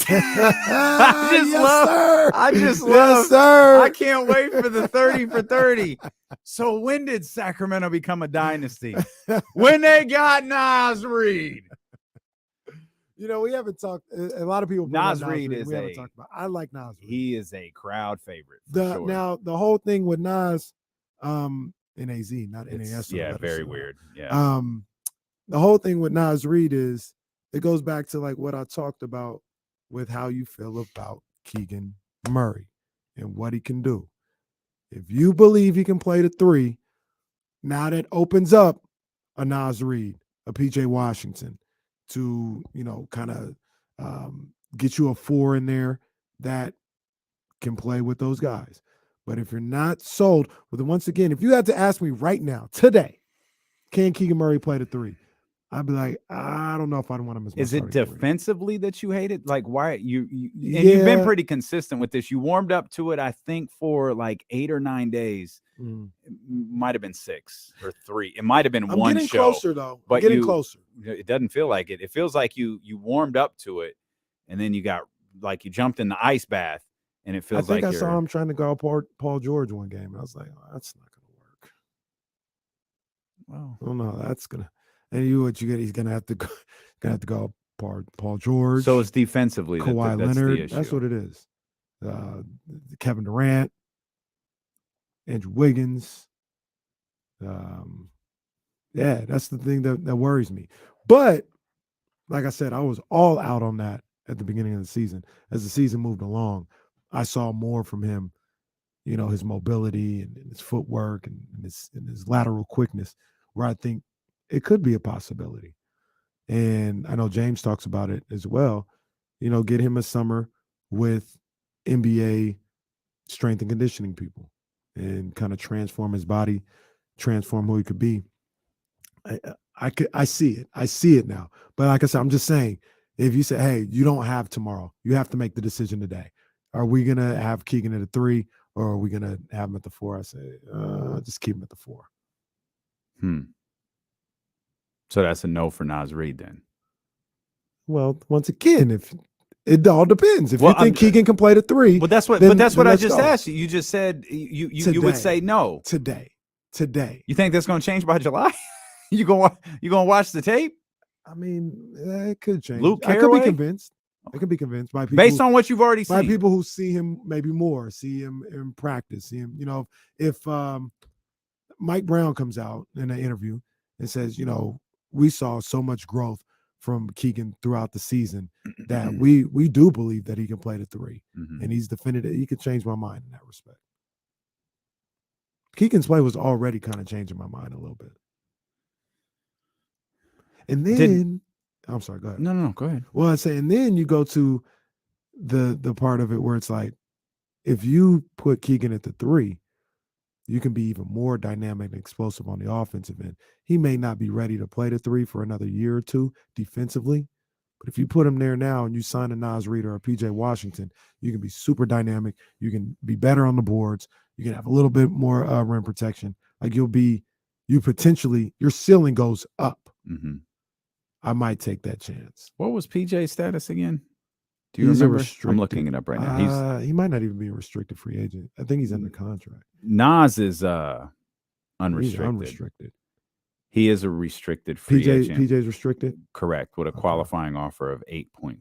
just love. Sir. I can't wait for the 30 for 30. So when did Sacramento become a dynasty? When they got Naz Reid. You know, we haven't talked. A lot of people. Naz Reid is we haven't talked about. I like Naz Reid. He is a crowd favorite. Sure. Now the whole thing with Naz, NAZ, not NAS. Yeah, very weird. Yeah. The whole thing with Naz Reid is it goes back to like what I talked about with how you feel about Keegan Murray and what he can do. If you believe he can play the 3, now that opens up a Naz Reid, a PJ Washington, to kind of get you a 4 in there that can play with those guys. But if you're not sold, once again, if you had to ask me right now, today, can Keegan Murray play the 3? I'd be like, I don't know if I'd want him as much. Is it defensively that you hate it? Like, why you've been pretty consistent with this. You warmed up to it, I think, for like 8 or 9 days. It might have been 6 or 3. It might have been one getting show. Closer though. But getting closer. It doesn't feel like it. It feels like you warmed up to it, and then you got like you jumped in the ice bath, and it feels like I saw him trying to go Paul George one game, and I was like, oh, that's not going to work. Well, oh no, that's gonna. And what you get? He's gonna have to go Paul George. So it's defensively. Kawhi that's Leonard. the issue. That's what it is. Kevin Durant, Andrew Wiggins. Yeah, that's the thing that worries me. But like I said, I was all out on that at the beginning of the season. As the season moved along, I saw more from him. His mobility and his footwork and his lateral quickness, where I think it could be a possibility. And I know James talks about it as well. Get him a summer with NBA strength and conditioning people and kind of transform his body, transform who he could be. I see it. I see it now. But like I said, I'm just saying, if you say, hey, you don't have tomorrow, you have to make the decision today. Are we going to have Keegan at a 3 or are we going to have him at the 4? I say, just keep him at the 4. So that's a no for Naz Reid then. Well, once again, if it all depends. If you think Keegan can play the 3, but that's what I just asked you. You just said you would say no today. You think that's going to change by July? you gonna watch the tape? I mean, it could change. Luke I could be Carraway? convinced. I can be convinced by people based on what you've already by seen. people who see him maybe more, see him in practice, see him. If Mike Brown comes out in an interview and says, we saw so much growth from Keegan throughout the season that we do believe that he can play the 3, and he's defended it. He could change my mind in that respect. Keegan's play was already kind of changing my mind a little bit. And then, I'm sorry, go ahead. No, go ahead. Well, I say, and then you go to the part of it where it's like, if you put Keegan at the 3, you can be even more dynamic and explosive on the offensive end. He may not be ready to play the 3 for another year or 2 defensively, but if you put him there now and you sign a Naz Reid or a PJ Washington, you can be super dynamic. You can be better on the boards. You can have a little bit more rim protection. Like your ceiling goes up. I might take that chance. What was PJ's status again? Do you He's remember? I'm looking it up right now. He might not even be a restricted free agent. I think he's under contract. Nas is unrestricted. He's unrestricted. He is a restricted free agent. PJ's restricted? Correct, with a qualifying offer of 8.4.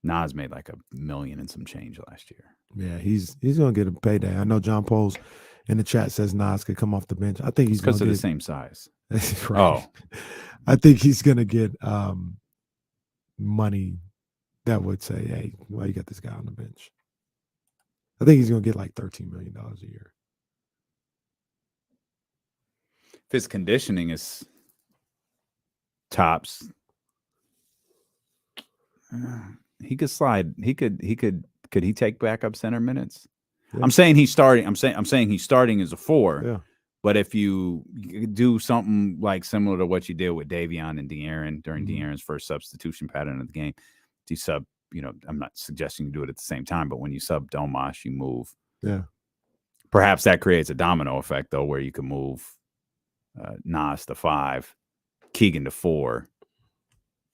Nas made like $1 million and some change last year. Yeah, he's gonna get a payday. I know John Poles in the chat says Nas could come off the bench. I think he's because they're the same size. Right. Oh, I think he's gonna get money that would say, "Hey, why you got this guy on the bench?" I think he's gonna get like $13 million a year. if his conditioning is tops, he could slide. Could he take backup center minutes? Yeah. I'm saying he's starting. I'm saying he's starting as a 4. Yeah. But if you do something like similar to what you did with Davion and De'Aaron during De'Aaron's first substitution pattern of the game, you sub, I'm not suggesting you do it at the same time, but when you sub Domas, you move. Yeah. Perhaps that creates a domino effect, though, where you can move Nas to 5, Keegan to 4,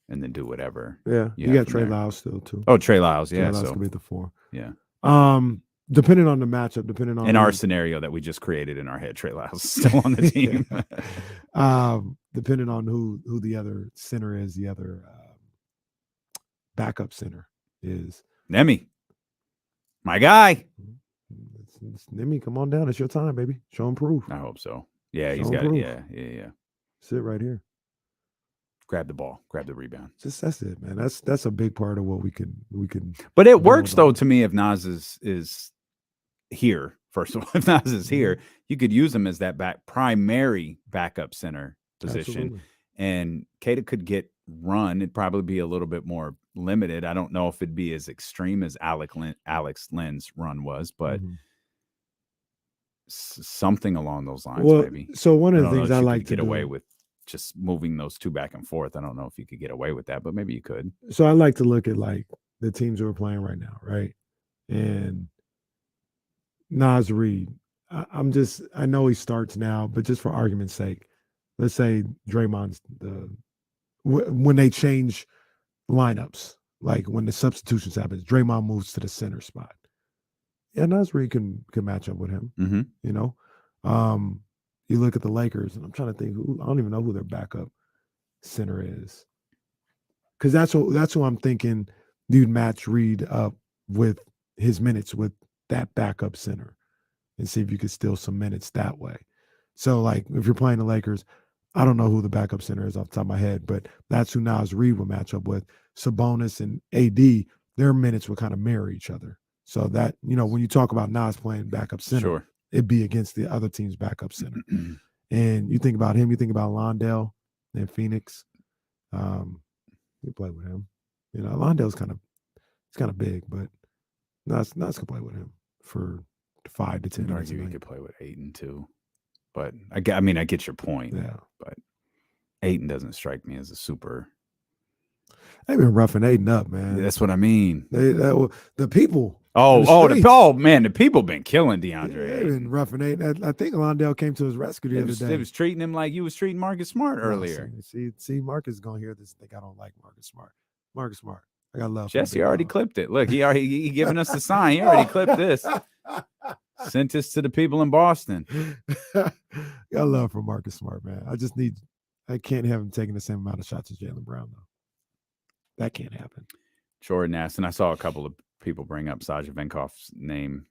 and then do whatever. Yeah. You got Trey Lyles still, too. Oh, Trey Lyles. Yeah. Trey Lyles could be the 4. Yeah. Depending on the matchup, depending on our scenario that we just created in our head, Trey Lyles is still on the team. Depending on who the other center is, the other backup center is. Nemi, my guy. It's Nemi, come on down. It's your time, baby. Show him proof. I hope so. Yeah, he's got it. Yeah. Sit right here. Grab the ball, grab the rebound. That's it, man. That's a big part of what we can. But it works though to me if Naz is here. First of all, if Naz is here, you could use him as that primary backup center position. Absolutely. And Keita could get run. It'd probably be a little bit more limited. I don't know if it'd be as extreme as Alex Lynn's run was, but something along those lines, maybe. So one of the things I like to get away with just moving those 2 back and forth. I don't know if you could get away with that, but maybe you could. So I like to look at like the teams who are playing right now, right? And Naz Reid, I know he starts now, but just for argument's sake, let's say Draymond's when they change lineups, like when the substitutions happens, Draymond moves to the center spot. Yeah, Naz Reid can match up with him. You look at the Lakers, and I'm trying to think I don't even know who their backup center is, because that's who I'm thinking you'd match Reid up with his minutes with that backup center, and see if you could steal some minutes that way. So, like if you're playing the Lakers, I don't know who the backup center is off the top of my head, but that's who Naz Reid will match up with. Sabonis and AD, their minutes will kind of mirror each other. So that, when you talk about Naz playing backup center, it'd be against the other team's backup center. And you think about him, you think about Londell in Phoenix. You play with him. Londell's kind of big, but Naz can play with him for 5 to 10 minutes. You could play with Ayton too. But I get your point. Yeah. But Ayton doesn't strike me as a super. They've been roughing Ayton up, man. Yeah, that's what I mean. The people. Man, the people been killing DeAndre. They've been roughing Ayton. I think Londell came to his rescue the other day. They was treating him like you was treating Marcus Smart earlier. See, Marcus is gonna hear this. Think I don't like Marcus Smart. Marcus Smart. I got love. Jesse already clipped it. Look, he giving us the sign. He already clipped this. Sent this to the people in Boston. Got love for Marcus Smart, man. I can't have him taking the same amount of shots as Jaylen Brown, though. That can't happen. Jordan asked, and I saw a couple of people bring up Sasha Venkoff's name.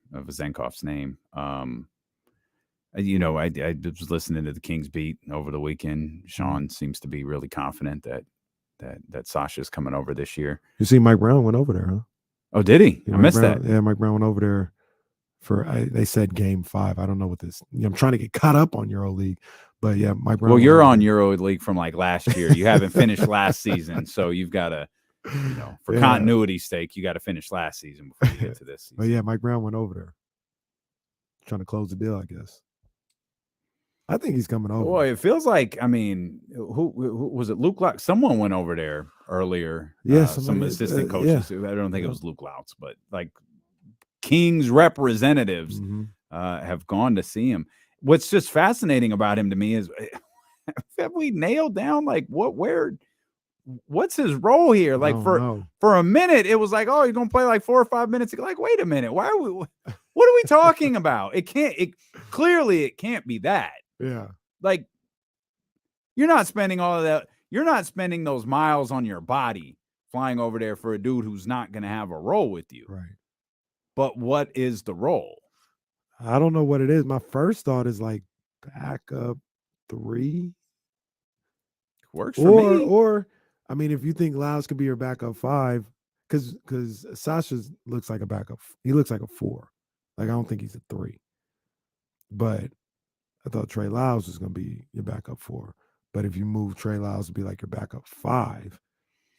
You know, I was listening to the Kings beat over the weekend. Sean seems to be really confident that Sasha's coming over this year. You see, Mike Brown went over there, huh? Oh, did he? Yeah, I missed Brown, that. Yeah, Mike Brown went over there they said game 5. I don't know what this. I'm trying to get caught up on EuroLeague, but yeah, Mike Brown. Well, you're on EuroLeague from like last year. You haven't finished last season, so you've got to, for continuity's sake, you got to finish last season before you get to this season. But yeah, Mike Brown went over there, trying to close the deal, I guess. I think he's coming over. Boy, it feels like, I mean, who was it? Luke Louts? Someone went over there earlier. Yes, some assistant coaches. I don't think it was Luke Louts, but like Kings representatives have gone to see him. What's just fascinating about him to me is, have we nailed down like what's his role here? Like for a minute, it was like, oh, he's gonna play like 4 or 5 minutes. Like, wait a minute, what are we talking about? Clearly it can't be that. Yeah. Like, you're not spending all of that. You're not spending those miles on your body flying over there for a dude who's not going to have a role with you. Right. But what is the role? I don't know what it is. My first thought is like backup 3. Works for me. Or, I mean, if you think Lyles could be your backup 5, because Sasha looks like a backup. He looks like a 4. Like, I don't think he's a 3. But I thought Trey Lyles was going to be your backup 4. But if you move Trey Lyles to be like your backup 5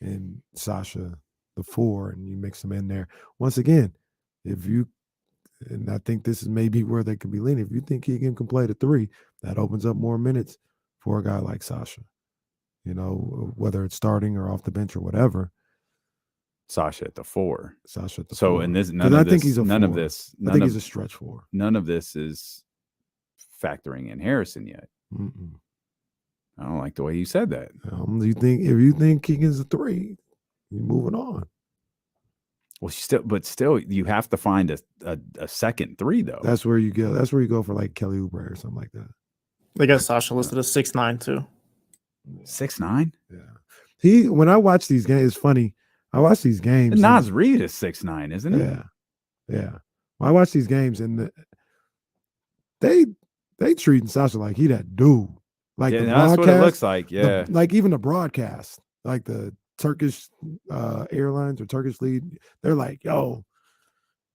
and Sasha the 4 and you mix them in there, once again, and I think this is maybe where they could be leaning. If you think Keegan can play the 3, that opens up more minutes for a guy like Sasha. Whether it's starting or off the bench or whatever. Sasha at the 4. Sasha at the 4. So in this, I think he's a 4. I think he's a stretch 4. None of this is factoring in Harrison yet. Mm-mm. I don't like the way you said that. If you think Keegan's a 3, you're moving on. Well, still, you have to find a second 3 though. That's where you go. That's where you go for like Kelly Oubre or something like that. They got Sasha listed as 6'9" too. 6'9"? Yeah. When I watch these games, it's funny. I watch these games. Naz Reid is 6'9", isn't it? Yeah. Yeah. Well, I watch these games and they treating Sasha like he that dude. Like the that's what it looks like. Yeah. Like even the broadcast, like the Turkish Airlines or Turkish lead, they're like, yo,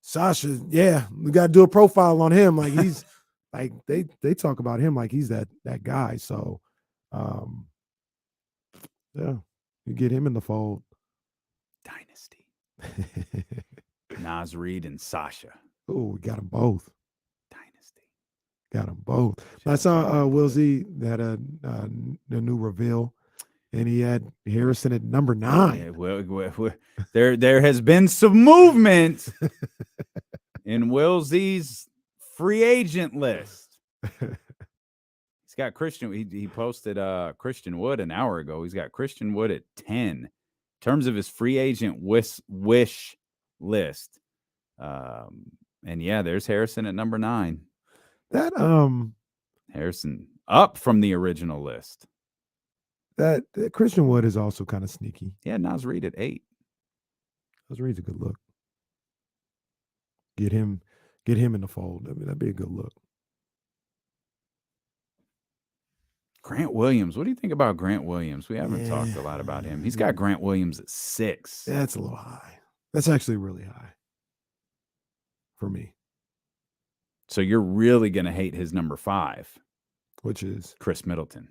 Sasha, yeah, we got to do a profile on him. Like he's like they talk about him like he's that guy. So yeah, you get him in the fold. Dynasty. Naz Reid and Sasha. Oh, we got them both. Dynasty. Got them both. I saw Will Z had a new reveal, and he had Harrison at number 9. Yeah, well, there has been some movement in Will Z's free agent list. He's got Christian. He posted Christian Wood an hour ago. He's got Christian Wood at 10 in terms of his free agent wish list. And yeah, there's Harrison at number 9. That Harrison up from the original list. That Christian Wood is also kind of sneaky. Yeah, Naz Reid at 8. Naz Reid's a good look. Get him in the fold. I mean, that'd be a good look. Grant Williams. What do you think about Grant Williams? We haven't talked a lot about him. He's got Grant Williams at 6. That's a little high. That's actually really high for me. So you're really going to hate his number 5, which is Chris Middleton.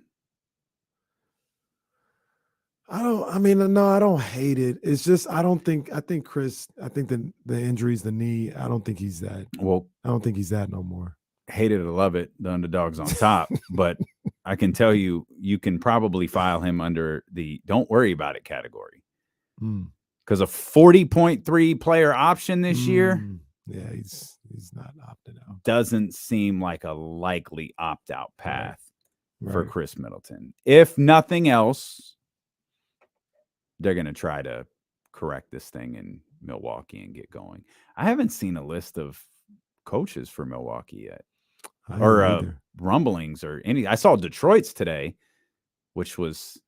I don't hate it. It's just I think Chris, the injuries, the knee, I don't think he's that. Well, I don't think he's that no more. Hate it or love it, the underdog's on top. But I can tell you can probably file him under the don't worry about it category. Because a 40.3 player option this year. Yeah, he's not opting out. Doesn't seem like a likely opt-out path for Chris Middleton. If nothing else, they're going to try to correct this thing in Milwaukee and get going. I haven't seen a list of coaches for Milwaukee yet. Or rumblings or any. I saw Detroit's today, which was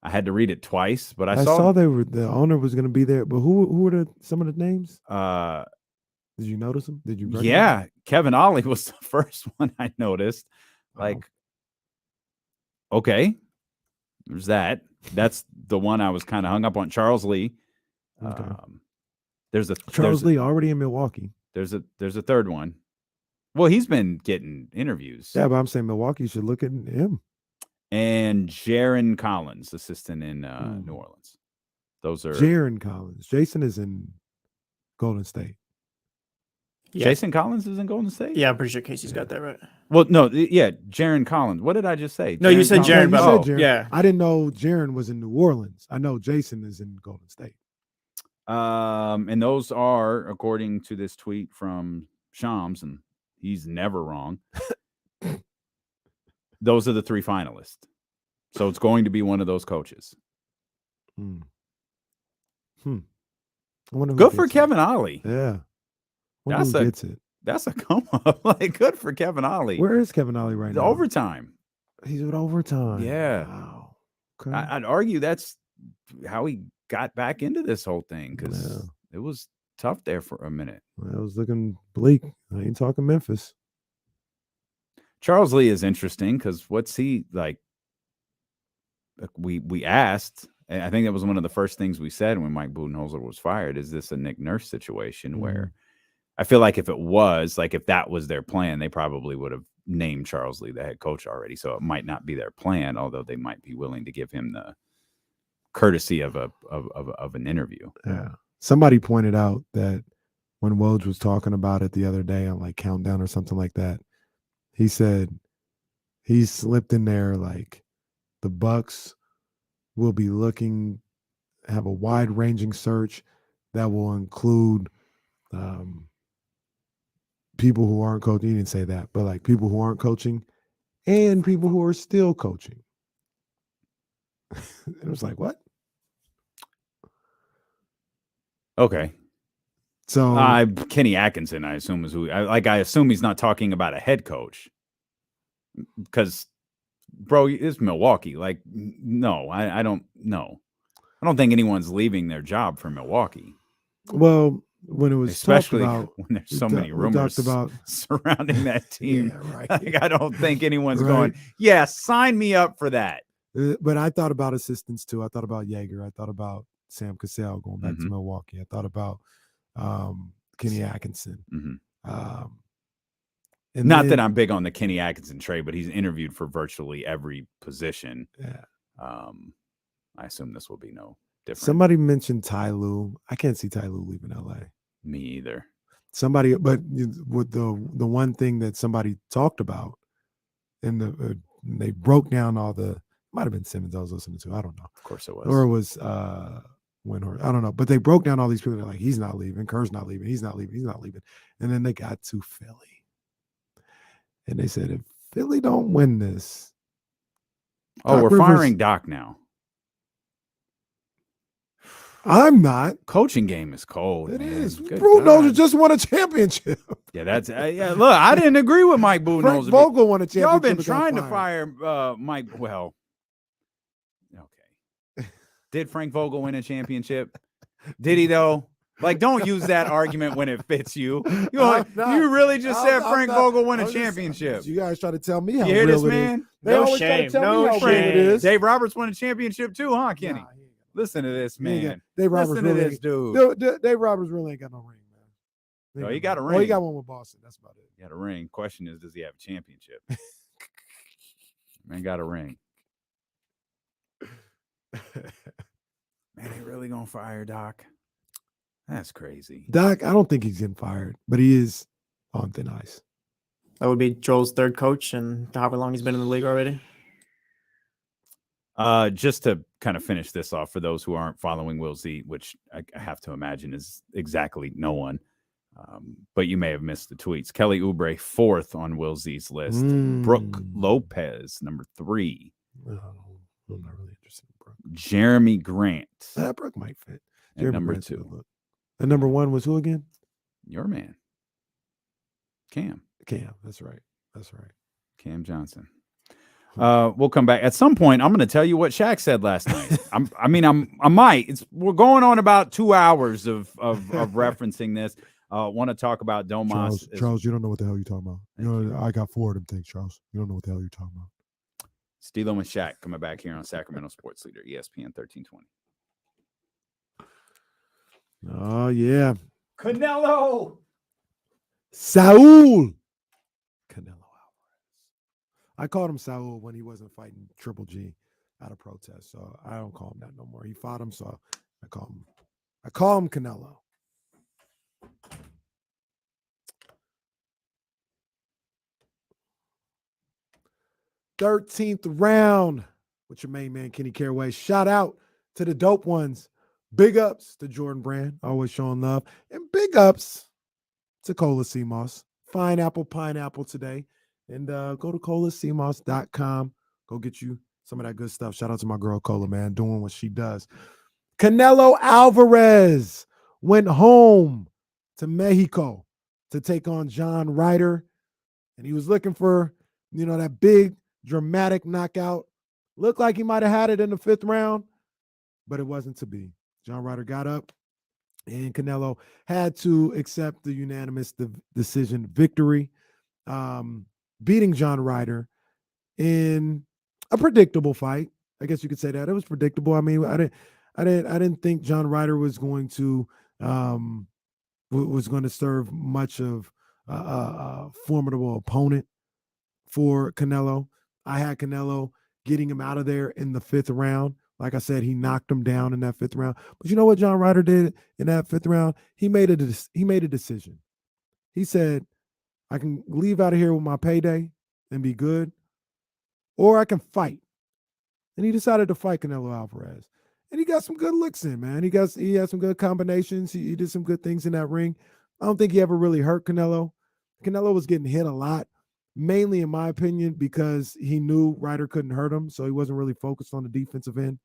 I had to read it twice, but I saw the owner was going to be there. But who were some of the names? Did you notice them? Did you? Yeah, Kevin Ollie was the first one I noticed. Like, okay, there's that. That's the one I was kind of hung up on. Charles Lee. Okay. There's Lee already in Milwaukee. There's a third one. Well, he's been getting interviews. Yeah, but I'm saying Milwaukee should look at him. And Jaron Collins, assistant in New Orleans. Those are Jaron Collins. Jason is in Golden State. Yeah. Jason Collins is in Golden State? Yeah, I'm pretty sure Casey's got that right. Well, no, yeah, Jaron Collins. What did I just say? No, you said Jaron, but yeah. I didn't know Jaron was in New Orleans. I know Jason is in Golden State. And those are, according to this tweet from Shams, and he's never wrong. Those are the 3 finalists. So it's going to be one of those coaches. Good for Kevin Ollie. Yeah. Gets it. That's a come up. Like, good for Kevin Ollie. Where is Kevin Ollie right now? Overtime. He's at overtime. Yeah. Wow. Okay. I'd argue that's how he got back into this whole thing, because it was tough there for a minute. Well, it was looking bleak. I ain't talking Memphis. Charles Lee is interesting because what's he like? We asked, and I think that was one of the first things we said when Mike Budenholzer was fired. Is this a Nick Nurse situation where I feel like if it was, like, if that was their plan, they probably would have named Charles Lee the head coach already. So it might not be their plan, although they might be willing to give him the courtesy of an interview. Yeah. Somebody pointed out that when Woj was talking about it the other day on like Countdown or something like that, he said he slipped in there like the Bucks will be looking, have a wide-ranging search that will include people who aren't coaching. He didn't say that, but like people who aren't coaching and people who are still coaching. It was like, what? Okay. So Kenny Atkinson, I assume, is who. I assume he's not talking about a head coach, because, bro, it's Milwaukee. Like, no, I don't know. I don't think anyone's leaving their job for Milwaukee. Well, when it was especially about, when there's so many rumors about surrounding that team. Yeah, right. Like, I don't think anyone's going, yeah, sign me up for that. But I thought about assistants too. I thought about Yeager. I thought about Sam Cassell going back to Milwaukee. I thought about Kenny Atkinson. And not that I'm big on the Kenny Atkinson trade, but he's interviewed for virtually every position. Yeah. I assume this will be no different. Somebody mentioned Ty Lue. I can't see Ty Lue leaving LA. Me either. Somebody, but with the one thing that somebody talked about, and they broke down all the, might have been Simmons I was listening to. I don't know. Of course it was. Or it was Windhorst. I don't know. But they broke down all these people. They're like, he's not leaving. Kerr's not leaving. He's not leaving. He's not leaving. And then they got to Philly. And they said, if Philly don't win this. We're firing Doc now. I'm not. Coaching game is cold. It man. is. Good Budenholzer God. just won a championship. Yeah, that's yeah. Look, I didn't agree with Mike Budenholzer. Frank Vogel won a championship. Y'all been trying to fire Mike. Well, okay. Did Frank Vogel win a championship? Did he though? Like, don't use that argument when it fits you. You really just said Frank Vogel won a championship. You guys try to tell me how you hear real this, man? No shame. No shame. Dave Roberts won a championship too, huh, Kenny? Nah, listen to this, man. Dave Roberts listen to really this dude. Dave Roberts really ain't got no ring, man. No, he got a ring. Well, he got one with Boston. That's about it. He got a ring. Question is, does he have a championship? Man got a ring. Man, they really gonna fire Doc? That's crazy. Doc, I don't think he's getting fired, but he is on thin ice. That would be Joel's third coach, and however long he's been in the league already. Just to kind of finish this off for those who aren't following Will Z, which I have to imagine is exactly no one. But you may have missed the tweets. Kelly Oubre, 4th on Will Z's list. Brooke Lopez, number 3. I'm not really interested in Brooke. Jeremy Grant. Brooke might fit. And number 2. And number 1 was who again? Your man. Cam. Cam. That's right. That's right. Cam Johnson. We'll come back at some point. I'm going to tell you what Shaq said last night. I might. We're going on about 2 hours of referencing this. Want to talk about Domas? Charles, you don't know what the hell you're talking about. You know, I got 4 of them things, Charles. You don't know what the hell you're talking about. Stilo and Shaq coming back here on Sacramento Sports Leader, ESPN 1320. Oh yeah, Canelo. Saul. Canelo Alvarez. I called him Saul when he wasn't fighting Triple G out of protest, so I don't call him that no more. He fought him, so I call him Canelo. "13th round" with your main man Kenny Caraway. Shout out to the dope ones. Big ups to Jordan Brand, always showing love, and big ups to Cola CMOS. Fine apple, pineapple today. And go to colacmoss.com. Go get you some of that good stuff. Shout out to my girl Cola, man, doing what she does. Canelo Alvarez went home to Mexico to take on John Ryder. And he was looking for, that big, dramatic knockout. Looked like he might have had it in the 5th round, but it wasn't to be. John Ryder got up, and Canelo had to accept the unanimous decision victory, beating John Ryder in a predictable fight. I guess you could say that it was predictable. I mean, I didn't think John Ryder was going to serve much of a formidable opponent for Canelo. I had Canelo getting him out of there in the 5th round. Like I said, he knocked him down in that 5th round. But you know what John Ryder did in that 5th round? He made a decision. He said, I can leave out of here with my payday and be good, or I can fight. And he decided to fight Canelo Alvarez. And he got some good licks in, man. He had some good combinations. He did some good things in that ring. I don't think he ever really hurt Canelo. Canelo was getting hit a lot, mainly, in my opinion, because he knew Ryder couldn't hurt him, so he wasn't really focused on the defensive end.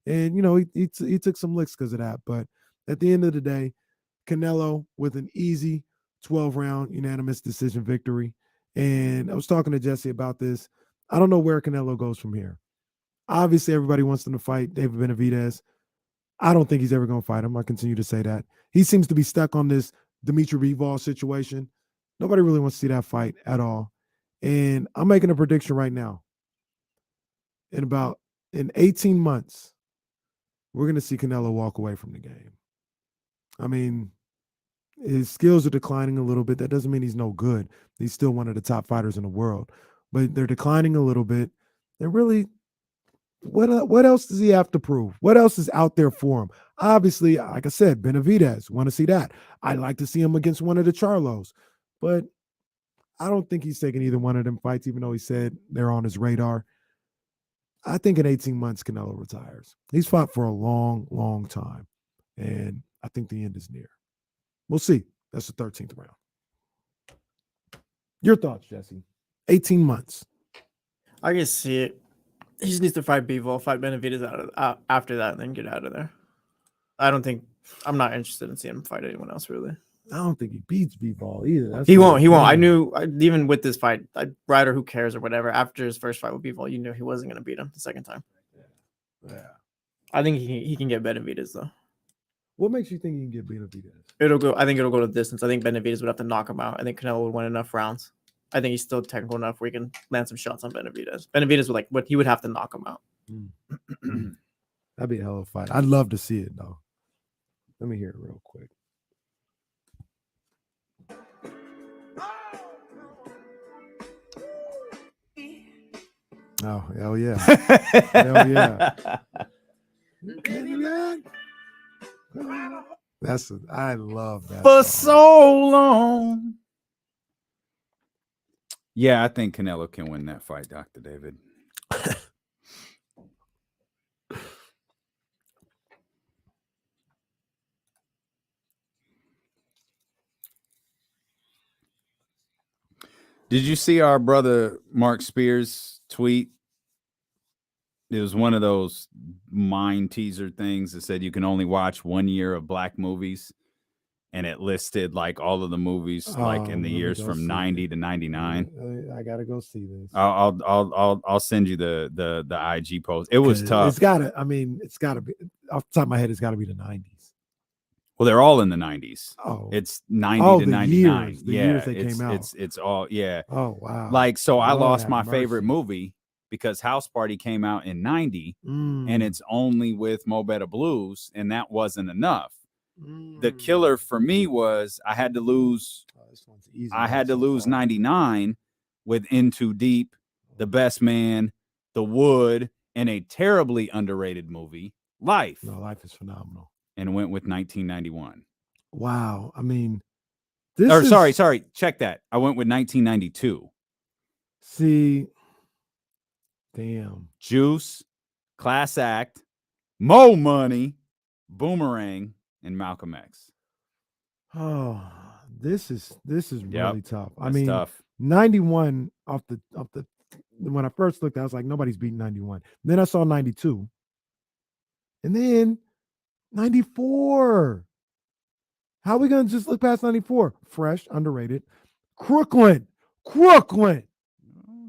And, he took some licks because of that. But at the end of the day, Canelo with an easy 12-round unanimous decision victory. And I was talking to Jesse about this. I don't know where Canelo goes from here. Obviously, everybody wants him to fight David Benavidez. I don't think he's ever going to fight him. I continue to say that. He seems to be stuck on this Dimitri Bivol situation. Nobody really wants to see that fight at all. And I'm making a prediction right now. In 18 months, we're going to see Canelo walk away from the game. I mean, his skills are declining a little bit. That doesn't mean he's no good. He's still one of the top fighters in the world. But they're declining a little bit. And really, what else does he have to prove? What else is out there for him? Obviously, like I said, Benavidez, want to see that. I'd like to see him against one of the Charlos. But I don't think he's taking either one of them fights, even though he said they're on his radar. I think in 18 months, Canelo retires. He's fought for a long, long time. And I think the end is near. We'll see. That's the 13th round. Your thoughts, Jesse? 18 months. I can see it. He just needs to fight Bivol, fight Benavidez after that, and then get out of there. I'm not interested in seeing him fight anyone else, really. I don't think he beats Bivol either. He won't. I knew, even with this fight, Ryder, who cares or whatever, after his first fight with Bivol, you knew he wasn't going to beat him the second time. Yeah. I think he can get Benavidez, though. What makes you think he can get I Benavidez? think it'll go to distance. I think Benavidez would have to knock him out. I think Canelo would win enough rounds. I think he's still technical enough where he can land some shots on Benavidez. Benavidez would he would have to knock him out. That'd be a hell of a fight. I'd love to see it, though. Let me hear it real quick. Oh, hell yeah. Hell yeah. I love that. For song. so long. Yeah, I think Canelo can win that fight, Dr. David. Did you see our brother Mark Spears tweet? It was one of those mind teaser things that said you can only watch 1 year of black movies. and it listed like all of the movies like in the years from 90 to 99. I gotta go see this. I'll send you the IG post. It was tough. It's gotta be off the top of my head. It's gotta be the 90s. Well, they're all in the 90s. Oh, it's 90 to 99. The years they came out. It's all Oh wow. Like so, I Lord lost have my mercy. favorite movie because House Party came out in 90, and it's only with Mo Better Blues, and that wasn't enough. The killer for me was I had to lose. This one's easy. I had to lose 99 with In Too Deep, The Best Man, The Wood, and a terribly underrated movie, Life. No, Life is phenomenal. And went with 1991. Wow. I mean, sorry. Check that. I went with 1992. See, damn. Juice, Class Act, Mo Money, Boomerang, and Malcolm X. Oh, this is really tough. I That's mean, tough. 91 off the when I first looked, I was like, nobody's beating 91. Then I saw 92. And then 94. How are we gonna just look past 94? Fresh, underrated. Crooklyn. What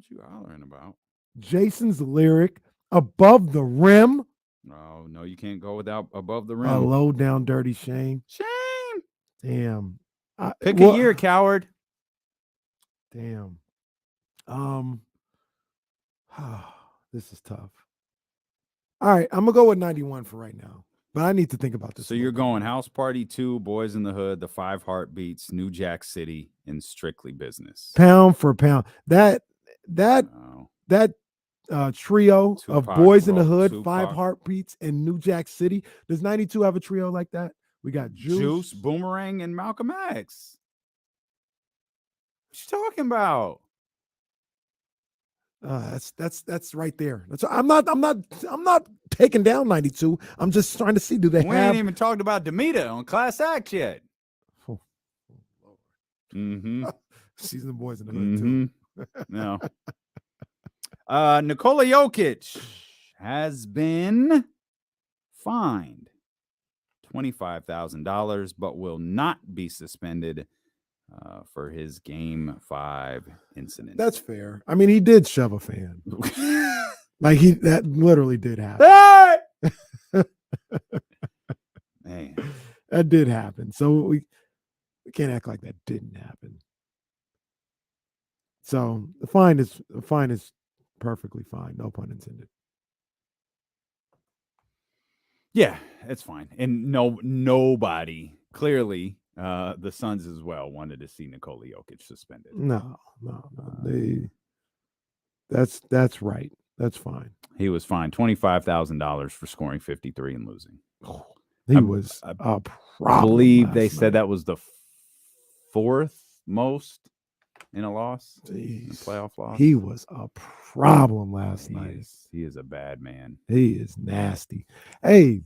you hollering about? Jason's lyric, Above the Rim. No, you can't go without Above the Rim. A low down dirty shame. Shame. Damn. Pick a year, coward. Damn. This is tough. All right, I'm gonna go with 91 for right now, but I need to think about this. So you're going House Party 2, Boys in the Hood, The Five Heartbeats, New Jack City, and Strictly Business. Pound for pound. That trio of Boys in the Hood, Tupac. Five Heartbeats, and New Jack City. Does 92 have a trio like that? We got Juice, Boomerang, and Malcolm X. What you talking about? That's right there. I'm not taking down 92. I'm just trying to see, do they We ain't even talked about Demita on Class Act yet. Oh, Mm-hmm. She's the Boys in the Hood too. No. Nikola Jokic has been fined $25,000, but will not be suspended for his Game 5 incident. That's fair. I mean, he did shove a fan. Like that literally did happen. Man, that did happen. So we can't act like that didn't happen. So the fine is perfectly fine. No pun intended. Yeah, it's fine. And nobody clearly. The Suns as well wanted to see Nikola Jokic suspended. No. That's right. That's fine. He was fined $25,000 for scoring 53 and losing. He was a problem. I believe they last said night. that was the fourth most in a loss, in a Jeez. playoff loss. He was a problem last night. He is a bad man. He is nasty. Hey,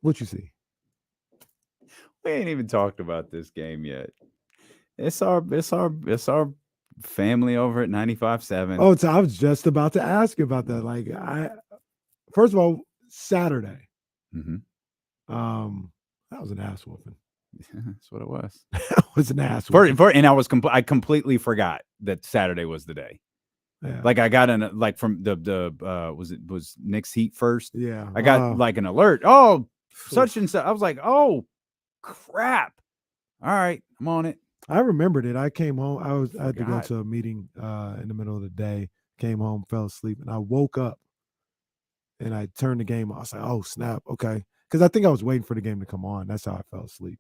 what you see? We ain't even talked about this game yet. It's our family over at 95.7. Oh, so I was just about to ask you about that. Like, first of all, Saturday. Mm-hmm. That was an ass whooping. That's what it was. That was an ass whooping. And I completely forgot that Saturday was the day. Yeah. Like I got from the was Knicks Heat first? Yeah. I got like an alert. Oh, such and such. I was like, oh crap. All right, I'm on it. I remembered it. I came home. I had to go Forgot. to a meeting in the middle of the day. Came home, fell asleep, and I woke up and I turned the game on. I was like, oh snap, okay. Because I think I was waiting for the game to come on. That's how I fell asleep.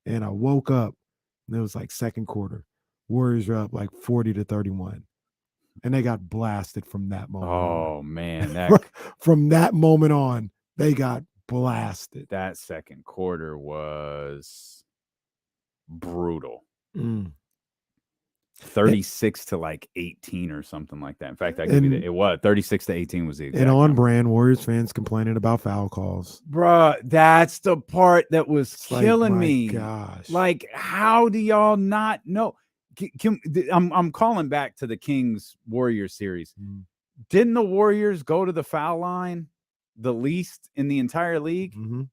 And I woke up and it was like second quarter. Warriors are up like 40-31. And they got blasted from that moment. Oh on. man, From that moment on, they got blasted. that second quarter was brutal. 36 to like 18 or something like that. In fact, I give you it was 36 to 18 was the exact and on number. brand Warriors fans complaining about foul calls. Bruh, that's the part that was It's killing like, my me. Gosh. Like, how do y'all not know? I'm calling back to the Kings Warriors series. Didn't the Warriors go to the foul line the least in the entire league? Mm-hmm.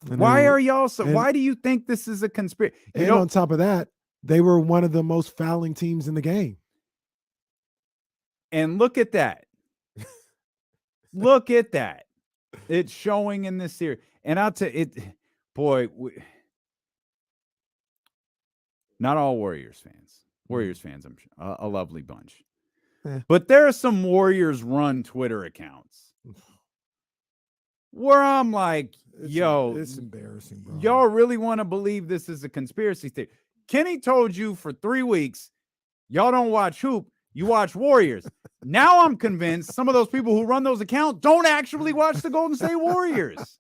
Why are y'all so? Why do you think this is a conspiracy? And on top of that, they were one of the most fouling teams in the game. And look at that. Look at that. It's showing in this series. And I'll tell it, boy, not all Warriors fans. Warriors fans, I'm sure, a lovely bunch. But there are some Warriors run Twitter accounts where I'm like, it's embarrassing, bro. Y'all really want to believe this is a conspiracy theory? Kenny told you for 3 weeks, y'all don't watch hoop, you watch Warriors. Now I'm convinced some of those people who run those accounts don't actually watch the Golden State Warriors.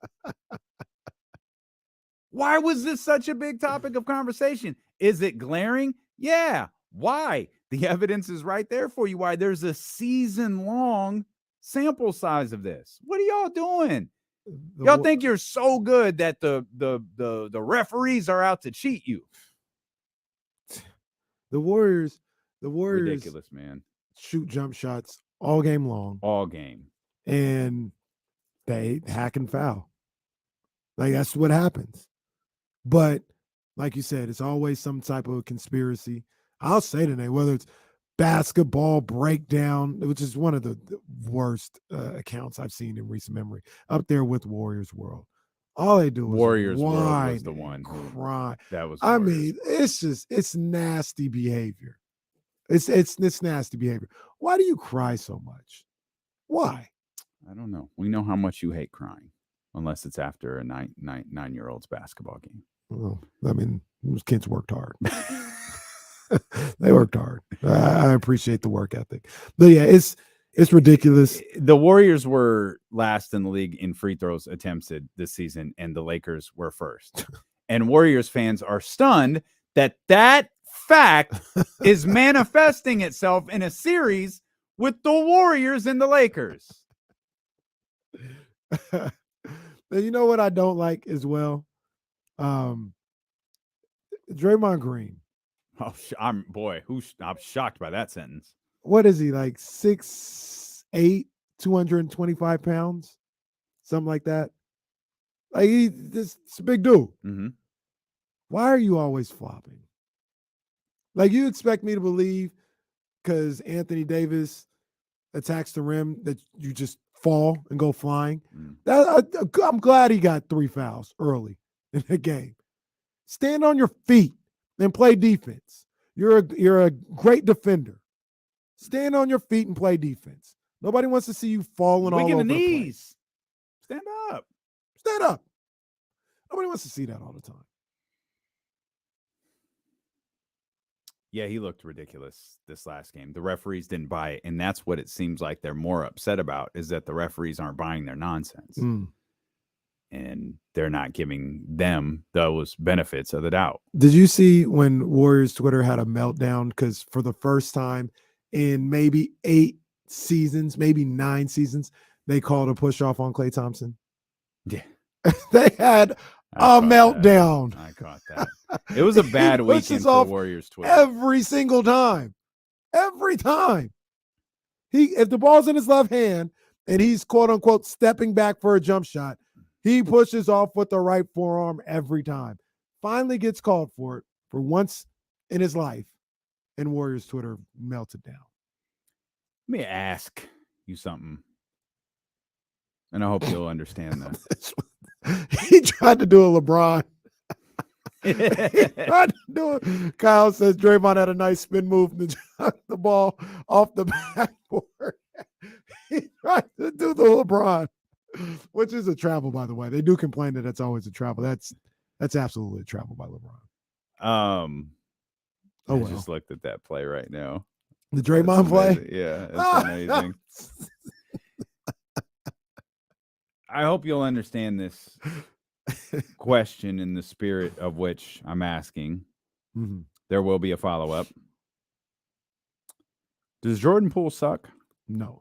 Why was this such a big topic of conversation? Is it glaring? Yeah. Why? The evidence is right there for you. Why? There's a season-long sample size of this. What are y'all doing? Y'all think you're so good that the referees are out to cheat you. The Warriors Ridiculous, man. Shoot jump shots all game long. All game. And they hack and foul. Like, that's what happens. But like you said, it's always some type of conspiracy. I'll say today, whether it's basketball breakdown, which is one of the worst accounts I've seen in recent memory, up there with Warriors World. All they do is Warriors World was the one. Cry. That was. I mean, it's nasty behavior. It's nasty behavior. Why do you cry so much? Why? I don't know. We know how much you hate crying, unless it's after a nine-year-old's basketball game. Well, I mean, those kids worked hard. They worked hard. I appreciate the work ethic. But yeah, it's ridiculous. The Warriors were last in the league in free throws attempted this season, and the Lakers were first. And Warriors fans are stunned that fact is manifesting itself in a series with the Warriors and the Lakers. You know what I don't like as well? Draymond Green. Oh, I'm shocked by that sentence. What is he, like 6'8", 225 pounds? Something like that. Like, it's a big dude. Mm-hmm. Why are you always flopping? Like, you expect me to believe because Anthony Davis attacks the rim that you just fall and go flying? I'm glad he got 3 fouls early in the game. Stand on your feet and play defense. You're a great defender. Stand on your feet and play defense. Nobody wants to see you falling all over the knees. Stand up. Stand up. Nobody wants to see that all the time. Yeah, he looked ridiculous this last game. The referees didn't buy it, and that's what it seems like they're more upset about, is that the referees aren't buying their nonsense. And they're not giving them those benefits of the doubt. Did you see when Warriors Twitter had a meltdown? Because for the first time in maybe 8 seasons, maybe 9 seasons, they called a push off on Klay Thompson. Yeah. They had a meltdown. I caught that. It was a bad weekend for Warriors Twitter. Every single time. Every time. If the ball's in his left hand and he's quote unquote stepping back for a jump shot, he pushes off with the right forearm every time. Finally gets called for it for once in his life, and Warriors Twitter melted down. Let me ask you something, and I hope you'll understand that. He tried to do a LeBron. He tried to do it. Kyle says Draymond had a nice spin move and chuck the ball off the backboard. He tried to do the LeBron. Which is a travel, by the way. They do complain that that's always a travel. That's absolutely a travel by LeBron. I just looked at that play right now. The Draymond play? Yeah, that's amazing. I hope you'll understand this question in the spirit of which I'm asking. Mm-hmm. There will be a follow-up. Does Jordan Poole suck? No.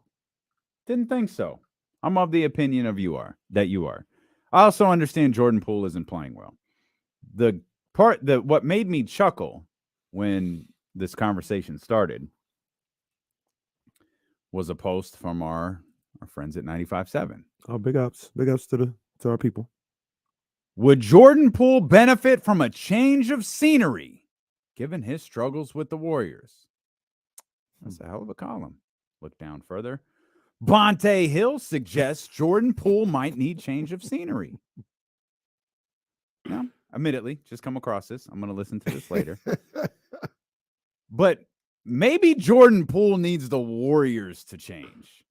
Didn't think so. I'm of the opinion that you are. I also understand Jordan Poole isn't playing well. What made me chuckle when this conversation started was a post from our friends at 95.7. Oh, big ups to our people. Would Jordan Poole benefit from a change of scenery, given his struggles with the Warriors? That's a hell of a column. Look down further. Bonte Hill suggests Jordan Poole might need change of scenery. Now, admittedly, just come across this. I'm going to listen to this later. But maybe Jordan Poole needs the Warriors to change.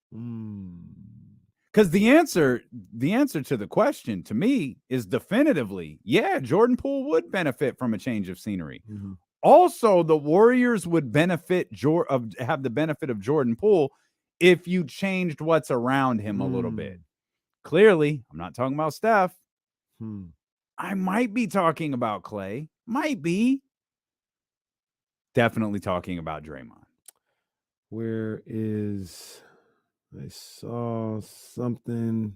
Because the answer to the question, to me, is definitively, yeah, Jordan Poole would benefit from a change of scenery. Mm-hmm. Also, the Warriors would have the benefit of Jordan Poole if you changed what's around him a little bit. Clearly, I'm not talking about Steph. I might be talking about Clay. Might be. Definitely talking about Draymond. Where is... I saw something.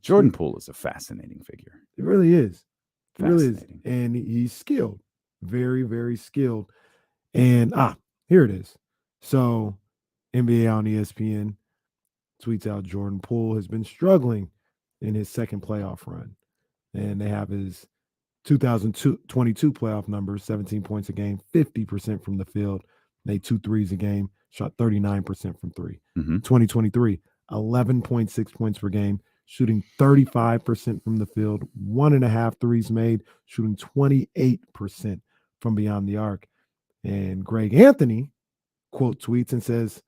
Jordan Poole is a fascinating figure. It really is. It really is. Fascinating. And he's skilled. Very, very skilled. And here it is. So NBA on ESPN tweets out Jordan Poole has been struggling in his second playoff run. And they have his 2022 playoff numbers, 17 points a game, 50% from the field, made 2 threes a game, shot 39% from three. 2023, 11.6 points per game, shooting 35% from the field, 1.5 threes made, shooting 28% from beyond the arc. And Greg Anthony quote tweets and says,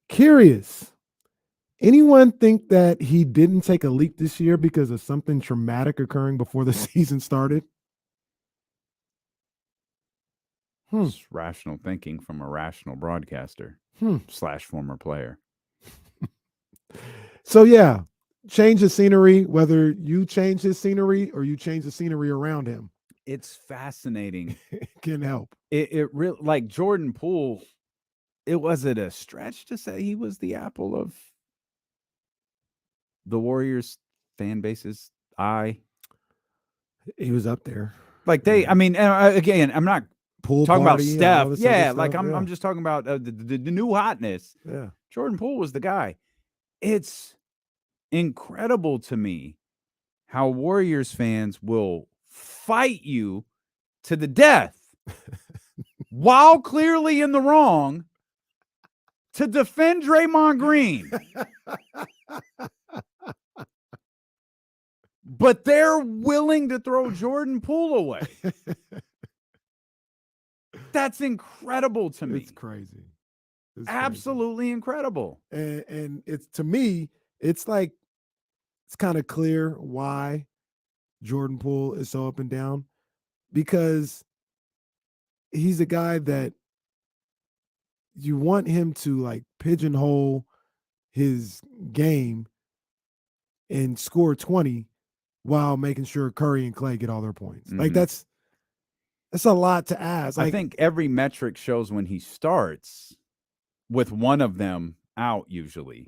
curious, anyone think that he didn't take a leap this year because of something traumatic occurring before the season started? It's rational thinking from a rational broadcaster / former player. So, yeah, change the scenery, whether you change his scenery or you change the scenery around him. It's fascinating. It can help. It really, like Jordan Poole, was it a stretch to say he was the apple of the Warriors fan base's eye? He was up there. Like again, I'm not Poole talking about party, Steph. Yeah, stuff, I'm just talking about the new hotness. Yeah. Jordan Poole was the guy. It's incredible to me how Warriors fans will fight you to the death while clearly in the wrong to defend Draymond Green. But they're willing to throw Jordan Poole away. That's incredible to me. It's crazy. It's absolutely crazy. Incredible. And it's, to me, it's like, it's kind of clear why Jordan Poole is so up and down, because he's a guy that you want him to like pigeonhole his game and score 20 while making sure Curry and Clay get all their points. Like that's a lot to ask. Like, I think every metric shows when he starts with one of them out, usually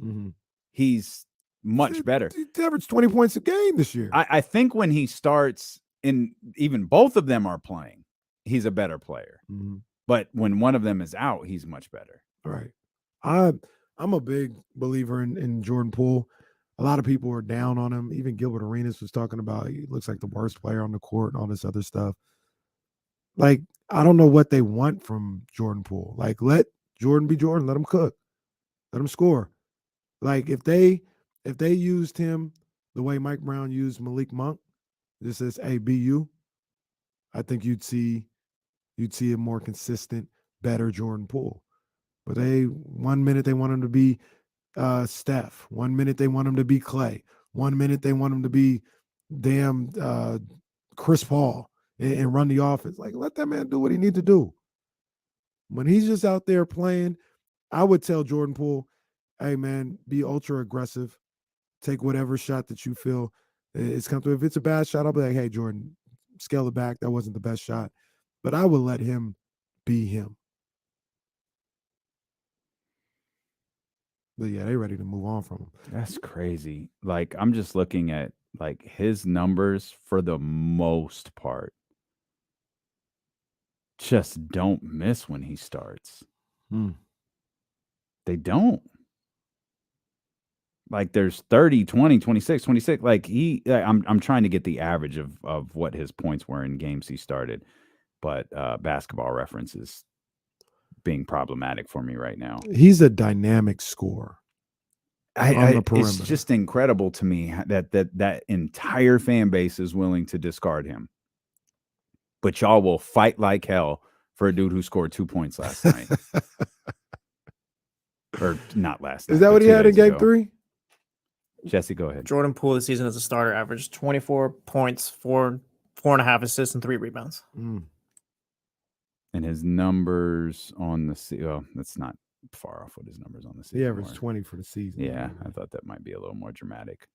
he's much better. He averaged 20 points a game this year. I think when he starts, and even both of them are playing, he's a better player. But when one of them is out, he's much better. Right. I'm a big believer in Jordan Poole. A lot of people are down on him. Even Gilbert Arenas was talking about he looks like the worst player on the court and all this other stuff. Like, I don't know what they want from Jordan Poole. Like, let Jordan be Jordan. Let him cook. Let him score. Like, if they used him the way Mike Brown used Malik Monk, just as a BU, I think you'd see a more consistent, better Jordan Poole. But 1 minute they want him to be Steph. 1 minute they want him to be Clay. 1 minute they want him to be damn Chris Paul and run the offense. Like, let that man do what he needs to do. When he's just out there playing, I would tell Jordan Poole, hey, man, be ultra aggressive. Take whatever shot that you feel is comfortable. If it's a bad shot, I'll be like, hey, Jordan, scale it back. That wasn't the best shot. But I would let him be him. But yeah, they're ready to move on from him. That's crazy. Like, I'm just looking at like his numbers for the most part. Just don't miss when he starts. They don't. like there's 30, 20, 26, 26. Like I'm trying to get the average of what his points were in games he started, but Basketball Reference is being problematic for me right now. He's a dynamic scorer. It's just incredible to me that entire fan base is willing to discard him, but y'all will fight like hell for a dude who scored 2 points last night. Or not last night. Is that what he had in game 3? Jesse, go ahead. Jordan Poole this season as a starter averaged 24 points, 4.5 assists, and 3 rebounds. Mm. And his numbers on the that's not far off what his numbers on the season. He averaged 20 for the season. Yeah, I thought that might be a little more dramatic.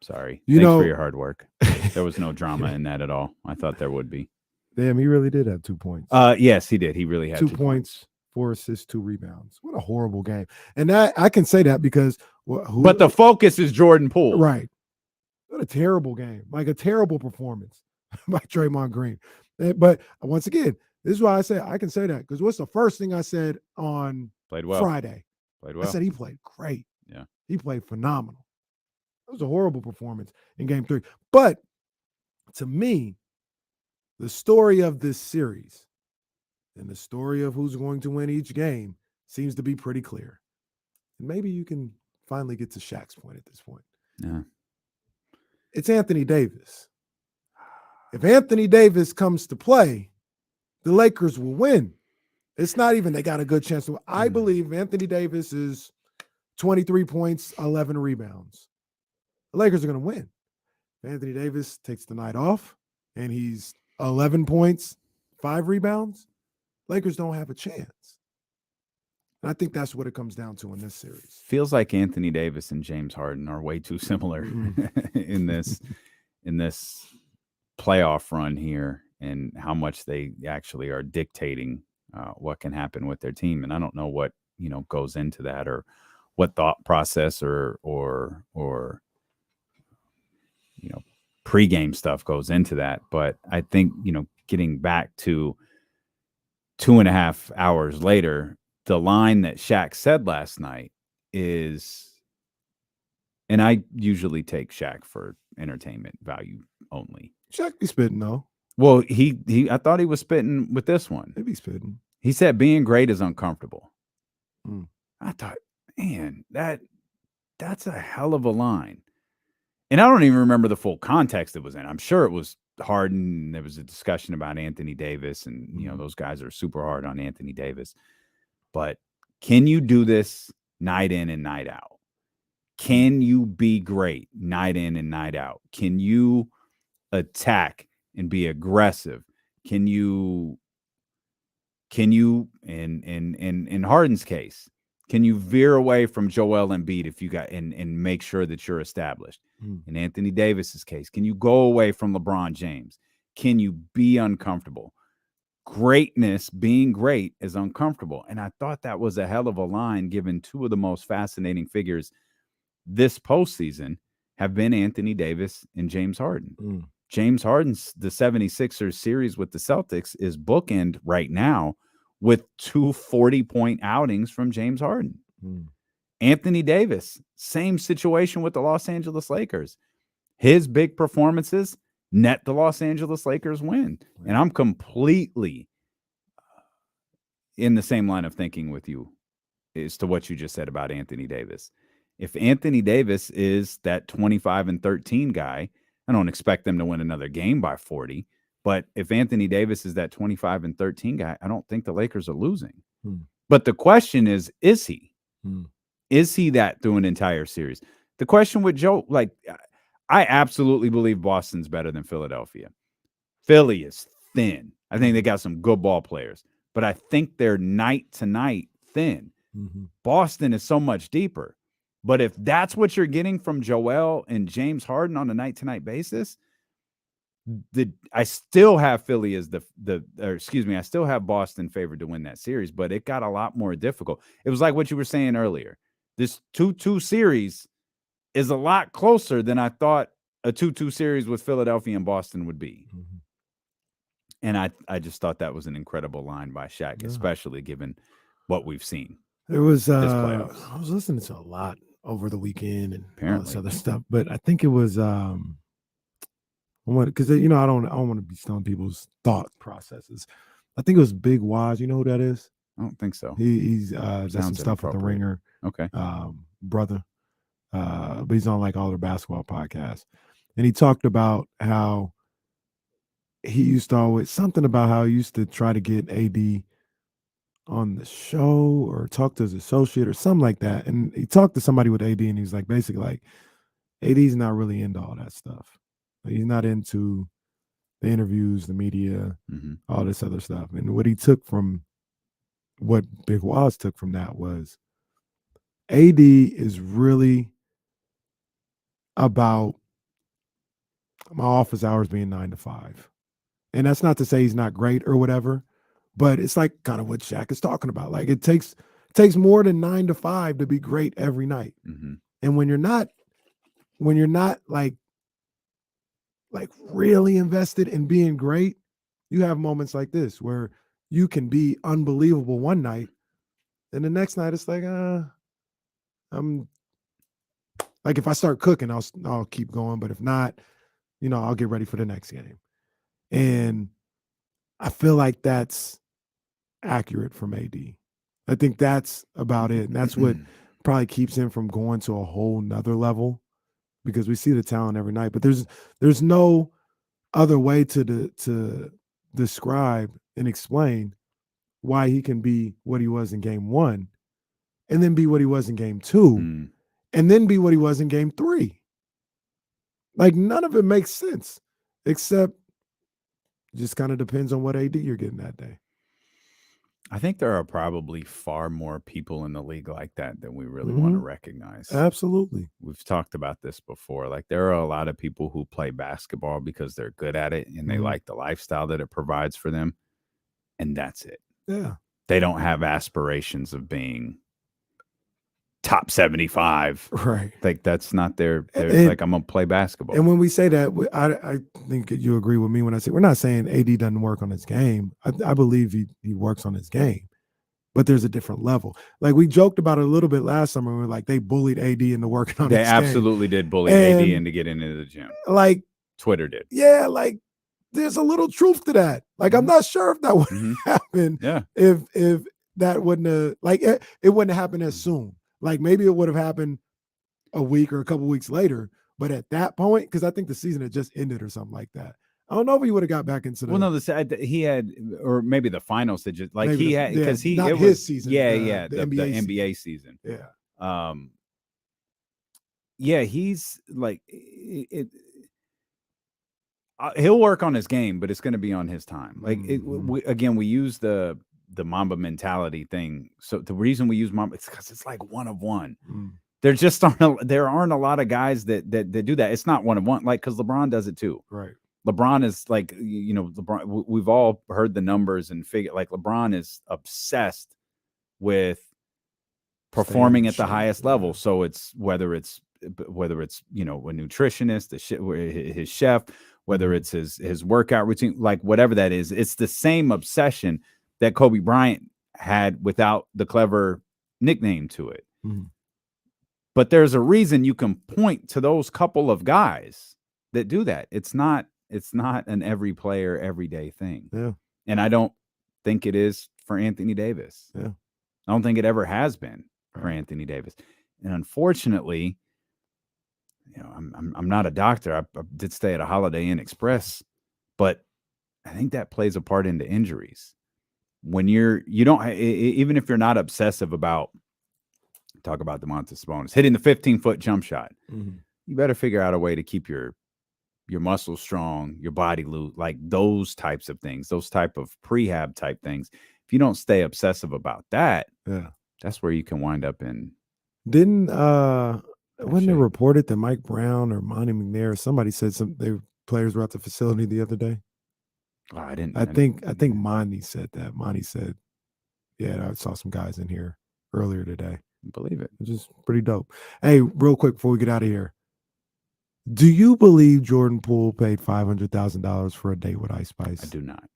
Sorry. Thanks for your hard work. There was no drama in that at all. I thought there would be. Damn, he really did have 2 points. Yes, he did. He really had 2 points, 4 assists, 2 rebounds. What a horrible game. And I can say that because but the focus is Jordan Poole. Right. What a terrible game. Like a terrible performance by Draymond Green. But once again, this is why I say I can say that, because what's the first thing I said on Friday? Played well. I said he played great. Yeah. He played phenomenal. It was a horrible performance in game 3. But to me, the story of this series and the story of who's going to win each game seems to be pretty clear. And maybe you can finally get to Shaq's point at this point. Yeah. It's Anthony Davis. If Anthony Davis comes to play, the Lakers will win. It's not even they got a good chance to. I believe Anthony Davis is 23 points, 11 rebounds. The Lakers are going to win. If Anthony Davis takes the night off and he's 11 points, 5 rebounds, Lakers don't have a chance. And I think that's what it comes down to in this series. Feels like Anthony Davis and James Harden are way too similar in this playoff run here, and how much they actually are dictating what can happen with their team. And I don't know what goes into that, or what thought process or pregame stuff goes into that. But I think getting back to 2.5 hours later, the line that Shaq said last night is, and I usually take Shaq for entertainment value only. Shaq be spitting though. Well, I thought he was spitting with this one. Maybe spitting. He said being great is uncomfortable. Mm. I thought, man, that's a hell of a line. And I don't even remember the full context it was in. I'm sure it was Harden. There was a discussion about Anthony Davis, and those guys are super hard on Anthony Davis. But can you do this night in and night out? Can you be great night in and night out? Can you attack and be aggressive? Can you in Harden's case, can you veer away from Joel Embiid if you got and make sure that you're established? In Anthony Davis's case, can you go away from LeBron James? Can you be uncomfortable? Greatness, being great, is uncomfortable. And I thought that was a hell of a line, given two of the most fascinating figures this postseason have been Anthony Davis and James Harden. James Harden's the 76ers series with the Celtics is bookend right now with 2 40-point outings from James Harden. Anthony Davis, same situation with the Los Angeles Lakers. His big performances net the Los Angeles Lakers win. And I'm completely in the same line of thinking with you as to what you just said about Anthony Davis. If Anthony Davis is that 25-13 guy, I don't expect them to win another game by 40. But if Anthony Davis is that 25-13 guy, I don't think the Lakers are losing. But the question is he? Is he that through an entire series? The question with Joe, I absolutely believe Boston's better than Philadelphia. Philly is thin. I think they got some good ball players, but I think they're night to night thin. Boston is so much deeper. But if that's what you're getting from Joel and James Harden on a night-to-night basis, I still have Philly as I still have Boston favored to win that series, but it got a lot more difficult. It was like what you were saying earlier. This 2-2 series is a lot closer than I thought a 2-2 series with Philadelphia and Boston would be. And I just thought that was an incredible line by Shaq, especially given what we've seen. There was this playoffs. I was listening to a lot over the weekend and all this Apparently. other stuff. But I think it was because you know I don't want to be stealing people's thought processes. I think it was Big Waz. You know who that is? I don't think so. He's does some Sounds stuff with the inappropriate. Ringer. Okay. Brother. But he's on like all their basketball podcasts. And he talked about how he used to always something about how he used to try to get AD on the show or talk to his associate or something like that. And he talked to somebody with AD and he's like basically like AD's not really into all that stuff. Like, he's not into the interviews, the media, all this other stuff. And what Big Waz took from that was AD is really about my office hours being 9 to 5. And that's not to say he's not great or whatever, but it's like kind of what Shaq is talking about. Like it takes more than 9 to 5 to be great every night. And when you're not like really invested in being great, you have moments like this where you can be unbelievable one night and the next night it's like I'm like, if I start cooking, I'll keep going, but if not, you know, I'll get ready for the next game. And I feel like that's accurate from AD. I think that's about it. And that's what probably keeps him from going to a whole nother level, because we see the talent every night, but there's no other way to describe and explain why he can be what he was in game 1 and then be what he was in game 2 and then be what he was in game 3. Like, none of it makes sense, except it just kind of depends on what AD you're getting that day. I think there are probably far more people in the league like that than we really want to recognize. Absolutely. We've talked about this before. Like, there are a lot of people who play basketball because they're good at it and they like the lifestyle that it provides for them. And that's it. Yeah. They don't have aspirations of being top 75. Right. Like, that's not their like, I'm going to play basketball. And when we say that, I think you agree with me when I say we're not saying AD doesn't work on his game. I believe he works on his game, but there's a different level. Like, we joked about it a little bit last summer. We were like, they bullied AD into working on his game. They absolutely did bully AD into getting into the gym. Like, Twitter did. Yeah, like, there's a little truth to that. Like, I'm not sure if that would happen. Yeah. If that wouldn't have, like, it wouldn't have happened as soon. Like, maybe it would have happened a week or a couple weeks later, but at that point, because I think the season had just ended or something like that. I don't know if he would have got back into the. Well, no, he had, or maybe the finals had just like he had, because not his season. Yeah, the NBA season. Yeah. Yeah, he's like he'll work on his game, but it's going to be on his time. Like, we use the Mamba mentality thing. So the reason we use Mamba, it's because it's like one of one. There just aren't a lot of guys that do that. It's not one of one, like, because LeBron does it too. Right. LeBron is like, you know, LeBron. We've all heard the numbers and figure, like, LeBron is obsessed with performing at the highest level. So it's whether it's you know, a nutritionist, his chef, whether it's his workout routine, like whatever that is, it's the same obsession that Kobe Bryant had without the clever nickname to it. But there's a reason you can point to those couple of guys that do that. It's not an every player, everyday thing. Yeah. And I don't think it is for Anthony Davis. Yeah. I don't think it ever has been for Anthony Davis. And unfortunately, you know, I'm not a doctor. I did stay at a Holiday Inn Express, but I think that plays a part into injuries. When you don't, even if you're not obsessive about, talk about Domantas Sabonis hitting the 15-foot jump shot, you better figure out a way to keep your muscles strong, your body loose, like those types of things, those type of prehab type things. If you don't stay obsessive about that, that's where you can wind up in. Wasn't it reported that Mike Brown or Monty McNair or somebody said their players were at the facility the other day? Oh, I didn't. I think Monty said that. Monty said, "Yeah, I saw some guys in here earlier today." Believe it. Which is pretty dope. Hey, real quick before we get out of here, do you believe Jordan Poole paid $500,000 for a date with Ice Spice? I do not.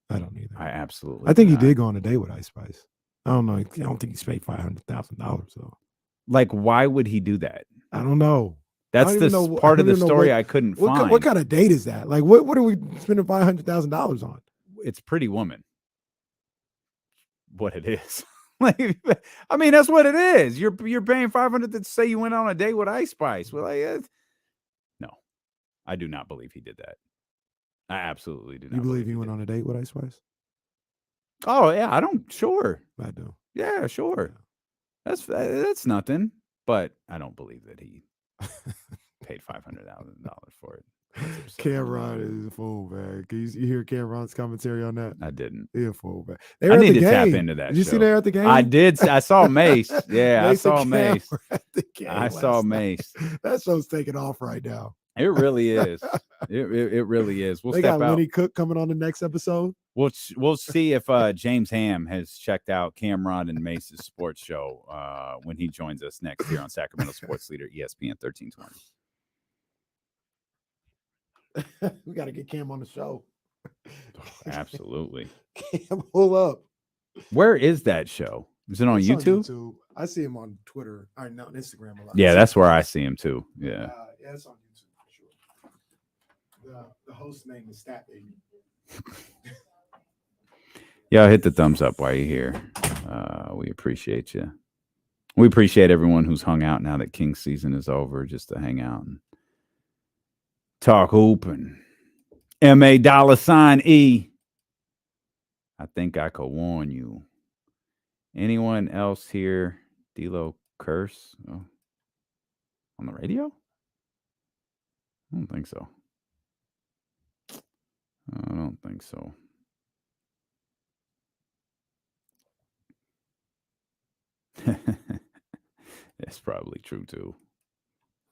I don't either. I absolutely. I think he did go on a date with Ice Spice. I don't know. I don't think he's paid $500,000 though. Like, why would he do that? I don't know. That's don't the even know- part I of don't the even know story what- I couldn't What find. kind of date is that? Like, what are we spending $500,000 on? It's Pretty Woman. What it is. Like, I mean, that's what it is. You're paying $500 to say you went on a date with Ice Spice. Well, no, I do not believe he did that. I absolutely do not. You believe he did. went on a date with Ice Spice? Oh yeah, sure. I do. Yeah, sure. That's nothing. But I don't believe that he paid $500,000 for it. Cameron is a fool, man. You hear Cameron's commentary on that? I didn't. He's a fool, man. I need to tap into that. Did you show. see they at the game? I did. I saw Mace. Yeah, Mace I saw Mace. I saw Mace. That show's taking off right now. It really is. It really is. We'll they step got out. Lenny Cook coming on the next episode. We'll see if James Ham has checked out Cameron and Mace's sports show when he joins us next here on Sacramento Sports Leader ESPN 1320. We got to get Cam on the show. Absolutely. Cam, pull up. Where is that show? Is it on It's YouTube? on YouTube. I see him on Twitter. I know on Instagram a lot. Yeah, that's where I see him too. Yeah. Yeah, it's on YouTube for sure. The host name is Stat Baby. Yeah, hit the thumbs up while you're here. We appreciate you. We appreciate everyone who's hung out now that Kings season is over, just to hang out and talk hoop and $E. I think I could warn you. Anyone else here? D-Lo curse on the radio? I don't think so. I don't think so. That's probably true too.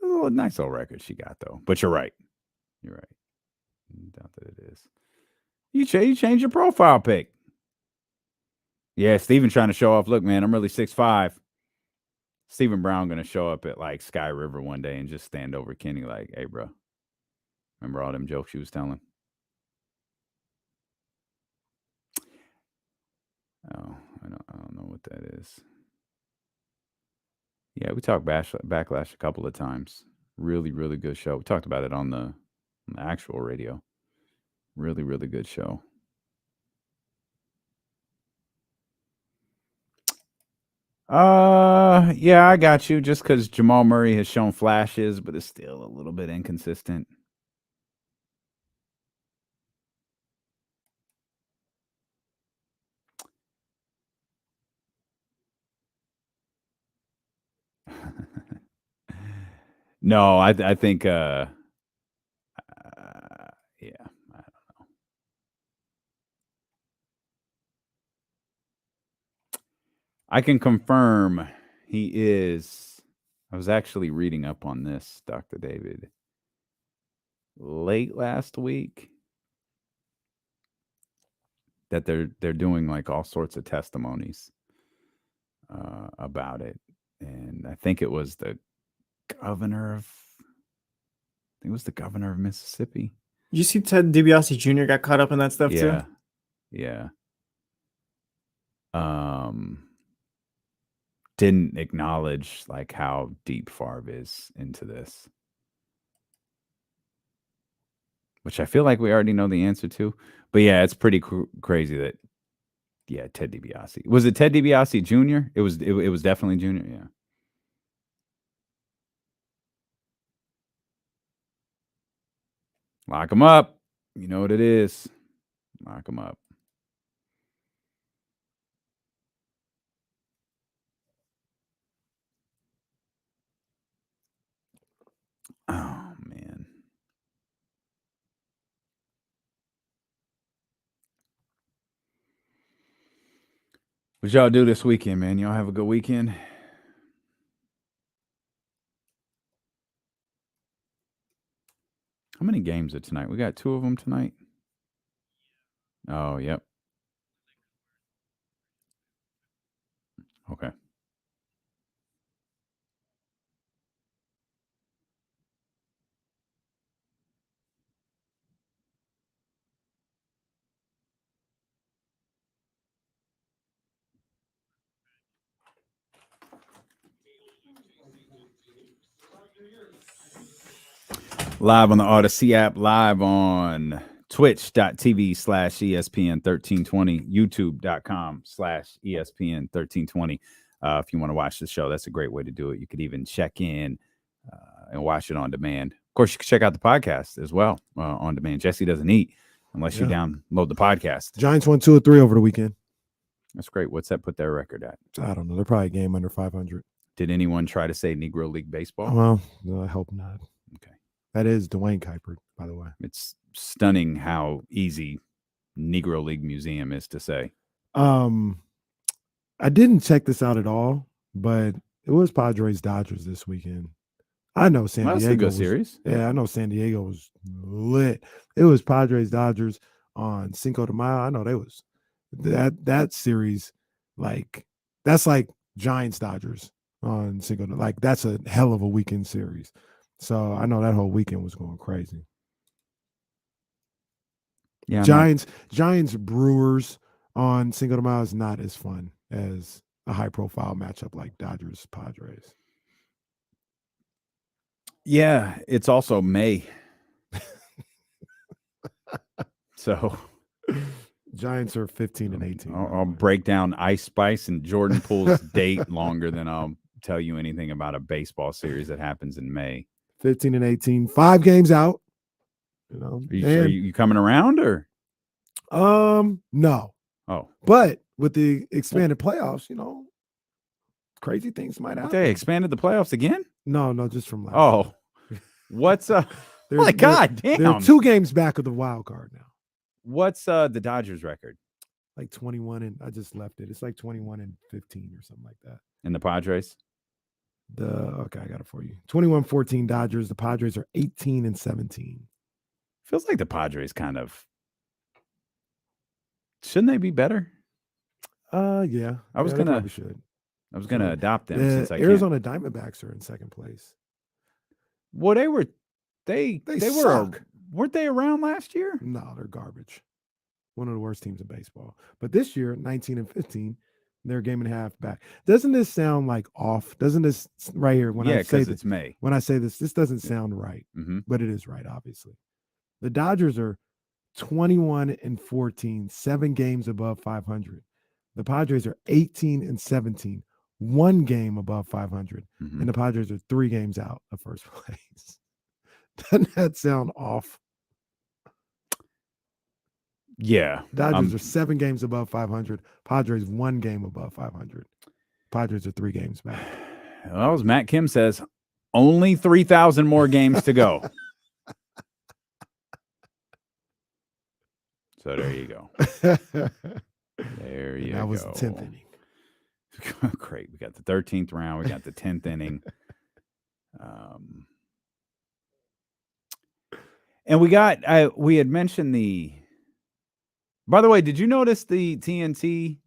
Oh, nice old record she got though. But you're right. You're right. I doubt that it is. You change your profile pic. Yeah, Steven trying to show off. Look, man, I'm really 6'5". Stephen Brown gonna show up at like Sky River one day and just stand over Kenny like, "Hey, bro, remember all them jokes you was telling?" Oh, I don't know what that is. Yeah, we talked Backlash a couple of times. Really, really good show. We talked about it on the actual radio. Really, really good show. Yeah, I got you. Just because Jamal Murray has shown flashes, but is still a little bit inconsistent. No, I think yeah, I don't know. I can confirm he is. I was actually reading up on this, Dr. David, late last week, that they're doing like all sorts of testimonies about it, and I think it was the governor of Mississippi. You see Ted DiBiase Jr. got caught up in that stuff too? Yeah. Didn't acknowledge like how deep Favre is into this, which I feel like we already know the answer to. But yeah, it's pretty crazy that Ted DiBiase. Was it Ted DiBiase Jr.? It was definitely Jr. Yeah. Lock him up. You know what it is. Lock him up. Oh, man. What y'all do this weekend, man? Y'all have a good weekend? How many games are tonight? We got 2 of them tonight. Oh, yep. Okay. Live on the Odyssey app, live on twitch.tv/ESPN1320, youtube.com/ESPN1320. If you want to watch the show, that's a great way to do it. You could even check in and watch it on demand. Of course, you can check out the podcast as well on demand. Jesse doesn't eat unless you download the podcast. Giants won 2 or 3 over the weekend. That's great. What's that put their record at? I don't know. They're probably a game under 500. Did anyone try to say Negro League baseball? Well, no, I hope not. Okay. That is Dwayne Kuiper, by the way. It's stunning how easy Negro League Museum is to say. I didn't check this out at all, but it was Padres Dodgers this weekend. I know San Diego. That's a good series. Yeah, I know San Diego was lit. It was Padres Dodgers on Cinco de Mayo. I know they was that series, like that's like Giants Dodgers on Cinco de, like that's a hell of a weekend series. So I know that whole weekend was going crazy. Yeah, Giants Brewers on Cinco de Mayo is not as fun as a high profile matchup like Dodgers Padres. Yeah, it's also May. So Giants are 15 and 18. I'll break down Ice Spice and Jordan Poole's date longer than I'll tell you anything about a baseball series that happens in May. 15 and 18, 5 games out. You know, are you coming around or? No. Oh, but with the expanded playoffs, you know, crazy things might happen. They expanded the playoffs again? No, just from last. Oh, what's oh my God, damn! They're 2 games back of the wild card now. What's the Dodgers record? Like 21 and I just left it. It's like 21 and 15 or something like that. And the Padres? Okay, I got it for you. 21-14 Dodgers. The Padres are 18 and 17. Feels like the Padres kind of shouldn't they be better? Yeah. I was gonna adopt them since I Arizona Diamondbacks are in second place. Well, they were weren't they around last year? No, they're garbage. One of the worst teams in baseball. But this year, 19 and 15, they're a game and a half back. Doesn't this sound like off? Doesn't this right here when I say this, it's May. When I say this doesn't sound right, but it is right, obviously. The Dodgers are 21 and 14, 7 games above 500. The Padres are 18 and 17, 1 game above 500, and the Padres are 3 games out of first place. Doesn't that sound off? Yeah. Dodgers are 7 games above 500. Padres 1 game above 500. Padres are 3 games back. Well, as Matt Kim says, only 3,000 more games to go. So there you go. There you go. That was the 10th inning. Great. We got the 13th round. We got the 10th inning. And we had mentioned by the way, did you notice the TNT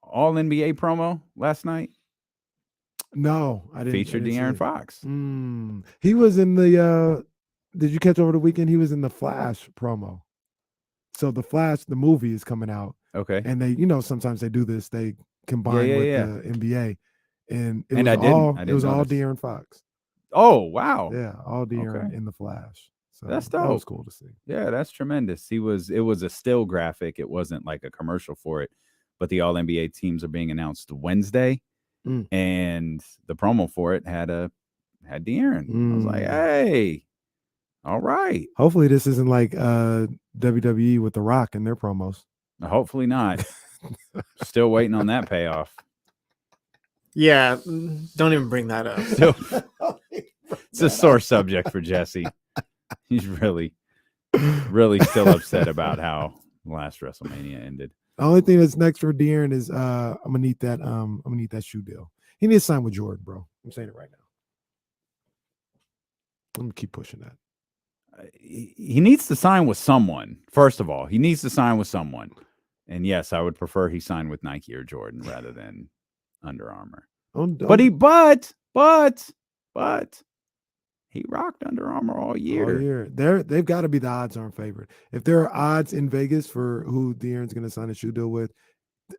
All NBA promo last night? No, I didn't. Featured De'Aaron Fox. He was in the, did you catch over the weekend? He was in the Flash promo. So the Flash, the movie is coming out. Okay. And they, sometimes they do this. They combine with the NBA. And it was all De'Aaron Fox. Oh, wow. Yeah, all De'Aaron in the Flash. So that's dope. That was cool to see. Yeah, that's tremendous. It was a still graphic. It wasn't like a commercial for it, but the All NBA teams are being announced Wednesday, and the promo for it had De'Aaron. I was like, hey, all right. Hopefully this isn't like WWE with The Rock and their promos. Hopefully not. Still waiting on that payoff. Yeah, don't even bring that up. It's a sore subject for Jesse. He's really still upset about how last WrestleMania ended. The only thing that's next for De'Aaron is I'm gonna need that shoe deal. He needs to sign with Jordan, bro. I'm saying it right now. I'm gonna keep pushing that. He needs to sign with someone. First of all, he needs to sign with someone. And yes, I would prefer he signed with Nike or Jordan rather than Under Armour. But he rocked Under Armour all year. They've got to be the odds-on favorite. If there are odds in Vegas for who De'Aaron's going to sign a shoe deal with,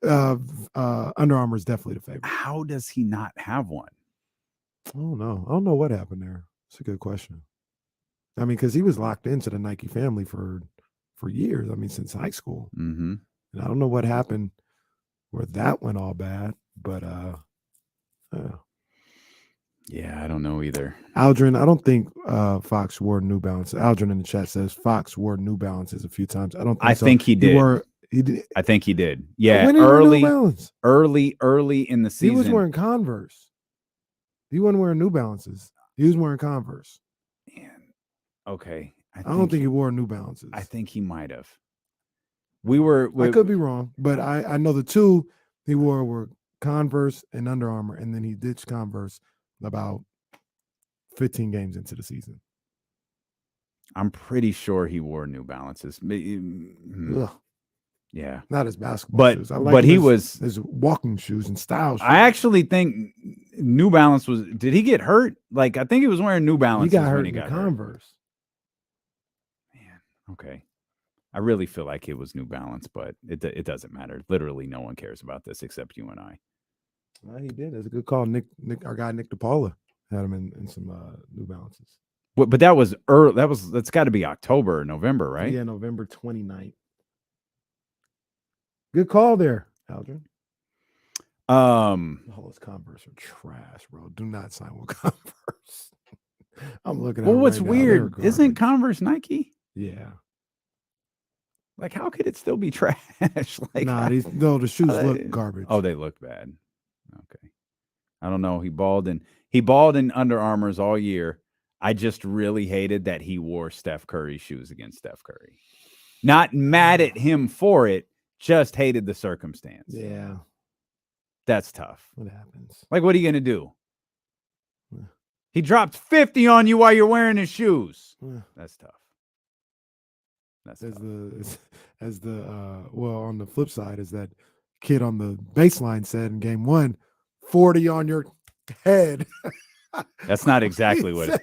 Under Armour is definitely the favorite. How does he not have one? I don't know. I don't know what happened there. It's a good question. I mean, because he was locked into the Nike family for years. I mean, since high school. Mm-hmm. And I don't know what happened where that went all bad, but yeah, I don't know either. Aldrin, I don't think Fox wore New Balance. Aldrin in the chat says Fox wore New Balances a few times. I don't think I so. think he did. He did. I think he did. Yeah, When did he wear New Balance? early in the season. He was wearing Converse. He wasn't wearing New Balances. He was wearing Converse. Man. Okay. I don't think he wore New Balances. I think he might have. I could be wrong, but I know the two he wore were Converse and Under Armour, and then he ditched Converse about 15 games into the season. I'm pretty sure he wore New Balances. Ugh. Yeah, not his basketball shoes. But he was his walking shoes and style shoes. I actually think New Balance was. Did he get hurt? Like I think he was wearing New Balance. He got hurt when he in got Converse. Hurt. Man, okay. I really feel like it was New Balance, but it doesn't matter. Literally, no one cares about this except you and I. Well, he did. It's a good call. Nick, our guy Nick DePaula had him in some New Balances. But that was early. That's got to be October or November, right? Yeah, November 29th. Good call there, Aldrin. His Converse are trash, bro. Do not sign with Converse. I'm looking at. Well, what's weird isn't Converse Nike? Yeah. Like, how could it still be trash? Like, the shoes look garbage. Oh, they look bad. Okay. I don't know. He balled in Under Armours all year. I just really hated that he wore Steph Curry shoes against Steph Curry. Not mad at him for it, just hated the circumstance. Yeah. That's tough. What happens? Like, what are you going to do? Yeah. He dropped 50 on you while you're wearing his shoes. Yeah. That's tough. Well, on the flip side is that kid on the baseline said in game 1, 40 on your head. That's not exactly what it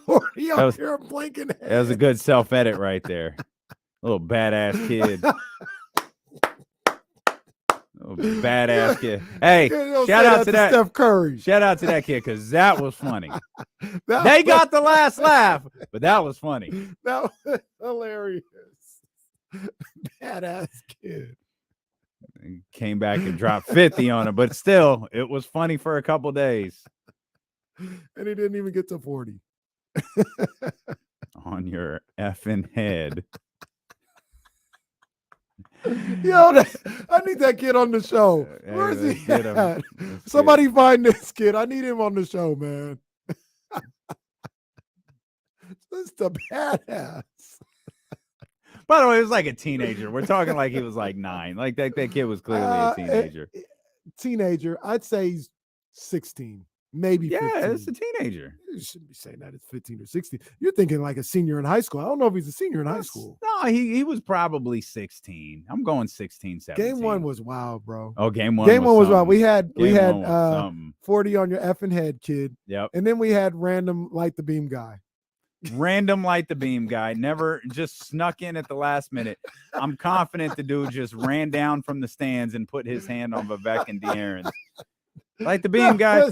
40 on your blinking head. That was a good self-edit right there. Little badass kid. Badass kid. Hey, shout out to that Steph Curry. Shout out to that kid because that was funny. They got the last laugh, but that was funny. That was hilarious. Badass kid. Came back and dropped 50 on him, but still, it was funny for a couple days. And he didn't even get to 40. On your effing head. Yo, I need that kid on the show. Where is he at? Somebody find this kid. I need him on the show, man. That's the badass. By the way, it was like a teenager. We're talking like he was like 9. Like that kid was clearly a teenager. Teenager. I'd say he's 16. Maybe 15. Yeah, it's a teenager. You shouldn't be saying that it's 15 or 16. You're thinking like a senior in high school. I don't know if he's a senior in high school. No, he was probably 16. I'm going 16, 17. Game 1 was wild, bro. Oh, game 1 was wild. We had 40 on your effing head, kid. Yep. And then we had random light the beam guy. Random light the beam guy. Never just snuck in at the last minute. I'm confident the dude just ran down from the stands and put his hand on Vivek and De'Aaron. Like the beam guy,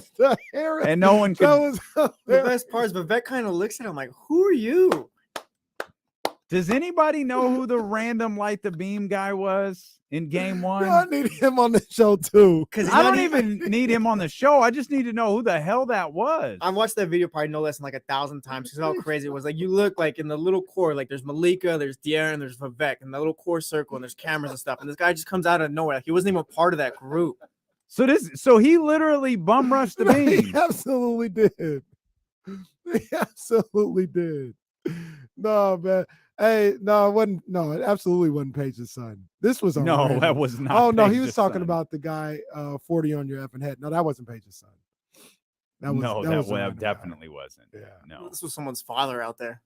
and no one could. The best part is Vivek kind of looks at him like, "Who are you?" Does anybody know who the random light the beam guy was in game 1? No, I need him on the show too. Because I don't even need him on the show. I just need to know who the hell that was. I've watched that video probably no less than like 1,000 times because how crazy it was. Like you look like in the little core, like there's Malika, there's De'Aaron, there's Vivek, in the little core circle, and there's cameras and stuff. And this guy just comes out of nowhere. Like he wasn't even part of that group. So he literally bum rushed the beam. He absolutely did. He absolutely did. No, man. Hey, no, it wasn't. No, it absolutely wasn't Paige's son. This was that was not. Oh no, he was Paige's talking son. about the guy 40 on your effing head. No, that wasn't Paige's son. That definitely wasn't. Yeah, no, this was someone's father out there.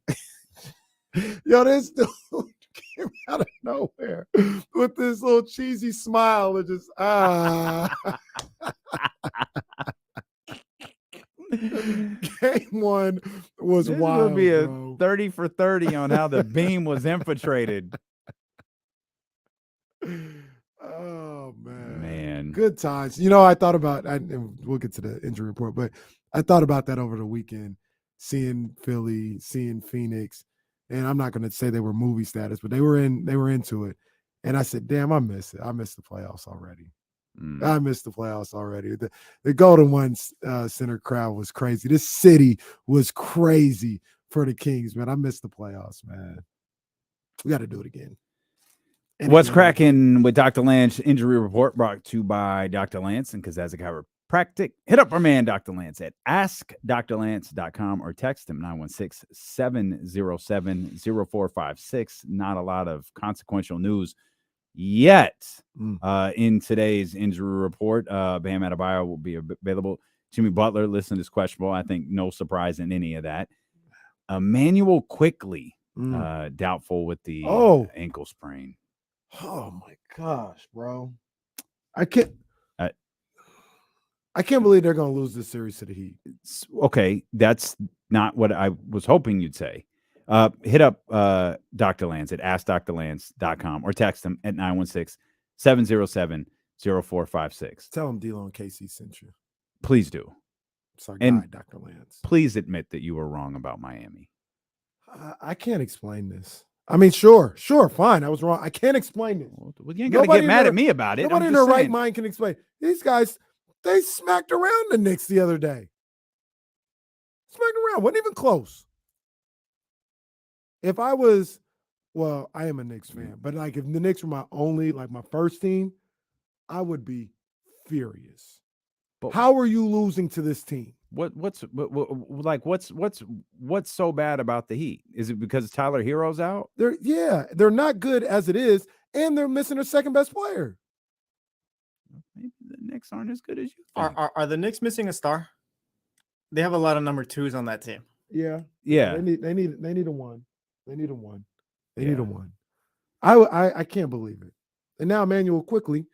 Yo, this dude came out of nowhere with this little cheesy smile and just Game 1 was this wild. Would be a bro. 30 for 30 on how the beam was infiltrated. Oh man, man, good times. You know, I thought about. And we'll get to the injury report, but I thought about that over the weekend, seeing Philly, seeing Phoenix, and I'm not going to say they were movie status, but they were into it. And I said, damn, I miss it. I miss the playoffs already. I missed the playoffs already. The Golden One Center crowd was crazy. This city was crazy for the Kings, man. I missed the playoffs, man. We got to do it again. What's cracking with Dr. Lance injury report brought to you by Dr. Lance and Kazaza Chiropractic. Hit up our man, Dr. Lance, at askdrlance.com or text him 916-707-0456. Not a lot of consequential news yet in today's injury report. Bam Adebayo will be available. Jimmy Butler listed as questionable. I think no surprise in any of that. Emmanuel Quickly, doubtful with the ankle sprain. Oh my gosh, bro! I can't believe they're going to lose this series to the Heat. Okay, that's not what I was hoping you'd say. Hit up Dr. Lance at askdrlance.com or text him at 916-707-0456. Tell him D-Lo and KC sent you. Please do. It's our And guy, Dr. Lance. Please admit that you were wrong about Miami. I can't explain this. I mean, sure, fine. I was wrong. I can't explain it. Well, you ain't got to get mad at me about it. Nobody in their right mind can explain. These guys, they smacked around the Knicks the other day. Smacked around. Wasn't even close. If I was, well, I am a Knicks fan, but like if the Knicks were my first team, I would be furious. But how are you losing to this team? What's so bad about the Heat? Is it because Tyler Hero's out? They're not good as it is, and they're missing their second best player. Maybe the Knicks aren't as good as you think. Are the Knicks missing a star? They have a lot of number 2s on that team. Yeah. Yeah. They need a one. They need a one. I can't believe it. And now Emmanuel Quickly.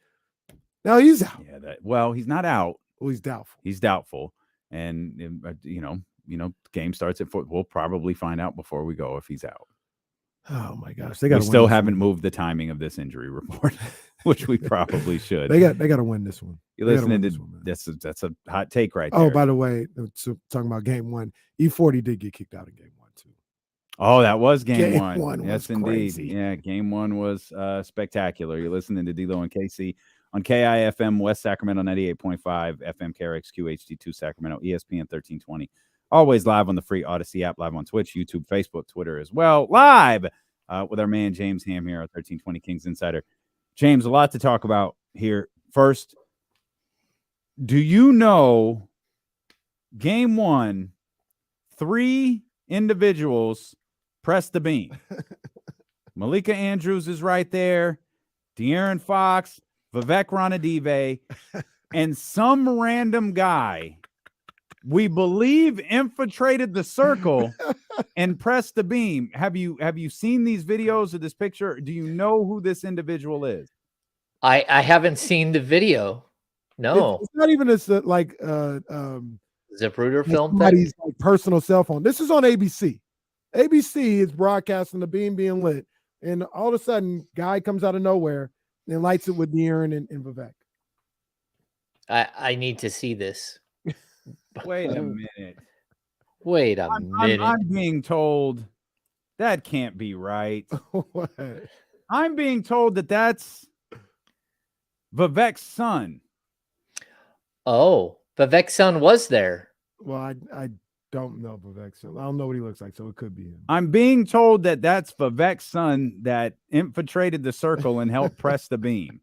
Now he's out. Yeah. He's not out. Well, he's doubtful. He's doubtful. And game starts at 4. We'll probably find out before we go if he's out. Oh my gosh, we still haven't moved the timing of this injury report, which we probably should. They got to win this one. You're listening to this. That's a hot take right there. Oh, by the way, talking about game 1, E40 did get kicked out in game 1 too. Oh, that was game 1. One yes, was indeed. crazy. Yeah, game 1 was spectacular. You're listening to D-Lo and KC on KIFM West Sacramento 98.5, FM KRXQ HD2 Sacramento, ESPN 1320. Always live on the free Odyssey app, live on Twitch, YouTube, Facebook, Twitter as well. Live with our man James Ham here, our 1320 Kings Insider. James, a lot to talk about here. First, do you know game 1, 3 individuals pressed the beam? Malika Andrews is right there. De'Aaron Fox, Vivek Ranadive, and some random guy we believe infiltrated the circle and pressed the beam. Have you seen these videos of this picture? Do you know who this individual is? I haven't seen the video. No, it's not even as Zapruder film. Somebody's personal cell phone. This is on ABC. ABC is broadcasting the beam being lit, and all of a sudden, guy comes out of nowhere and lights it with De'Aaron and Vivek. I need to see this. Wait a minute. Wait a minute. I'm being told that can't be right. What? I'm being told that's Vivek's son. Oh, Vivek's son was there. Well, I don't know Vivek's son. I don't know what he looks like, so it could be him. I'm being told that's Vivek's son that infiltrated the circle and helped press the beam.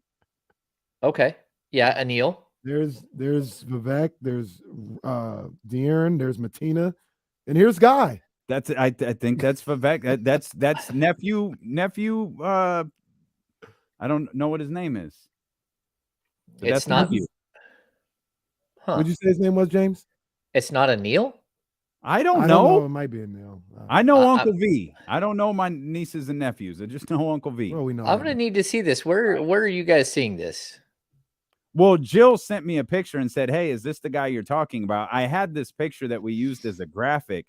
Okay. Yeah, Anil. There's Vivek, there's De'Aaron, there's Matina, and here's Guy. That's I think that's Vivek. That's nephew. I don't know what his name is. But It's not. nephew. Huh. What'd you say his name was, James? It's not Anil? I don't I know. don't know. It might be a Neil. I know Uncle V. I don't know my nieces and nephews. I just know Uncle V. Well, we know. I'm gonna need to see this. Where are you guys seeing this? Well, Jill sent me a picture and said, "Hey, is this the guy you're talking about?" I had this picture that we used as a graphic,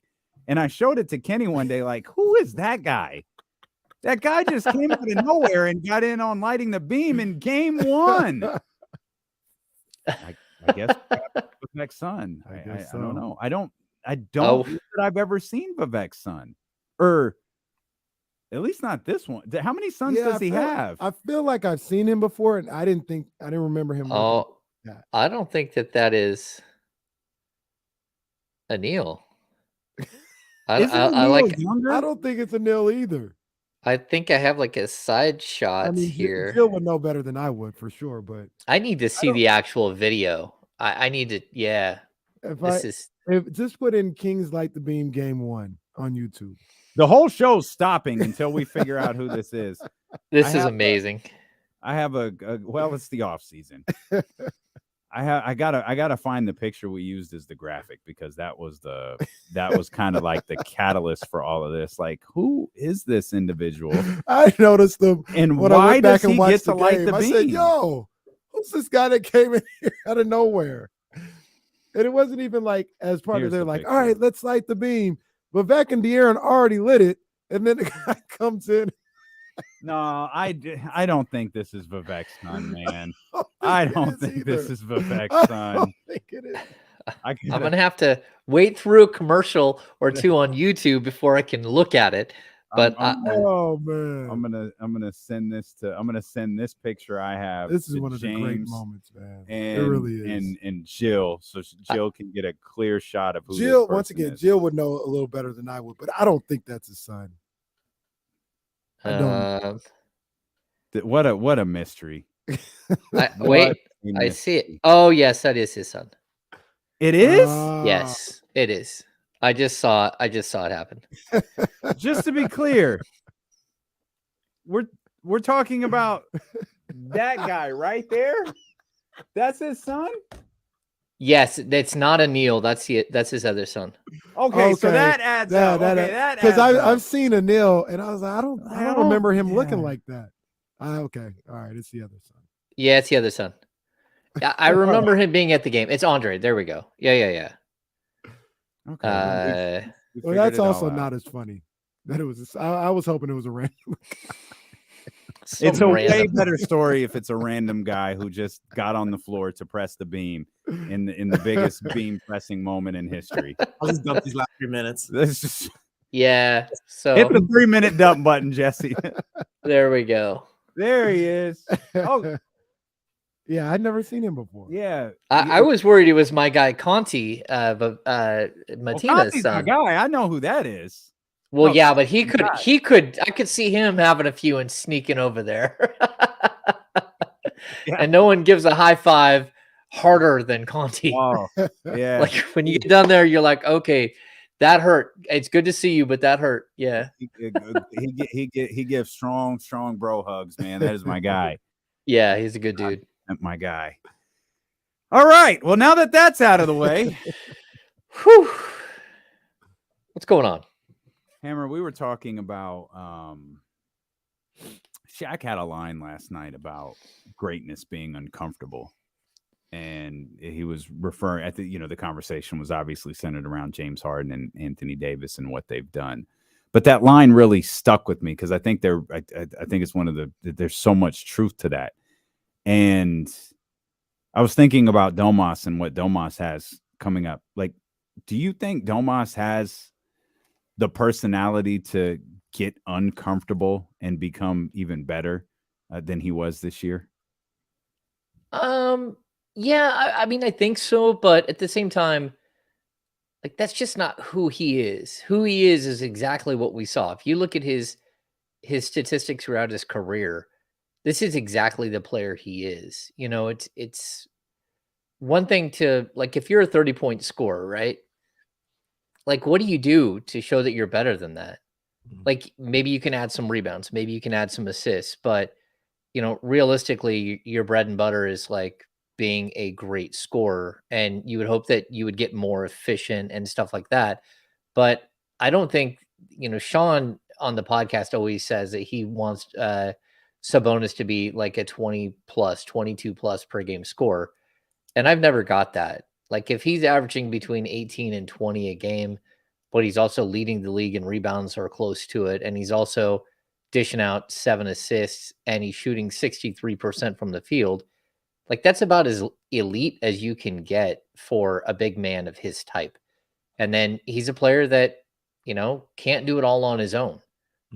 and I showed it to Kenny one day. Like, who is that guy? That guy just came out of nowhere and got in on lighting the beam in game 1. I guess Vivek's son. I I guess don't so. know. I don't Oh. think that I've ever seen Vivek's son, or at least not this one. How many sons does he have? I feel like I've seen him before, and I didn't remember him. Oh, that. I don't think that is Anil. I like. younger? I don't think it's Anil either. I think I have like a side shot I mean, here. Jill would know better than I would for sure, but I need to see the actual video. I need to. Yeah. if just put in Kings Light the Beam Game 1 on YouTube. The whole show's stopping until we figure out who this is. This is amazing. I have well, it's the off season. I gotta find the picture we used as the graphic, because that was kind of like the catalyst for all of this. Like, who is this individual? I noticed them, and when why I went back does he and watched get to the light game. the I beam? said, "Yo, who's this guy that came in here out of nowhere?" And it wasn't even like as part Here's of. They're the like, picture. "All right, let's light the beam." Vivek and De'Aaron already lit it, and then the guy comes in. No, I don't think this is Vivek's son, man. I don't think this is Vivek's son. I don't think it is. I'm gonna have to wait through a commercial or two on YouTube before I can look at it. But oh man, I'm gonna send this picture I have. This is to one of the great James moments, man. And, It really is. And Jill, so Jill can get a clear shot of who Jill. this Once person again, is. Jill would know a little better than I would, but I don't think that's his son. I don't. What a mystery. Wait, I see it. Oh yes, that is his son. It is? Yes, it is. I just saw it happen. Just to be clear, we're talking about that guy right there. That's his son? Yes, that's not Anil. That's his other son. Okay, so that adds up. That because adds I've up. seen Anil, and I was like, I don't remember him looking like that. Okay, all right, it's the other son. Yeah, it's the other son. I remember him being at the game. It's Andre. There we go. Yeah. Okay. Well, that's also not as funny. That it was. I was hoping it was a random. It's a way better story if it's a random guy who just got on the floor to press the beam in the biggest beam pressing moment in history. I'll just dump these last 3 minutes. This is Yeah. So hit the 3-minute dump button, Jesse. there we go. There he is. Oh, yeah, I'd never seen him before. yeah. I was worried it was my guy Conti, but Matina's Conti's son. my guy. I know who that is. Well, No, yeah, but he Conti's could. I could see him having a few and sneaking over there, Yeah. and no one gives a high five harder than Conti. Oh, yeah. Like when you get down there, you're like, okay, that hurt. It's good to see you, but that hurt. Yeah. He gives strong bro hugs, man. That is my guy. Yeah, he's a good dude. My guy. All right. Well, now that that's out of the way, Whew. What's going on? Hammer, we were talking about Shaq had a line last night about greatness being uncomfortable. And he was referring at the conversation was obviously centered around James Harden and Anthony Davis and what they've done. But that line really stuck with me because I think I think it's one of there's so much truth to that. And I was thinking about Domas and what Domas has coming up. Like, do you think Domas has the personality to get uncomfortable and become even better than he was this year? Yeah, I mean, I think so, but at the same time, like that's just not who he is. Who he is exactly what we saw. If you look at his statistics throughout his career, this is exactly the player he is. You know, it's one thing to like if you're a 30-point scorer, right? Like, what do you do to show that you're better than that? Like, maybe you can add some rebounds, maybe you can add some assists, but you know, realistically, your bread and butter is like being a great scorer, and you would hope that you would get more efficient and stuff like that. But I don't think, you know, Sean on the podcast always says that he wants Sabonis to be like a 20 plus, 22 plus per game scorer. And I've never got that. Like if he's averaging between 18 and 20 a game, but he's also leading the league in rebounds or close to it, and he's also dishing out 7 assists, and he's shooting 63% from the field, Like, that's about as elite as you can get for a big man of his type. And then he's a player that, can't do it all on his own.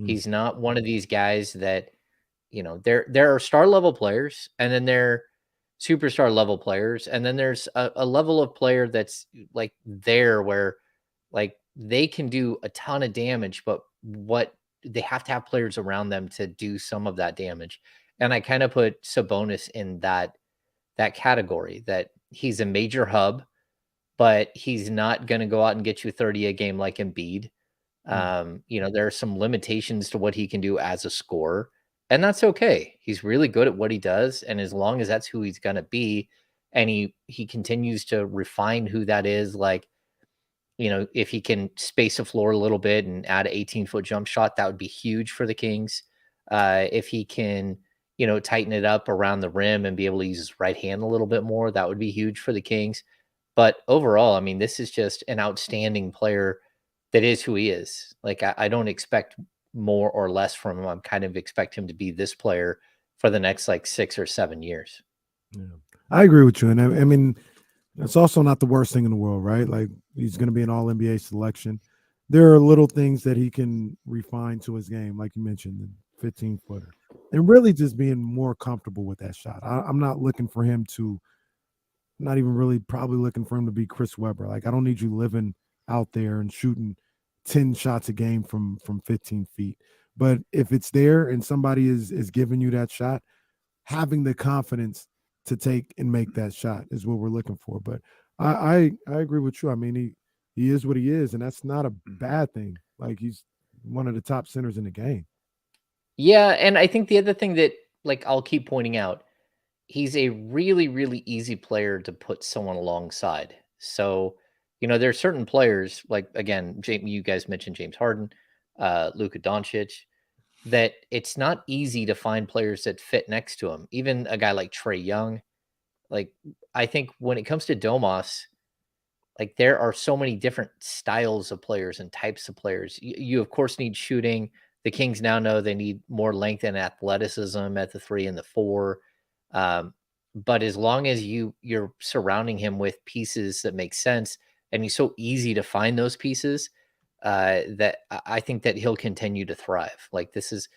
He's not one of these guys that, there are star level players, and then there are superstar level players, and then there's a level of player that's like there where like they can do a ton of damage, but what they have to have players around them to do some of that damage. And I kind of put Sabonis in that category, that he's a major hub, but he's not going to go out and get you 30 a game like Embiid. There are some limitations to what he can do as a scorer, and that's okay. He's really good at what he does, and as long as that's who he's going to be, and he continues to refine who that is, like, if he can space the floor a little bit and add an 18-foot jump shot, that would be huge for the Kings. If he can, tighten it up around the rim and be able to use his right hand a little bit more, that would be huge for the Kings. But overall, I mean, this is just an outstanding player that is who he is. Like, I don't expect more or less from him. I'm kind of expect him to be this player for the next like 6 or 7 years. Yeah, I agree with you. And I mean, it's also not the worst thing in the world, right? Like, he's going to be an all NBA selection. There are little things that he can refine to his game, like you mentioned, the 15-footer, and really just being more comfortable with that shot. I'm not looking for him to, not even really probably looking for him to be Chris Webber. Like, I don't need you living out there and shooting 10 shots a game from 15 feet. But if it's there and somebody is giving you that shot, having the confidence to take and make that shot is what we're looking for. But I agree with you. I mean, he is what he is, and that's not a bad thing. Like, he's one of the top centers in the game. Yeah, and I think the other thing that, like, I'll keep pointing out, he's a really, really easy player to put someone alongside. So, there are certain players, like, again, you guys mentioned James Harden, Luka Doncic, that it's not easy to find players that fit next to him. Even a guy like Trae Young. Like, I think when it comes to Domas, like, there are so many different styles of players and types of players. You of course need shooting. The Kings now know they need more length and athleticism at the 3 and the 4. But as long as you're surrounding him with pieces that make sense, and he's so easy to find those pieces, that I think that he'll continue to thrive. Like, this is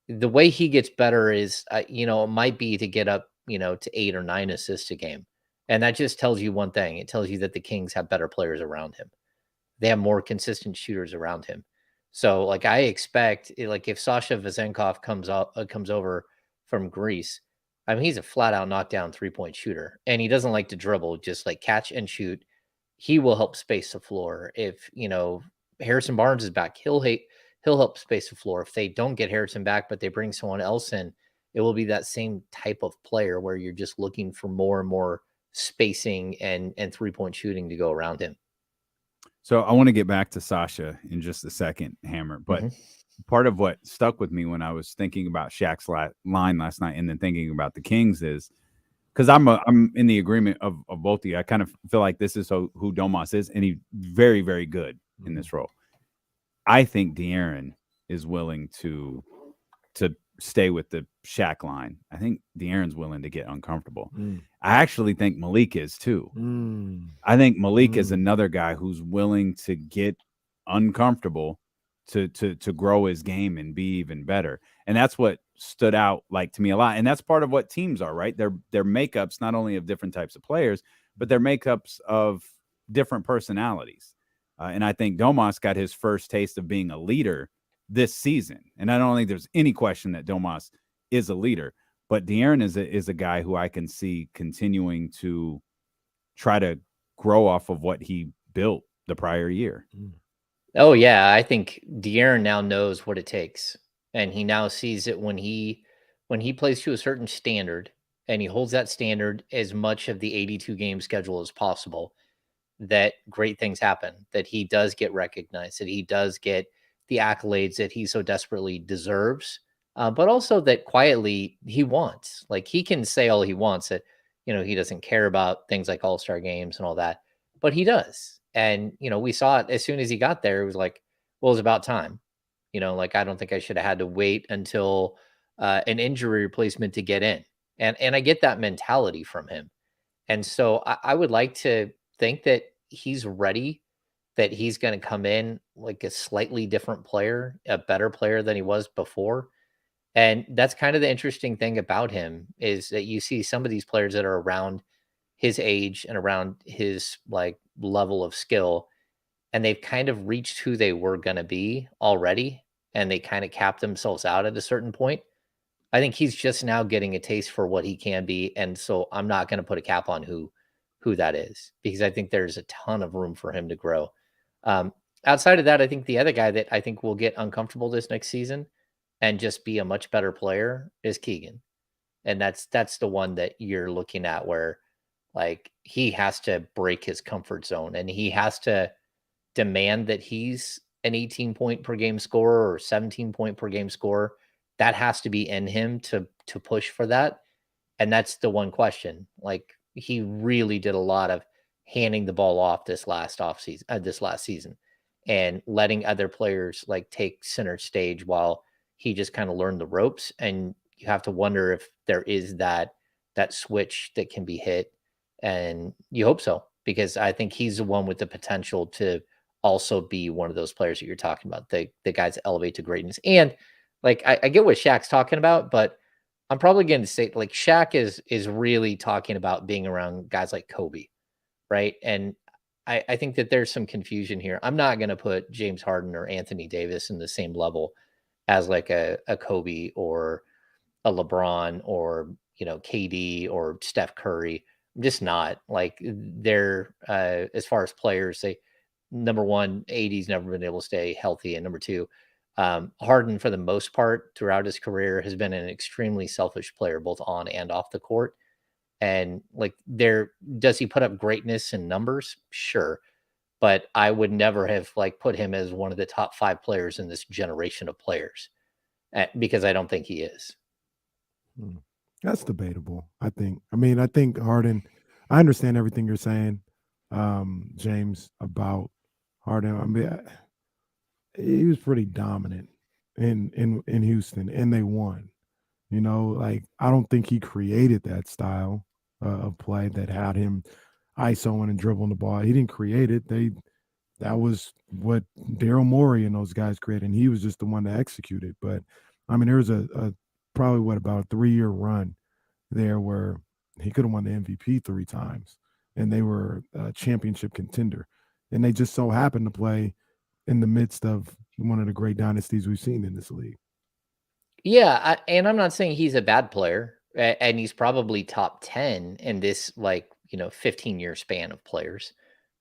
the way he gets better is, it might be to get up, to 8 or 9 assists a game. And that just tells you one thing. It tells you that the Kings have better players around him. They have more consistent shooters around him. So, like, I expect, like, if Sasha Vezenkov comes over from Greece, I mean, he's a flat out knockdown 3-point shooter, and he doesn't like to dribble, just like catch and shoot. He will help space the floor. If, Harrison Barnes is back, he'll help space the floor. If they don't get Harrison back, but they bring someone else in, it will be that same type of player where you're just looking for more and more spacing and 3-point shooting to go around him. So I want to get back to Sasha in just a second, Hammer. But part of what stuck with me when I was thinking about Shaq's line last night and then thinking about the Kings is because I'm in the agreement of both of you. I kind of feel like this is who Domas is, and he's very, very good in this role. I think De'Aaron is willing to stay with the Shaq line. I think De'Aaron's willing to get uncomfortable. I actually think Malik is too. I think Malik is another guy who's willing to get uncomfortable to grow his game and be even better. And that's what stood out like to me a lot. And that's part of what teams are, right? They're makeups not only of different types of players, but they're makeups of different personalities. And I think Domas got his first taste of being a leader this season. And I don't think there's any question that Domas is a leader, but De'Aaron is a guy who I can see continuing to try to grow off of what he built the prior year. Oh yeah. I think De'Aaron now knows what it takes, and he now sees it when he plays to a certain standard and he holds that standard as much of the 82 game schedule as possible, that great things happen, that he does get recognized, that he does get the accolades that he so desperately deserves, but also that quietly he wants. Like, he can say all he wants, that, he doesn't care about things like all-star games and all that, but he does. And, we saw it as soon as he got there. It was like, well, it's about time. Like, I don't think I should have had to wait until an injury replacement to get in. And I get that mentality from him. And so I would like to think that he's ready, that he's going to come in like a slightly different player, a better player than he was before. And that's kind of the interesting thing about him, is that you see some of these players that are around his age and around his like level of skill, and they've kind of reached who they were going to be already, and they kind of capped themselves out at a certain point. I think he's just now getting a taste for what he can be, and so I'm not going to put a cap on who that is, because I think there's a ton of room for him to grow. Outside of that, I think the other guy that I think will get uncomfortable this next season and just be a much better player is Keegan. And that's the one that you're looking at where like he has to break his comfort zone, and he has to demand that he's an 18-point per game scorer or 17-point per game scorer. That has to be in him to push for that. And that's the one question. Like he really did a lot of handing the ball off this last season, and letting other players like take center stage while he just kind of learned the ropes. And you have to wonder if there is that switch that can be hit. And you hope so, because I think he's the one with the potential to also be one of those players that you're talking about, the guys that elevate to greatness. And like, I get what Shaq's talking about, but I'm probably going to say like Shaq is really talking about being around guys like Kobe. Right. And I think that there's some confusion here. I'm not going to put James Harden or Anthony Davis in the same level as like a Kobe or a LeBron or, KD or Steph Curry. I'm just not. Like they're as far as players, number one, AD's never been able to stay healthy. And number two, Harden, for the most part throughout his career, has been an extremely selfish player, both on and off the court. And like does he put up greatness in numbers? Sure. But I would never have like put him as one of the top 5 players in this generation of players, because I don't think he is. That's debatable. I think Harden, I understand everything you're saying, James, about Harden. I mean, he was pretty dominant in Houston, and they won. Like I don't think he created that style of play that had him isoing and dribbling the ball. He didn't create it. That was what Daryl Morey and those guys created, and he was just the one to execute it. But I mean, there was a probably about a 3-year run there where he could have won the MVP 3 times, and they were a championship contender, and they just so happened to play in the midst of one of the great dynasties we've seen in this league. Yeah, and I'm not saying he's a bad player, and he's probably top 10 in this 15-year span of players,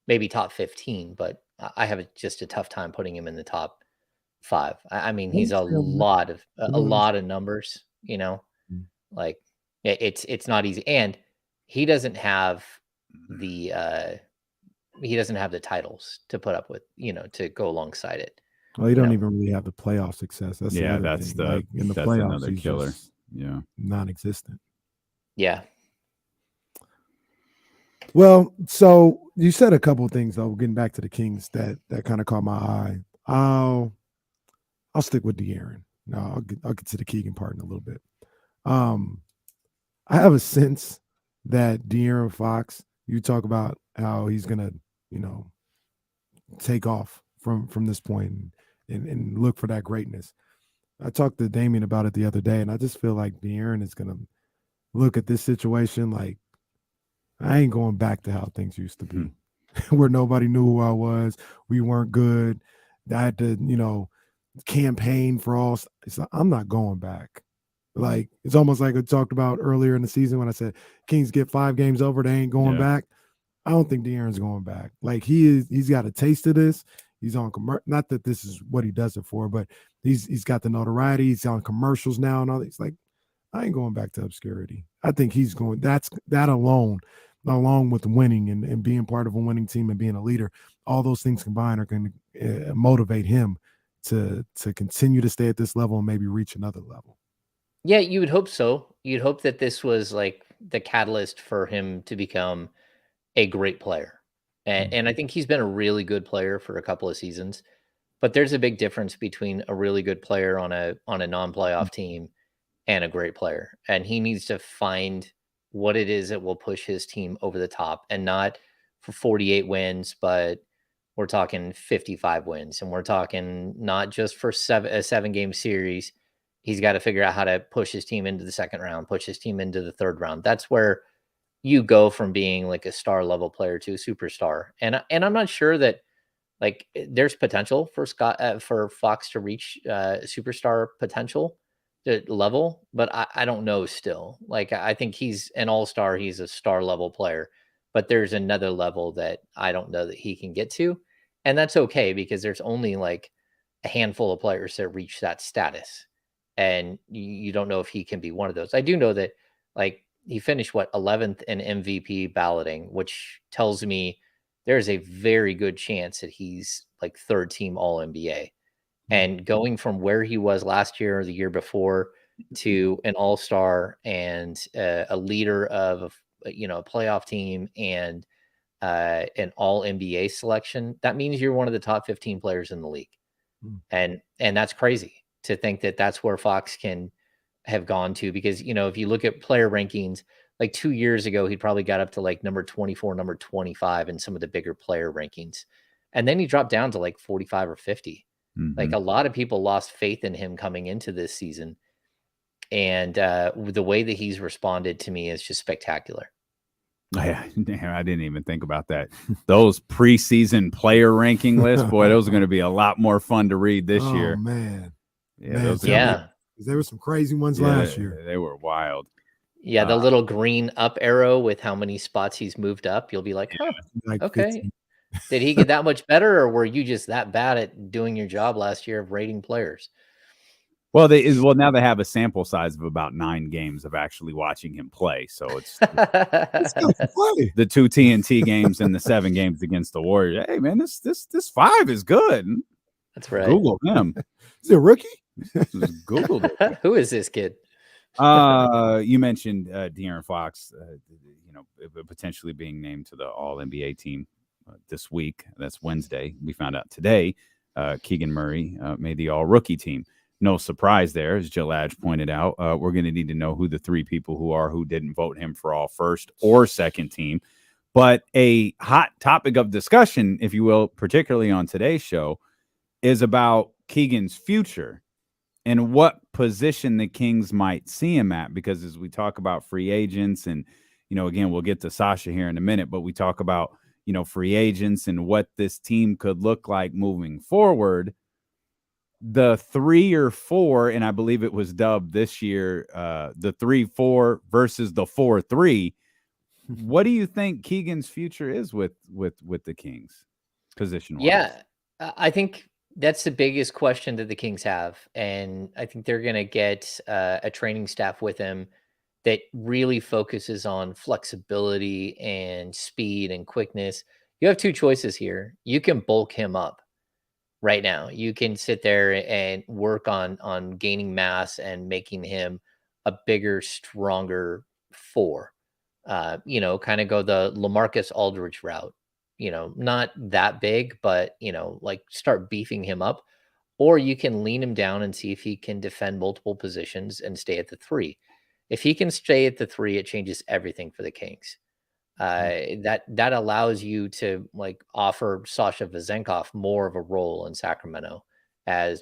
maybe top 15, but I have just a tough time putting him in the top 5. I mean, he's a lot of numbers, like it's not easy, and he doesn't have the titles to put up with, to go alongside it. Well, he don't even really have the playoff success. That's yeah, the that's thing. the Like, in the that's playoffs, another he's killer. just Yeah, non-existent. Yeah. Well, so you said a couple of things though. Getting back to the Kings, that kind of caught my eye. I'll stick with De'Aaron. No, I'll get to the Keegan part in a little bit. I have a sense that De'Aaron Fox, you talk about how he's gonna, take off from this point and look for that greatness. I talked to Damien about it the other day, and I just feel like De'Aaron is gonna look at this situation like, I ain't going back to how things used to be, where nobody knew who I was. We weren't good. I had to, campaign for all. I'm not going back. Like, it's almost like I talked about earlier in the season when I said Kings get 5 games over, they ain't going back. I don't think De'Aaron's going back. Like, he's got a taste of this. He's on not that this is what he does it for, but he's got the notoriety. He's on commercials now and all these. Like, I ain't going back to obscurity. I think he's going. That alone, along with winning and being part of a winning team and being a leader, all those things combined are going to motivate him to continue to stay at this level and maybe reach another level. Yeah, you would hope so. You'd hope that this was like the catalyst for him to become a great player. And I think he's been a really good player for a couple of seasons, but there's a big difference between a really good player on a non-playoff team and a great player. And he needs to find what it is that will push his team over the top, and not for 48 wins, but we're talking 55 wins. And we're talking not just for a 7-game series. He's got to figure out how to push his team into the second round, push his team into the third round. That's where you go from being like a star level player to a superstar. And I'm not sure that like there's potential for for Fox to reach superstar potential level, but I don't know still. Like I think he's an all-star, he's a star level player, but there's another level that I don't know that he can get to. And that's okay, because there's only like a handful of players that reach that status. And you don't know if he can be one of those. I do know that like he finished 11th in MVP balloting, which tells me there's a very good chance that he's like third team all NBA. And going from where he was last year or the year before to an all-star and a leader of a playoff team and an all NBA selection, that means you're one of the top 15 players in the league. And that's crazy to think that that's where Fox can have gone to, because if you look at player rankings, like 2 years ago, he probably got up to like number 24, number 25 in some of the bigger player rankings. And then he dropped down to like 45 or 50. Like a lot of people lost faith in him coming into this season. And the way that he's responded to me is just spectacular. Yeah, I didn't even think about that. Those preseason player ranking lists, boy, those are going to be a lot more fun to read this year. Oh, man. Yeah, there were some crazy ones last year. They were wild. Yeah, the little green up arrow with how many spots he's moved up. You'll be like, huh, like okay. 15. Did he get that much better, or were you just that bad at doing your job last year of rating players? Well, now they have a sample size of about 9 games of actually watching him play. So it's the 2 TNT games and the 7 games against the Warriors. Hey, man, this 5 is good. That's right. Google him. Is he a rookie? Just Google it. Who is this kid? You mentioned De'Aaron Fox, potentially being named to the All NBA team this week. That's Wednesday. We found out today. Keegan Murray made the All Rookie team. No surprise there, as Jalaj pointed out. We're going to need to know who the 3 people who didn't vote him for All First or Second team. But a hot topic of discussion, if you will, particularly on today's show, is about Keegan's future and what position the Kings might see him at. Because as we talk about free agents, and again, we'll get to Sasha here in a minute, but we talk about free agents and what this team could look like moving forward. The 3 or 4, and I believe it was dubbed this year, the 3-4 versus the 4-3. What do you think Keegan's future is with the Kings position-wise? Yeah, I think that's the biggest question that the Kings have, and I think they're going to get a training staff with him that really focuses on flexibility and speed and quickness. You have 2 choices here. You can bulk him up right now. You can sit there and work on gaining mass and making him a bigger, stronger 4. Kind of go the LaMarcus Aldridge route. Not that big, but like start beefing him up. Or you can lean him down and see if he can defend multiple positions and stay at the 3. If he can stay at the 3, it changes everything for the Kings. That allows you to like offer Sasha Vezenkov more of a role in Sacramento,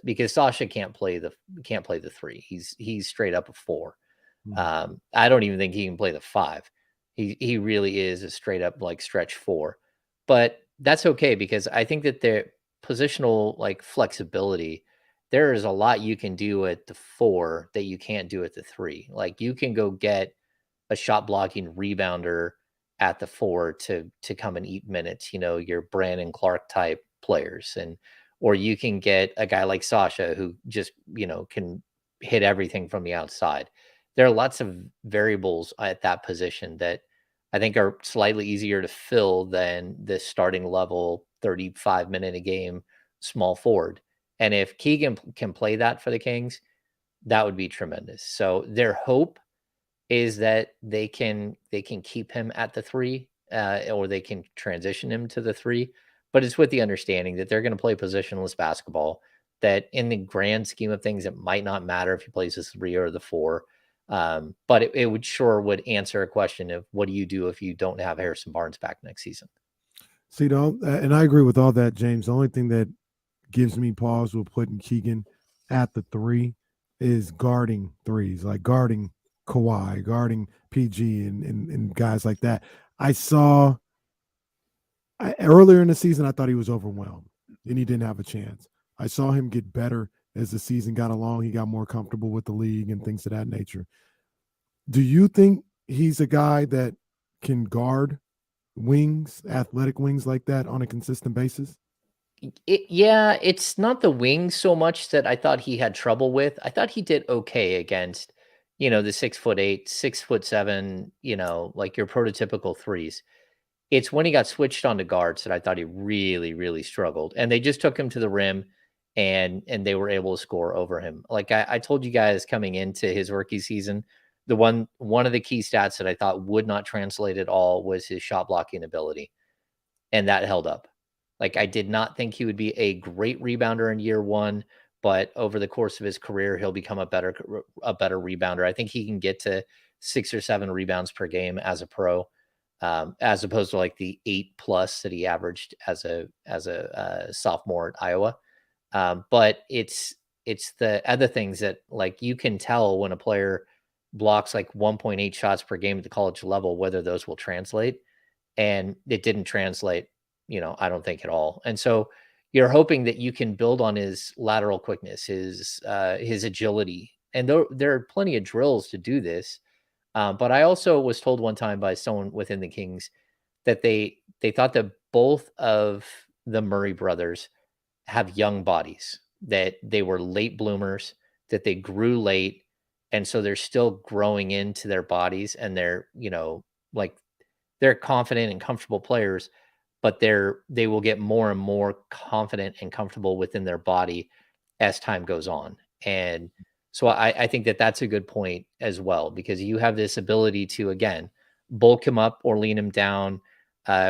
because Sasha can't play the 3. He's straight up a 4. I don't even think he can play the 5. He really is a straight up like stretch 4. But that's okay, because I think that their positional like flexibility, there is a lot you can do at the 4 that you can't do at the 3. Like you can go get a shot blocking rebounder at the 4 to come and eat minutes, your Brandon Clark type players. Or you can get a guy like Sasha who just, can hit everything from the outside. There are lots of variables at that position that I think are slightly easier to fill than this starting level 35-minute a game small forward. And if Keegan can play that for the Kings, that would be tremendous. So their hope is that they can keep him at the 3, or they can transition him to the 3. But it's with the understanding that they're going to play positionless basketball. that in the grand scheme of things, it might not matter if he plays the 3 or the 4. But it would answer a question of what do you do if you don't have Harrison Barnes back next season? See, and I agree with all that, James. The only thing that gives me pause with putting Keegan at the 3 is guarding threes, like guarding Kawhi, guarding PG, and guys like that. Earlier in the season, I thought he was overwhelmed and he didn't have a chance. I saw him get better as the season got along. He got more comfortable with the league and things of that nature. Do you think he's a guy that can guard wings, athletic wings like that on a consistent basis? Yeah, it's not the wings so much that I thought he had trouble with. I thought he did okay against, the 6'8", 6'7", like your prototypical threes. It's when he got switched onto guards that I thought he really, really struggled. And they just took him to the rim and they were able to score over him. Like I told you guys coming into his rookie season, one of the key stats that I thought would not translate at all was his shot blocking ability. And that held up. Like I did not think he would be a great rebounder in year 1, but over the course of his career, he'll become a better rebounder. I think he can get to 6 or 7 rebounds per game as a pro, as opposed to like the 8+ that he averaged as a sophomore at Iowa. But it's the other things that like you can tell when a player blocks like 1.8 shots per game at the college level, whether those will translate. And it didn't translate, I don't think at all. And so you're hoping that you can build on his lateral quickness, his agility. And there are plenty of drills to do this. But I also was told one time by someone within the Kings that they thought that both of the Murray brothers have young bodies, that they were late bloomers, that they grew late. And so they're still growing into their bodies and they're, like they're confident and comfortable players, but they will get more and more confident and comfortable within their body as time goes on. And so I think that that's a good point as well, because you have this ability to, again, bulk him up or lean him down,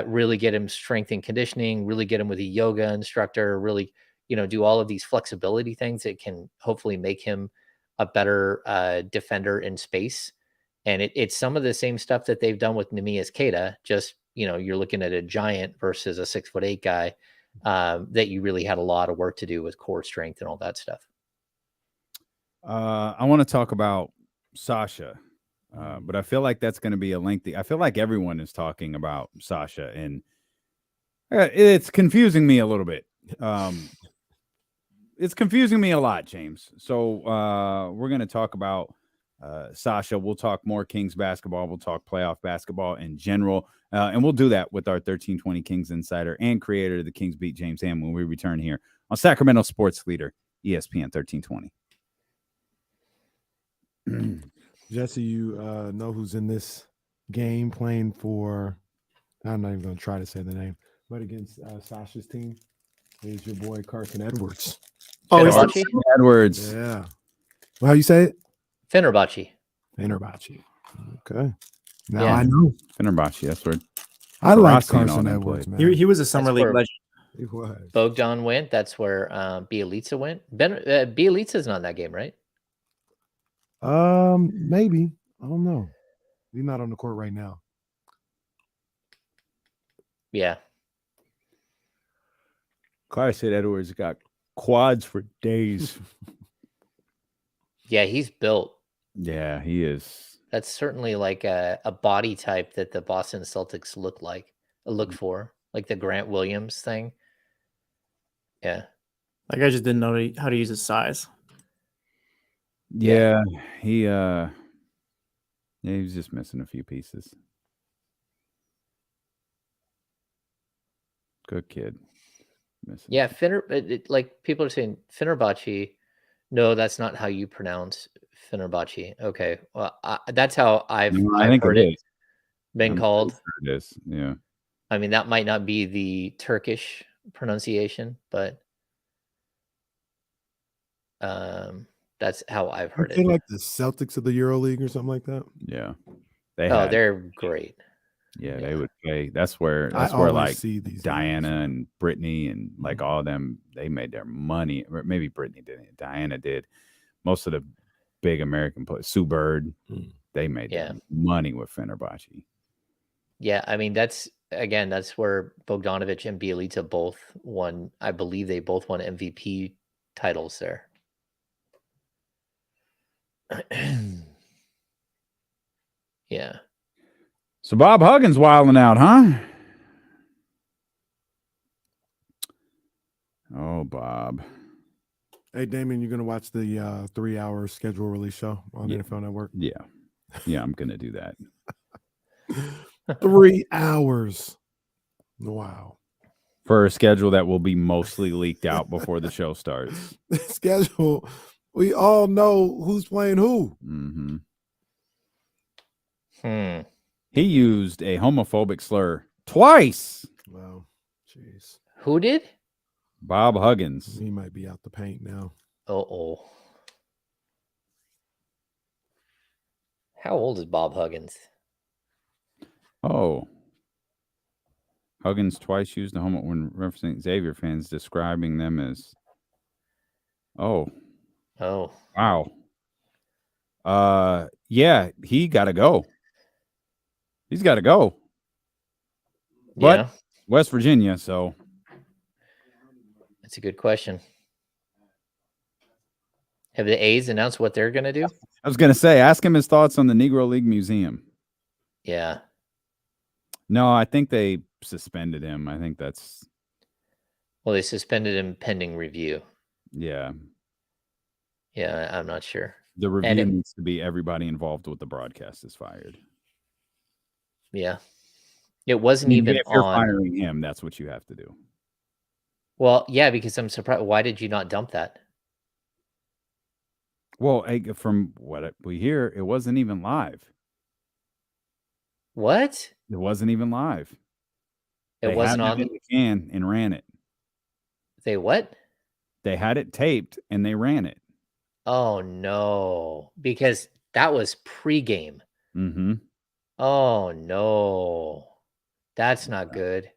really get him strength and conditioning, really get him with a yoga instructor, really, do all of these flexibility things that can hopefully make him a better defender in space. And it's some of the same stuff that they've done with Neemias Queta. Just, you're looking at a giant versus a 6'8" guy that you really had a lot of work to do with core strength and all that stuff. I want to talk about Sasha, but I feel like that's going to be I feel like everyone is talking about Sasha, and it's confusing me a little bit. It's confusing me a lot, James. So we're going to talk about Sasha. We'll talk more Kings basketball. We'll talk playoff basketball in general. And we'll do that with our 1320 Kings insider and creator of the Kings Beat, James Ham, when we return here on Sacramento Sports Leader, ESPN 1320. Jesse, you know who's in this game playing for, I'm not even going to try to say the name, but against Sasha's team is your boy Carson Edwards. Oh, Carson Edwards. Yeah. Well, how you say it? Fenerbahce. Okay. Now Yeah. I know. Fenerbahce, that's where I like Rossi and all Carson them Edwards, played. man. He was a summer league where- legend. He was. Bogdan went. That's where Bielitsa went. Bielitsa's not in that game, right? Maybe. I don't know. He's not on the court right now. Yeah. Carson Edwards got quads for days. Yeah, he's built. Yeah, he is. That's certainly like a body type that the Boston Celtics look for, like the Grant Williams thing. Yeah. Like I just didn't know how to use his size. Yeah, he was just missing a few pieces. Good kid. Missing. Yeah, like people are saying Fenerbahce. No, that's not how you pronounce Fenerbahce. Okay, well, that's how I've think heard it it is. been I'm called. pretty sure it is. Yeah. I mean, that might not be the Turkish pronunciation, but that's how I've heard Aren't they it. like the Celtics of the EuroLeague or something like that? Yeah. They're great. Yeah, they would pay. That's where I like always see these Diana and Brittany and like all of them, they made their money. Or maybe Brittany didn't. Diana did. Most of the big American players, Sue Bird, they made their money with Fenerbahce. Yeah, I mean that's where Bogdanovic and Bielitsa both won. I believe they both won MVP titles there. Yeah. So Bob Huggins wilding out, huh? Oh, Bob. Hey, Damon, you're going to watch the 3-hour schedule release show on NFL Network? Yeah. Yeah, I'm going to do that. 3 hours. Wow. For a schedule that will be mostly leaked out before the show starts. The schedule, we all know who's playing who. Mm-hmm. He used a homophobic slur twice. Wow. Jeez. Who did? Bob Huggins. He might be out the paint now. Uh-oh. How old is Bob Huggins? Oh. Huggins twice used a homo when referencing Xavier fans, describing them as wow. Yeah, he gotta go. He's gotta go. But West Virginia, so that's a good question. Have the A's announced what they're gonna do? I was gonna say, ask him his thoughts on the Negro League Museum. Yeah. No, I think they suspended him. I think that's they suspended him pending review. Yeah. Yeah, I'm not sure. The review needs to be everybody involved with the broadcast is fired. Yeah. It wasn't even if you're firing him, that's what you have to do. Well, yeah, because I'm surprised. Why did you not dump that? Well, from what we hear, it wasn't even live. What? It wasn't even live. It wasn't on the can and ran it. They what? They had it taped and they ran it. Oh no, because that was pregame. Mm-hmm. Oh no, that's not good.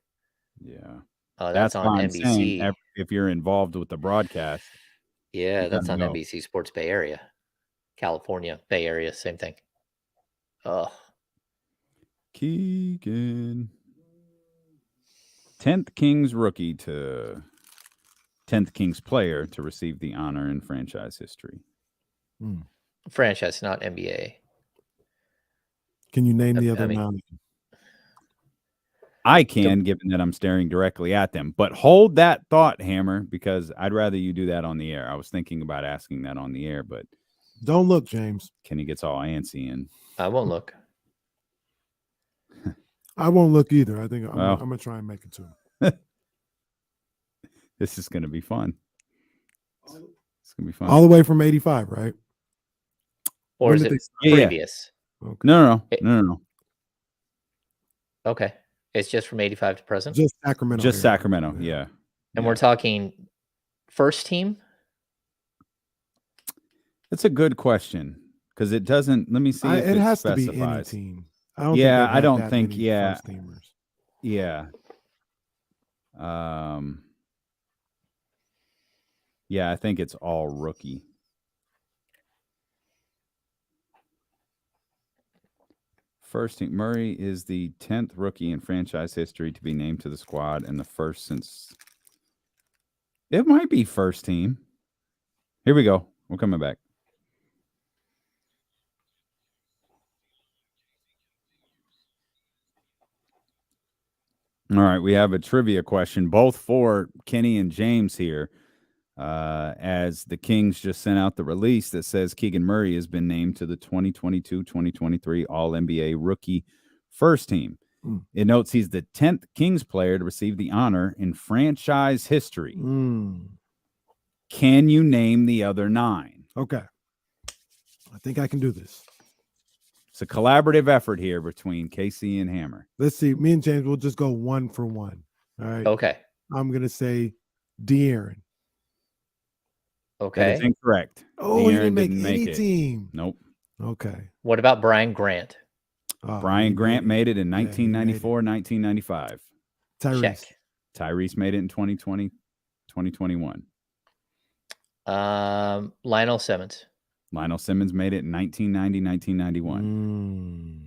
Yeah. Oh, that's on NBC. If you're involved with the broadcast. Yeah, that's on NBC Sports Bay Area, California, Bay Area, same thing. Oh. Keegan. 10th Kings rookie to 10th Kings player to receive the honor in franchise history. Franchise, not NBA. Can you name the other 9? I can, given that I'm staring directly at them. But hold that thought, Hammer, because I'd rather you do that on the air. I was thinking about asking that on the air, but don't look, James. Kenny gets all antsy and I won't look. I won't look either. I think I'm gonna try and make it to him. This is gonna be fun. It's gonna be fun. All the way from 85, right? Or is it previous? Okay. No. Okay. It's just from 85 to present? Just Sacramento. Just Sacramento, yeah. And we're talking first team? That's a good question. Because it doesn't, let me see if it has specifies. To be any team. I don't think first teamers. Yeah. Yeah, I think it's all rookie. First team. Murray is the 10th rookie in franchise history to be named to the squad and the first since. It might be first team. Here we go. We're coming back. All right, we have a trivia question, both for Kenny and James here. As the Kings just sent out the release that says Keegan Murray has been named to the 2022-2023 All-NBA Rookie First Team. It notes he's the 10th Kings player to receive the honor in franchise history. Can you name the other 9? Okay. I think I can do this. It's a collaborative effort here between KC and Hammer. Let's see. Me and James will just go 1 for 1. All right. Okay. I'm going to say De'Aaron. Okay. That is incorrect. Oh, he didn't make any team. Nope. Okay. What about Brian Grant? Oh, Brian he Grant made made it in 1994, 1995. Tyrese. Check. Tyrese made it in 2020, 2021. Lionel Simmons. Lionel Simmons made it in 1990, 1991.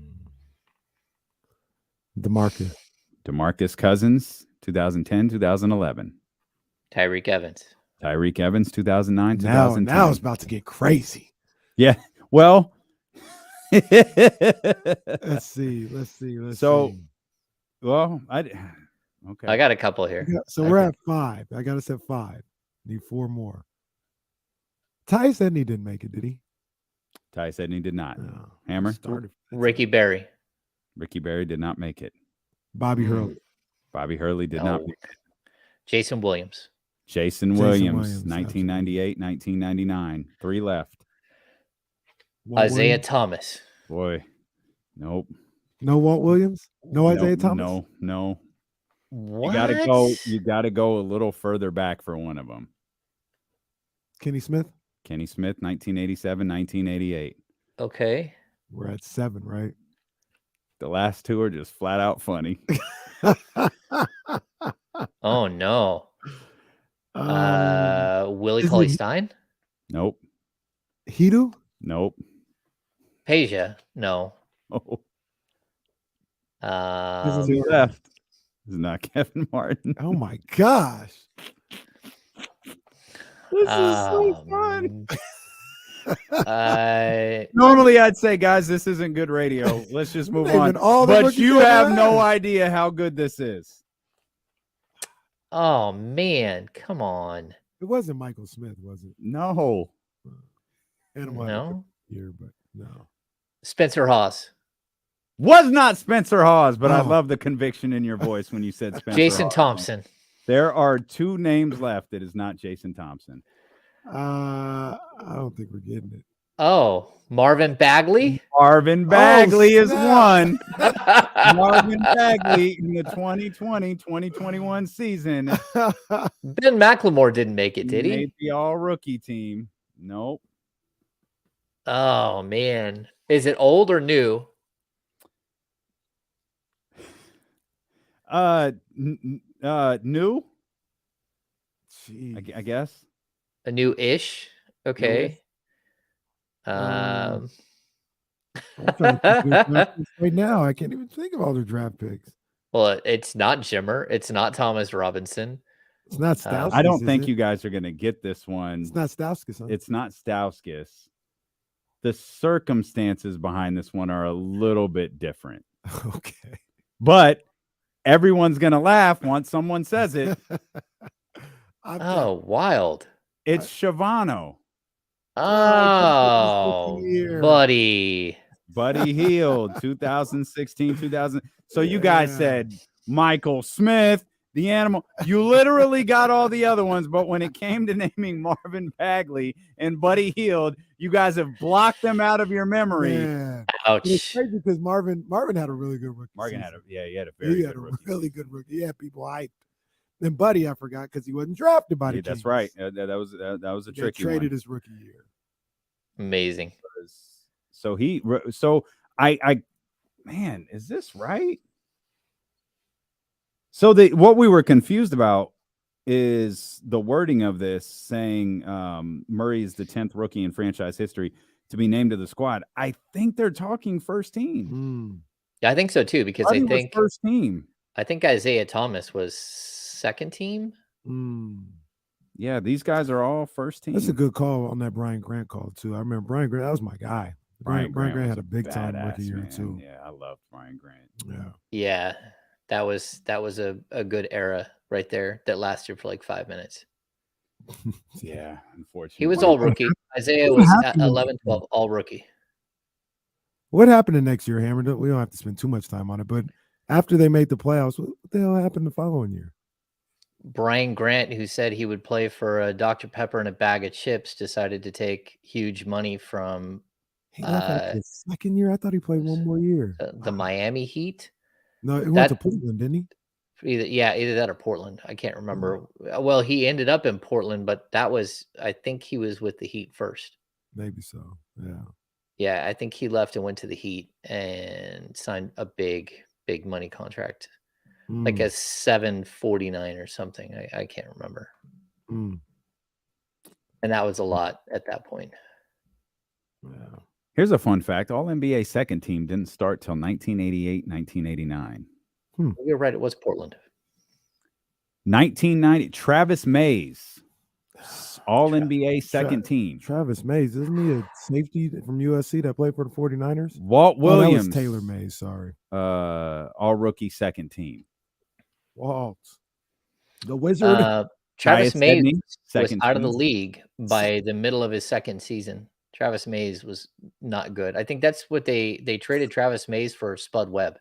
DeMarcus Cousins, 2010, 2011. Tyreek Evans. Tyreek Evans, 2009, Now 2010. now it's about to get crazy. Yeah. Well, Let's see. So, well, okay. I got a couple here. So we're at 5. I got us at 5. Need 4 more. Ty Sedney didn't make it, did he? Ty Sedney did not. No. Hammer. Ricky Berry. Ricky Berry did not make it. Bobby Hurley. Bobby Hurley did not make it. Jason Williams. Jason Williams, 1998, 1999. 3 left. Isaiah Thomas. Boy, nope. No Walt Williams? No Isaiah Thomas? No. What? You gotta go a little further back for one of them. Kenny Smith? Kenny Smith, 1987, 1988. Okay. We're at 7, right? The last 2 are just flat out funny. Oh no. Willie Cauley-Stein? Nope. Hedo? Nope. Peja? No. Oh. 2 left. It's not Kevin Martin. Oh my gosh. This is so fun. I Normally I'd say, guys, this isn't good radio. Let's just move on. But you have no idea how good this is. Oh man, come on. It wasn't Michael Smith, was it? No. No. Here, but no. Spencer Hawes. Was not Spencer Hawes, but I Oh. love the conviction in your voice when you said Spencer Jason Hawes. Thompson. There are 2 names left. It is not Jason Thompson. I don't think we're getting it. Oh, Marvin Bagley. Marvin Bagley is snap. one. Marvin Bagley in the 2020-2021 season. Ben McLemore didn't make it, did he? Made the all-rookie team. Nope. Oh man. Is it old or new? New? Jeez. I guess. A new-ish. Okay. I'm trying to think of draft picks right now. I can't even think of all their draft picks. Well, it's not Jimmer. It's not Thomas Robinson. It's not Stauskas. I don't is think it? you guys are going to get this one. It's not Stauskas. Huh? It's not Stauskas. The circumstances behind this one are a little bit different. Okay. But everyone's going to laugh once someone says it. Oh, wild. It's Shavano. Oh, buddy. Buddy Hield, 2016, 2000. So you guys said Michael Smith, the animal. You literally got all the other ones, but when it came to naming Marvin Bagley and Buddy Hield, you guys have blocked them out of your memory. Yeah. Ouch. It's crazy because Marvin had a really good rookie. He had a really good rookie. He had people hyped. And Buddy, I forgot because he wasn't drafted by the Kings. That's right. That was a tricky one. Traded his rookie year. Amazing. So man, is this right? So what we were confused about is the wording of this saying Murray is the 10th rookie in franchise history to be named to the squad. I think they're talking first team. Yeah, I think so too, because I think first team. I think Isaiah Thomas was second team. Yeah, these guys are all first team. That's a good call on that Brian Grant call too. I remember Brian Grant. That was my guy. Brian Grant had a big time rookie year too. Yeah, I love Brian Grant. Yeah, that was a good era right there that lasted for like 5 minutes. Yeah, unfortunately. He was all rookie. Isaiah was 11, 12, all rookie. What happened the next year, Hammer? We don't have to spend too much time on it, but after they made the playoffs, what the hell happened the following year? Brian Grant, who said he would play for a Dr. Pepper and a bag of chips, decided to take huge money from He left after the second year. I thought he played one more year. The Miami Heat. No, it went to Portland, didn't he? Either that or Portland. I can't remember. Well, he ended up in Portland, but I think he was with the Heat first. Maybe so. Yeah. Yeah, I think he left and went to the Heat and signed a big money contract, like a $749 or something. I can't remember. And that was a lot at that point. Yeah. Here's a fun fact. All NBA second team didn't start till 1988, 1989. You're right. It was Portland. 1990, Travis Mays. All NBA second team. Travis Mays. Isn't he a safety from USC that played for the 49ers? Walt Williams. That was Taylor Mays. Sorry. All rookie second team. Walt. The Wizard. Travis Mays was second out of the team. league by the middle of his second season. Travis Mays was not good. I think that's what they traded Travis Mays for Spud Webb.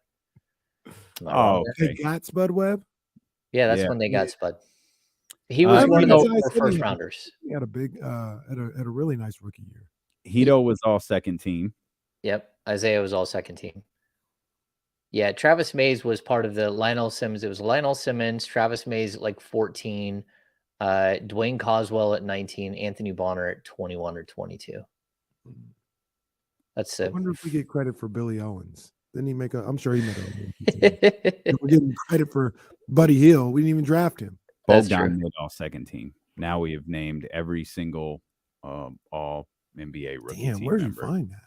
Oh, They got Spud Webb? Yeah, that's when they got Spud. He was one of the first rounders. He had a big had a really nice rookie year. Hito was all second team. Yep. Isaiah was all second team. Yeah, Travis Mays was part of the Lionel Simmons. It was Lionel Simmons, Travis Mays at like 14, Dwayne Coswell at 19, Anthony Bonner at 21 or 22. That's it. I wonder if we get credit for Billy Owens. Didn't he make a? I'm sure he made a. We're getting credit for Buddy Hill. We didn't even draft him. Bogdan made all second team. Now we have named every single all NBA rookie. Damn, where did you find that?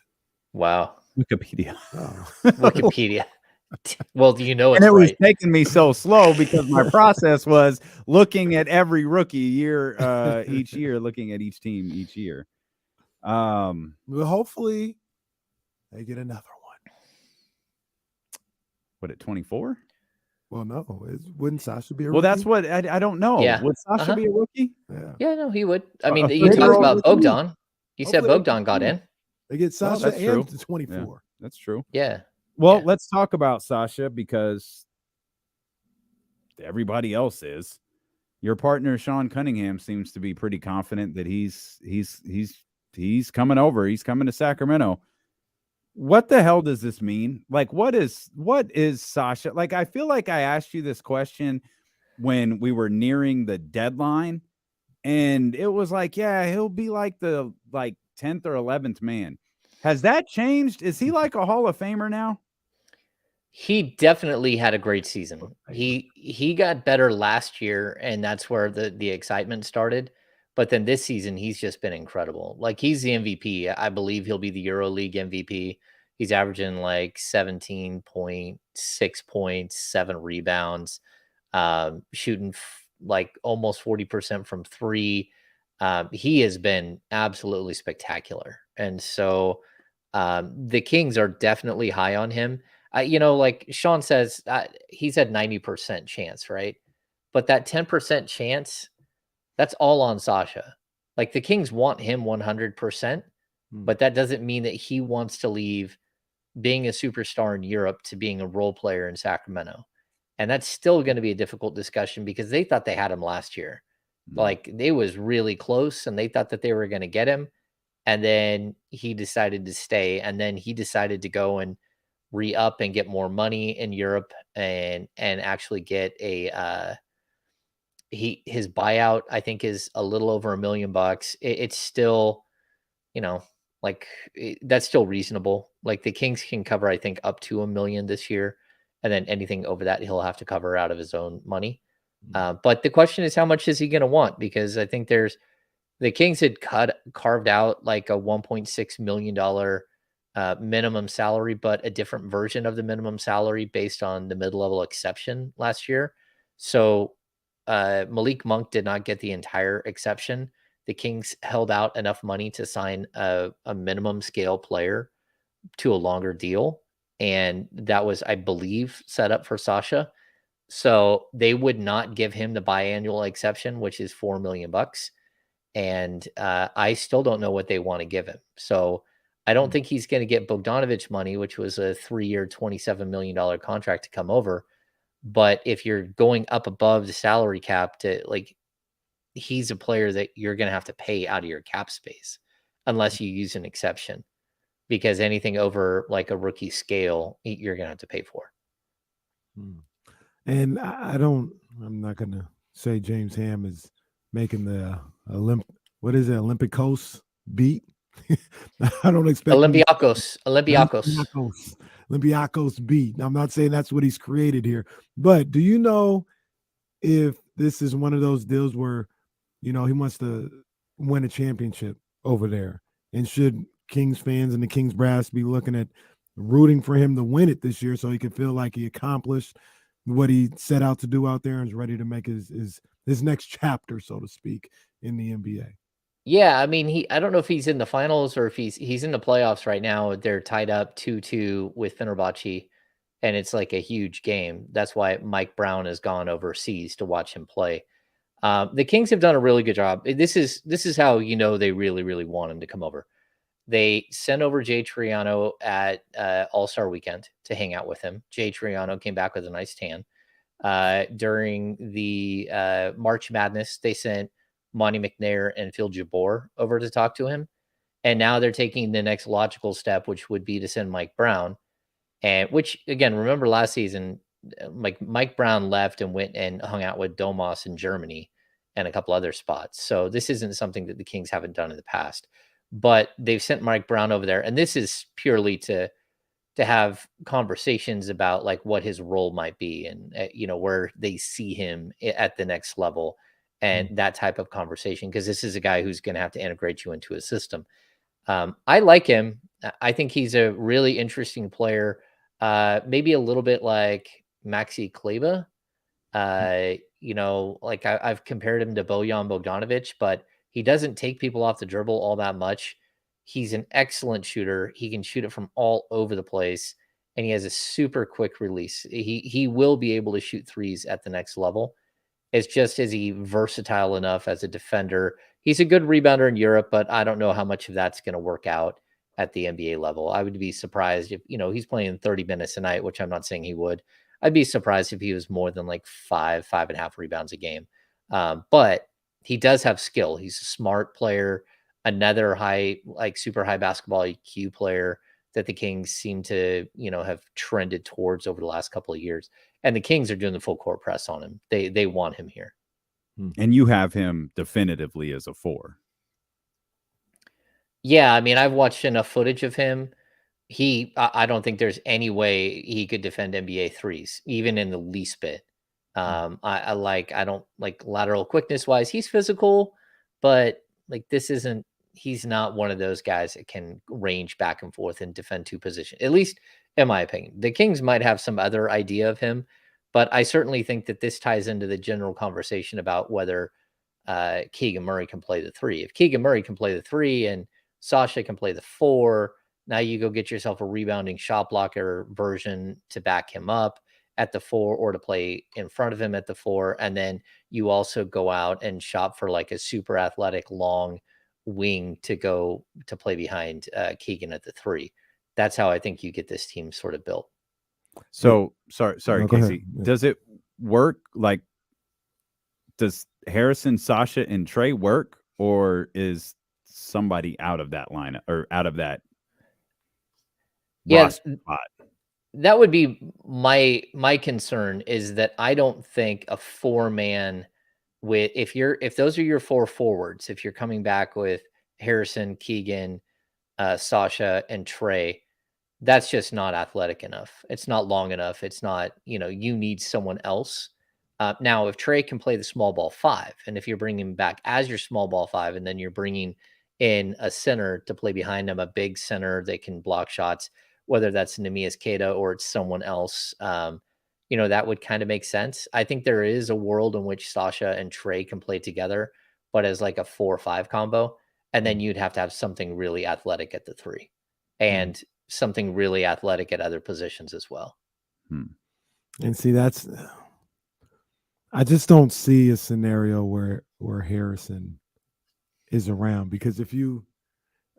Wow. Wikipedia. Oh. Wikipedia. Well, you know, and it was taking me so slow because my process was looking at every rookie year, each year, looking at each team each year. Well, hopefully they get another one. What, at 24? Well, no. Wouldn't Sasha be a rookie? Well, that's what I don't know. Yeah. Would Sasha be a rookie? Yeah, no, he would. I mean, you talked about Bogdan. You said Bogdan got in. They get Sasha and to 24. Yeah, that's true. Yeah. Well, let's talk about Sasha because everybody else is. Your partner Sean Cunningham seems to be pretty confident that he's coming over. He's coming to Sacramento. What the hell does this mean? Like, what is Sasha? Like, I feel like I asked you this question when we were nearing the deadline, and it was like, yeah, he'll be like the 10th or 11th man. Has that changed? Is he like a Hall of Famer now? He definitely had a great season. He got better last year, and that's where the excitement started. But then this season, he's just been incredible. Like, he's the MVP. I believe he'll be the EuroLeague MVP. He's averaging like 17.6 points, 7 rebounds, shooting like almost 40% from 3. He has been absolutely spectacular. And so the Kings are definitely high on him. Like Sean says, he's at 90% chance, right? But that 10% chance, that's all on Sasha. Like, the Kings want him 100%, but that doesn't mean that he wants to leave being a superstar in Europe to being a role player in Sacramento. And that's still going to be a difficult discussion because they thought they had him last year. Like, it was really close and they thought that they were going to get him. And then he decided to stay. And then he decided to go and re-up and get more money in Europe and actually get his buyout, I think, is a little over $1 million. It's still, that's still reasonable. Like, the Kings can cover, I think, up to $1 million this year. And then anything over that, he'll have to cover out of his own money. But the question is, how much is he going to want? Because I think the Kings had carved out like a $1.6 million minimum salary, but a different version of the minimum salary based on the mid-level exception last year. So Malik Monk did not get the entire exception. The Kings held out enough money to sign a minimum scale player to a longer deal. And that was, I believe, set up for Sasha. So they would not give him the biannual exception, which is $4 million. And I still don't know what they want to give him. So I don't think he's going to get Bogdanovich money, which was a 3-year, $27 million contract to come over. But if you're going up above the salary cap he's a player that you're going to have to pay out of your cap space unless you use an exception, because anything over like a rookie scale, you're going to have to pay for. And I'm not going to say James Ham is making the Olympic Coast beat I don't expect Olympiacos. Olympiacos beat. I'm not saying that's what he's created here, but do you know if this is one of those deals where, he wants to win a championship over there, and should Kings fans and the Kings brass be looking at rooting for him to win it this year so he can feel like he accomplished what he set out to do out there and is ready to make his next chapter, so to speak, in the NBA? Yeah, I mean, I don't know if he's in the finals or if he's in the playoffs right now. They're tied up 2-2 with Fenerbahce, and it's like a huge game. That's why Mike Brown has gone overseas to watch him play. The Kings have done a really good job. This is how they really, really want him to come over. They sent over Jay Triano at All-Star Weekend to hang out with him. Jay Triano came back with a nice tan. During the March Madness, they sent Monty McNair and Phil Jabor over to talk to him. And now they're taking the next logical step, which would be to send Mike Brown. And which, again, remember last season, like Mike Brown left and went and hung out with Domas in Germany and a couple other spots. So this isn't something that the Kings haven't done in the past. But they've sent Mike Brown over there. And this is purely to have conversations about like what his role might be and, where they see him at the next level and that type of conversation. Because this is a guy who's going to have to integrate you into a system. I like him. I think he's a really interesting player. Maybe a little bit like Maxi Kleber. Like I've compared him to Bojan Bogdanovic, but he doesn't take people off the dribble all that much. He's an excellent shooter. He can shoot it from all over the place, and he has a super quick release. He will be able to shoot threes at the next level. It's just, is he versatile enough as a defender? He's a good rebounder in Europe, but I don't know how much of that's going to work out at the NBA level. I would be surprised if, he's playing 30 minutes a night, which I'm not saying he would. I'd be surprised if he was more than like 5.5 rebounds a game. But he does have skill. He's a smart player, another super high basketball IQ player that the Kings seem to, have trended towards over the last couple of years. And the Kings are doing the full court press on him. They want him here. And you have him definitively as a 4. Yeah, I mean, I've watched enough footage of him. I don't think there's any way he could defend NBA threes, even in the least bit. I don't like lateral quickness wise. He's physical, but like he's not one of those guys that can range back and forth and defend 2 positions, at least in my opinion. The Kings might have some other idea of him, but I certainly think that this ties into the general conversation about whether Keegan Murray can play the 3. If Keegan Murray can play the 3 and Sasha can play the 4, now you go get yourself a rebounding shot blocker version to back him up at the 4 or to play in front of him at the 4. And then you also go out and shop for like a super athletic long wing to go to play behind Keegan at the 3. That's how I think you get this team sort of built. So sorry, No, Casey. yeah. Does it work? Like, does Harrison, Sasha, and Trey work, or is somebody out of that lineup or out of that? Yes, that would be my concern, is that I don't think a 4-man with if those are your 4 forwards, if you're coming back with Harrison, Keegan, Sasha, and Trey, that's just not athletic enough. It's not long enough. It's not, you need someone else. Now, if Trey can play the small ball 5, and if you're bringing him back as your small ball 5, and then you're bringing in a center to play behind him, a big center that can block shots, whether that's Neemias Queta or it's someone else, that would kind of make sense. I think there is a world in which Sasha and Trey can play together, but as like a 4-5 combo. And then you'd have to have something really athletic at the 3 and something really athletic at other positions as well. And see, I just don't see a scenario where Harrison is around, because if you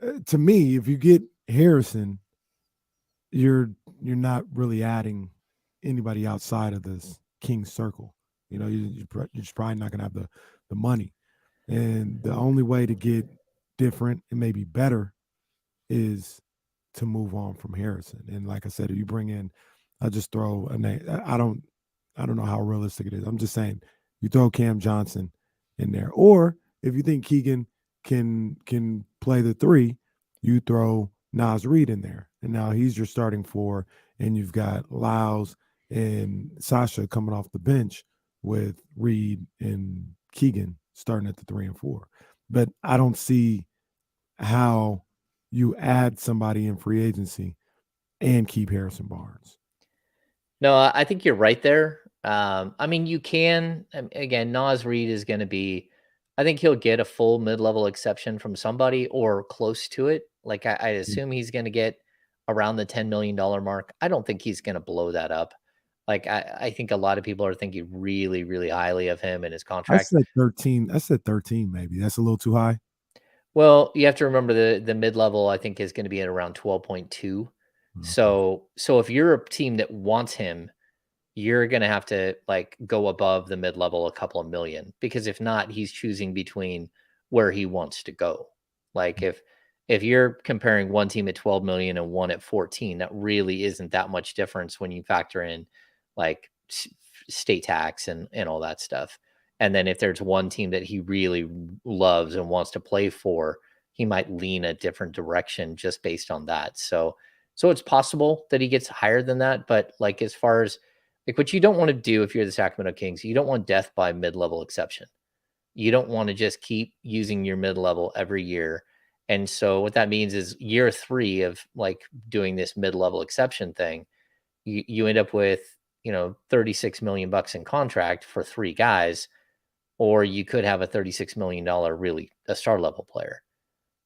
get Harrison, you're not really adding anybody outside of this King circle. You're just probably not going to have the money. And the only way to get different and maybe better is to move on from Harrison. And like I said, if you bring in, I'll just throw a name. I don't know how realistic it is. I'm just saying, you throw Cam Johnson in there, or if you think Keegan can play the 3, you throw Naz Reid in there, and now he's your starting 4, and you've got Lyles and Sasha coming off the bench with Reid and Keegan starting at the 3 and 4. But I don't see how you add somebody in free agency and keep Harrison Barnes. No, I think you're right there. I mean, you can, again, Naz Reid is going to be, I think he'll get a full mid-level exception from somebody or close to it. Like I assume he's going to get around the $10 million mark. I don't think he's going to blow that up. Like I think a lot of people are thinking really, really highly of him and his contract. I said 13. I said 13, maybe. That's a little too high. Well, you have to remember the mid-level, I think, is going to be at around 12.2. So if you're a team that wants him, you're going to have to like go above the mid-level a couple of million, because if not, he's choosing between where he wants to go. Like if you're comparing one team at 12 million and one at 14, that really isn't that much difference when you factor in like state tax and all that stuff. And then if there's one team that he really loves and wants to play for, he might lean a different direction just based on that. So it's possible that he gets higher than that. But like, as far as like what you don't want to do if you're the Sacramento Kings, you don't want death by mid-level exception. You don't want to just keep using your mid-level every year. And so what that means is year 3 of like doing this mid-level exception thing, you end up with, $36 million in contract for 3 guys, or you could have a $36 million really a star level player.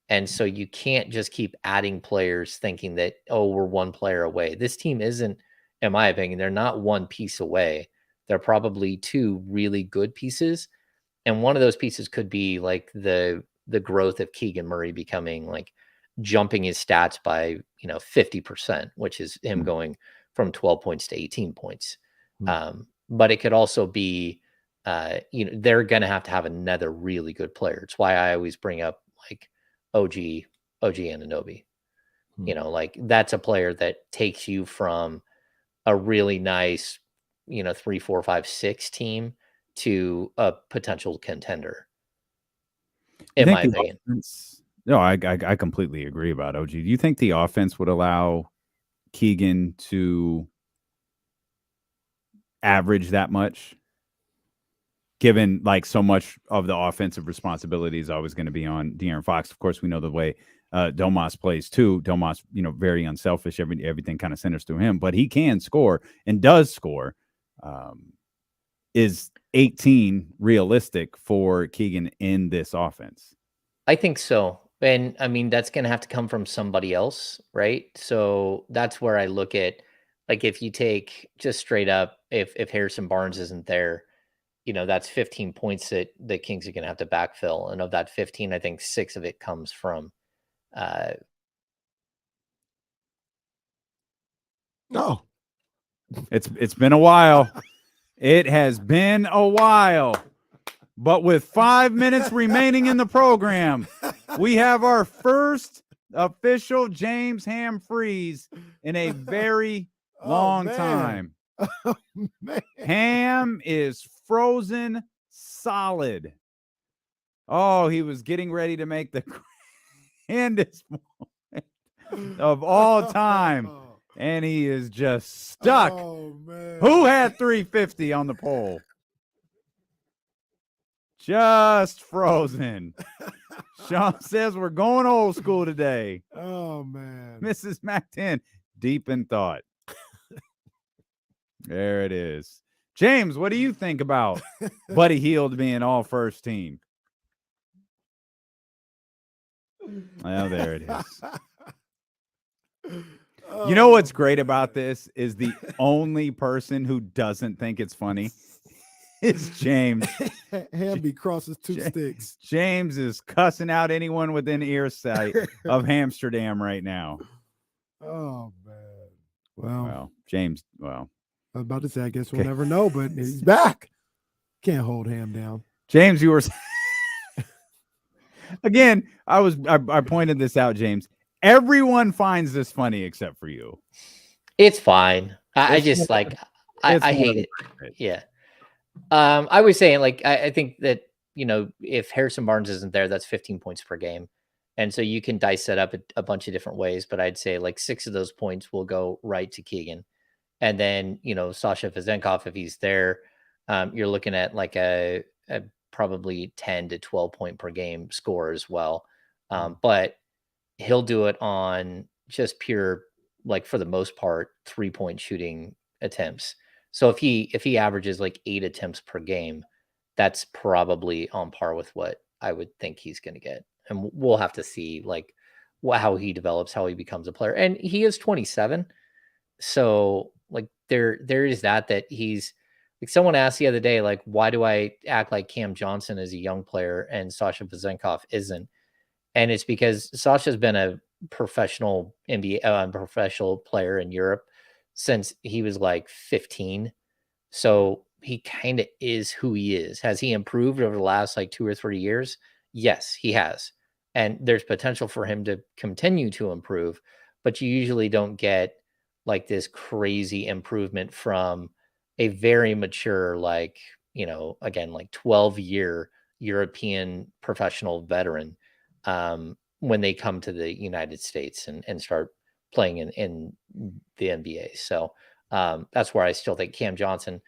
And so you can't just keep adding players thinking that, oh, we're one player away. This team isn't, in my opinion, they're not one piece away. They're probably 2 really good pieces. And one of those pieces could be like the growth of Keegan Murray becoming like jumping his stats by, 50%, which is him going from 12 points to 18 points. But it could also be, they're going to have another really good player. It's why I always bring up like OG Anunoby. Like that's a player that takes you from a really nice, 3, 4, 5, 6 team to a potential contender. In my opinion. No, I completely agree about OG. Do you think the offense would allow Keegan to average that much, given like so much of the offensive responsibility is always going to be on De'Aaron Fox? Of course, we know the way Domas plays too. Domas, very unselfish. Everything kind of centers through him, but he can score and does score. Is 18 realistic for Keegan in this offense? I think so. And I mean, that's going to have to come from somebody else, right? So that's where I look at, like, if you take just straight up, if Harrison Barnes isn't there, that's 15 points that the Kings are going to have to backfill. And of that 15, I think 6 of it comes from No. It's been a while. It has been a while. But with 5 minutes remaining in the program, we have our first official James Ham freeze in a very long time. Oh, man. Ham is frozen solid. Oh, he was getting ready to make the grandest moment of all time. And he is just stuck. Oh, man. Who had 350 on the poll? Just frozen. Sean says we're going old school today. Oh, man. Mrs. Mac 10, deep in thought. There it is. James, what do you think about Buddy Hield being all first team? Well, there it is. You know what's great about this is the only person who doesn't think it's funny is James. Hamby crosses 2 sticks. James is cussing out anyone within earsight of Amsterdam right now. Oh, man. Well, James, I was about to say, I guess we'll never know, but he's back. Can't hold Ham down. James, you were again. I pointed this out, James. Everyone finds this funny except for you. It's fine. I just like I hate it. Yeah. I was saying, like, I think that, if Harrison Barnes isn't there, that's 15 points per game. And so you can dice that up a bunch of different ways, but I'd say like 6 of those points will go right to Keegan. And then, Sasha Vezenkov, if he's there, you're looking at like a probably 10 to 12 point per game score as well. But he'll do it on just pure, like for the most part, 3-point shooting attempts. So if he averages like 8 attempts per game, that's probably on par with what I would think he's going to get. And we'll have to see like how he develops, how he becomes a player. And he is 27. So like there is that he's like, someone asked the other day, like, why do I act like Cam Johnson is a young player and Sasha Vezenkov isn't? And it's because Sasha's been a professional NBA, professional player in Europe since he was like 15. So he kind of is who he is. Has he improved over the last like 2 or 3 years? Yes, he has. And there's potential for him to continue to improve, but you usually don't get like this crazy improvement from a very mature, like, again, like 12-year European professional veteran when they come to the United States and start playing in the NBA. So that's where I still think Cam Johnson,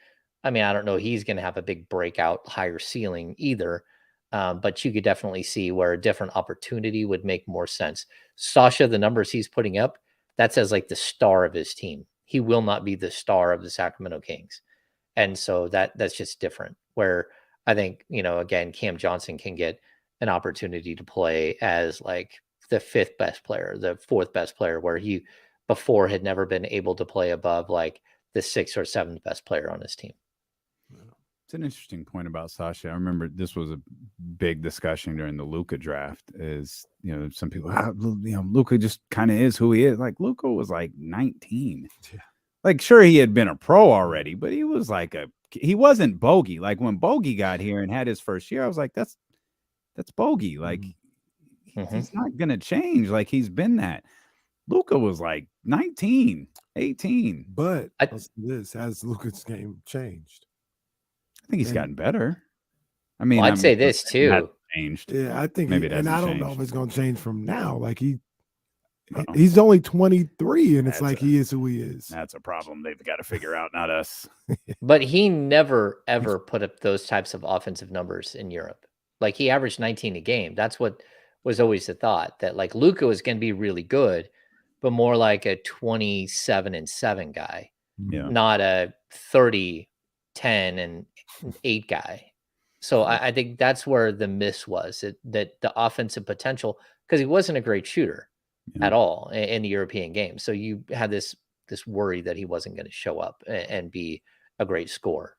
I mean, I don't know, he's going to have a big breakout, higher ceiling either. But you could definitely see where a different opportunity would make more sense. Sasha, the numbers he's putting up, that's as like the star of his team. He will not be the star of the Sacramento Kings. And so that's just different, where I think, again, Cam Johnson can get an opportunity to play as like the 5th best player, the 4th best player, where he before had never been able to play above like the 6th or 7th best player on his team. It's an interesting point about Sasha. I remember this was a big discussion during the Luka draft. Is some people, Luka just kind of is who he is. Like Luka was like 19. Yeah. Like sure he had been a pro already, but he was like he wasn't Bogey. Like when Bogey got here and had his first year, I was like, that's Bogey. Like he's not gonna change. Like he's been that. Luka was like 19, 18. But this has Luka's game changed. I think he's gotten better. I mean, I'd say this too. Changed. Yeah, I think maybe and I don't know if it's going to change from now. Like Uh-oh. he's only 23, and it's like he is who he is. That's a problem they've got to figure out, not us. But he never ever put up those types of offensive numbers in Europe. Like he averaged 19 a game. That's what was always the thought, that like Luka was going to be really good, but more like a 27-7 guy, not a 30, 10 and 8 guy. So I think that's where the miss was, that the offensive potential, because he wasn't a great shooter at all in the European game. So you had this worry that he wasn't going to show up and be a great scorer.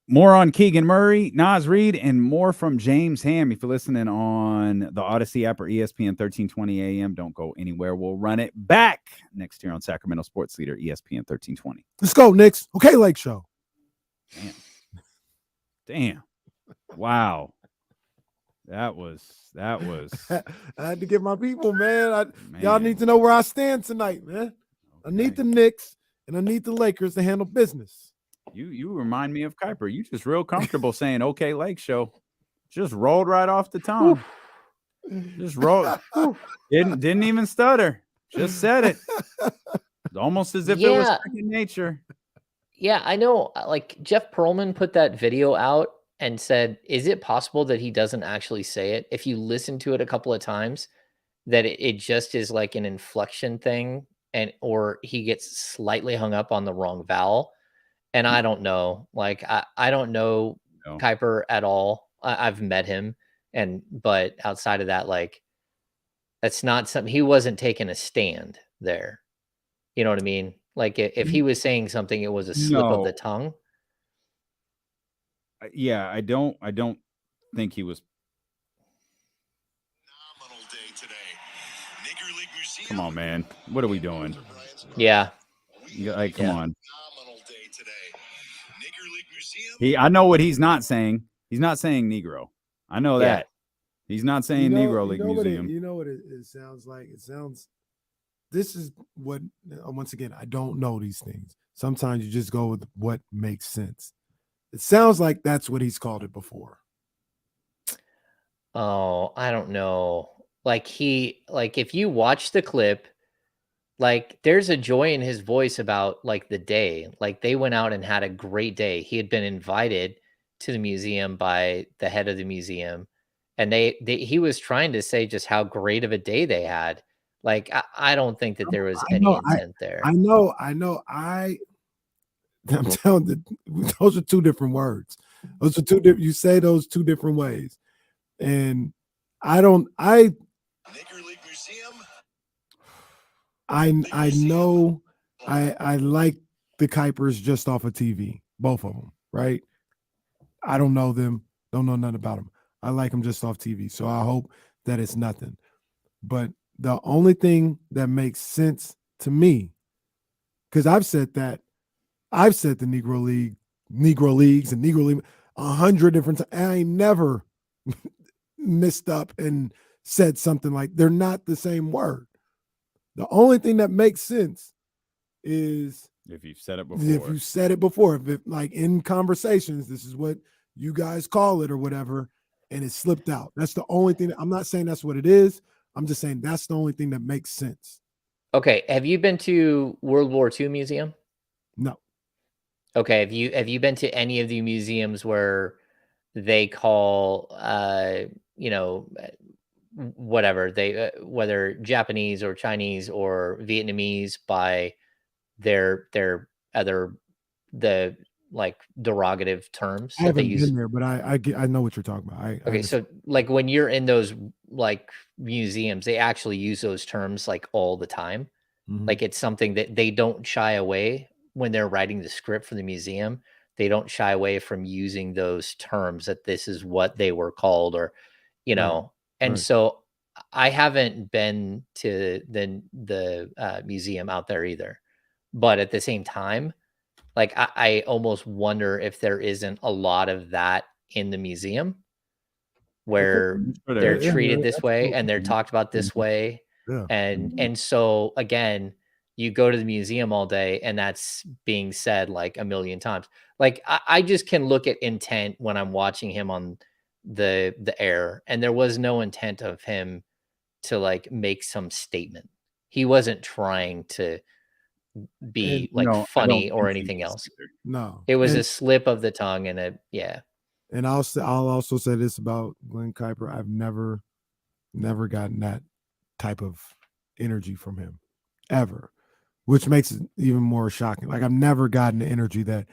More on Keegan Murray, Naz Reid, and more from James Ham. If you're listening on the Odyssey app or ESPN 1320 AM, don't go anywhere. We'll run it back next year on Sacramento Sports Leader, ESPN 1320. Let's go, Knicks. Okay, Lake Show. Damn. Wow. That was I had to get my people, man. Y'all need to know where I stand tonight, man. Okay. I need the Knicks and I need the Lakers to handle business. You remind me of Kuiper. You just real comfortable saying okay, Lake Show. Just rolled right off the tongue. Just rolled. Didn't even stutter. Just said it. Almost as if it was second nature. Yeah, I know. Like Jeff Pearlman put that video out and said, is it possible that he doesn't actually say it? If you listen to it a couple of times, that it just is like an inflection thing, or he gets slightly hung up on the wrong vowel. And I don't know. Like I don't know Kuiper at all. I've met him, but outside of that, like that's not something. He wasn't taking a stand there. You know what I mean? Like if he was saying something, it was a slip of the tongue. Yeah, I don't think he was. Come on, man. What are we doing? Yeah. Like, come on. I know what he's not saying. He's not saying Negro. I know that. He's not saying Negro League Museum. You know what it sounds like? It sounds. This is what. Once again, I don't know these things. Sometimes you just go with what makes sense. It sounds like that's what he's called it before. Oh, I don't know. like if you watch the clip, like there's a joy in his voice about like the day. Like they went out and had a great day. He had been invited to the museum by the head of the museum, and he was trying to say just how great of a day they had. Like I don't think that there was any intent there. I know. I'm telling you, those are two different words. Those are two different. You say those two different ways, and I know I like the Kuipers just off of TV, both of them, right? I don't know them, don't know nothing about them. I like them just off TV, so I hope that it's nothing. But the only thing that makes sense to me, because I've said the Negro Leagues and Negro League 100 different times. I ain't never messed up and said something like they're not the same word. The only thing that makes sense is if you've said it before. If it, like in conversations, this is what you guys call it or whatever, and it slipped out. That's the only thing. I'm not saying that's what it is. I'm just saying that's the only thing that makes sense. Okay, have you been to World War II Museum? No. Okay, have you been to any of the museums where they call whatever they whether Japanese or Chinese or Vietnamese by their other the like derogative terms I that they haven't use? been there, but I know what you're talking about. Okay, so like when you're in those like museums, they actually use those terms like all the time. Mhm. Like it's something that they don't shy away when they're writing the script for the museum. They don't shy away from using those terms that this is what they were called or, Right. and Right. so I haven't been to the museum out there either. But at the same time, like I almost wonder if there isn't a lot of that in the museum where they're treated this way and they're talked about this way. Yeah. And so again, you go to the museum all day and that's being said like a million times. Like I just can look at intent when I'm watching him on the air, and there was no intent of him to like make some statement. He wasn't trying to be like No, I don't funny or think he anything is else. either. No. It was a slip of the tongue and And I'll also say this about Glenn Kuiper. I've never gotten that type of energy from him ever, which makes it even more shocking. Like I've never gotten the energy that.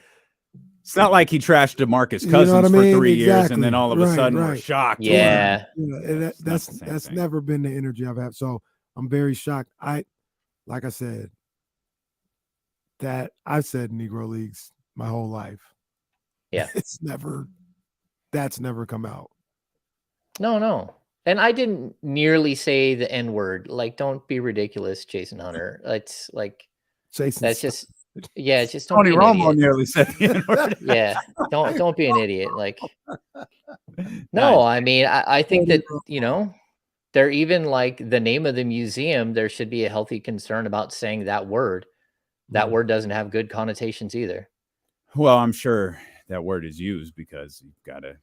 It's not like he trashed DeMarcus You know Cousins what I for mean? 3 years and Exactly. then all of a Right, sudden we're right. shocked. Yeah. And It's not the same that's thing. never been the energy I've had. So I'm very shocked. Like I said, that I've said Negro Leagues my whole life. Yeah. That's never come out. No. And I didn't nearly say the N-word. Like, don't be ridiculous, Jason Hunter. It's like Jason, that's just just don't Tony be an Romo idiot. nearly said the N-word. Yeah. Don't be an idiot. Like no, I mean I think that, they're even like the name of the museum, there should be a healthy concern about saying that word. That word doesn't have good connotations either. Well, I'm sure that word is used because you gotta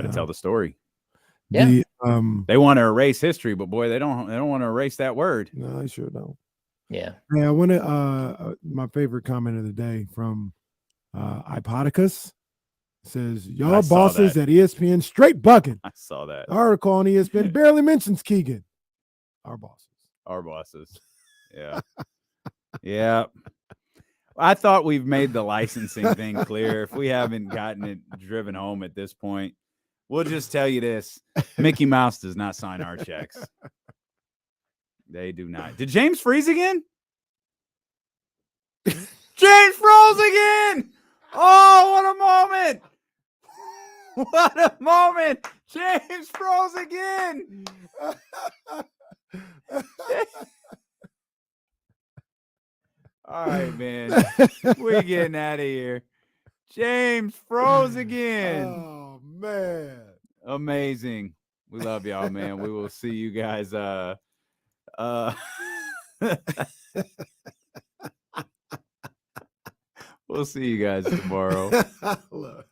tell the story. Yeah. They want to erase history, but boy, they don't want to erase that word. No, I sure don't. Yeah. Hey, I want to my favorite comment of the day from Ipodicus says, y'all bosses at ESPN straight bucking. I saw that. The article on ESPN barely mentions Keegan. Our bosses. Yeah. Yeah. I thought we've made the licensing thing clear. If we haven't gotten it driven home at this point, we'll just tell you this. Mickey Mouse does not sign our checks. They do not. Did James freeze again? James froze again! Oh, what a moment! What a moment! James froze again! All right, man. We're getting out of here. James froze again. Oh, man. Amazing. We love y'all, man. We will see you guys. We'll see you guys tomorrow. Look.